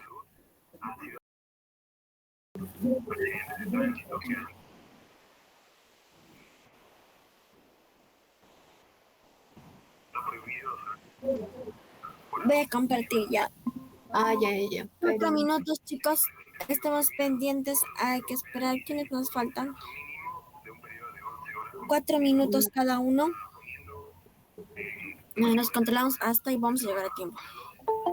Voy a compartir ya. Ah, ya. 4 minutos, chicos. Estamos pendientes. Hay que esperar. ¿Quiénes nos faltan? 4 minutos cada uno. Nos controlamos hasta y vamos a llegar a tiempo.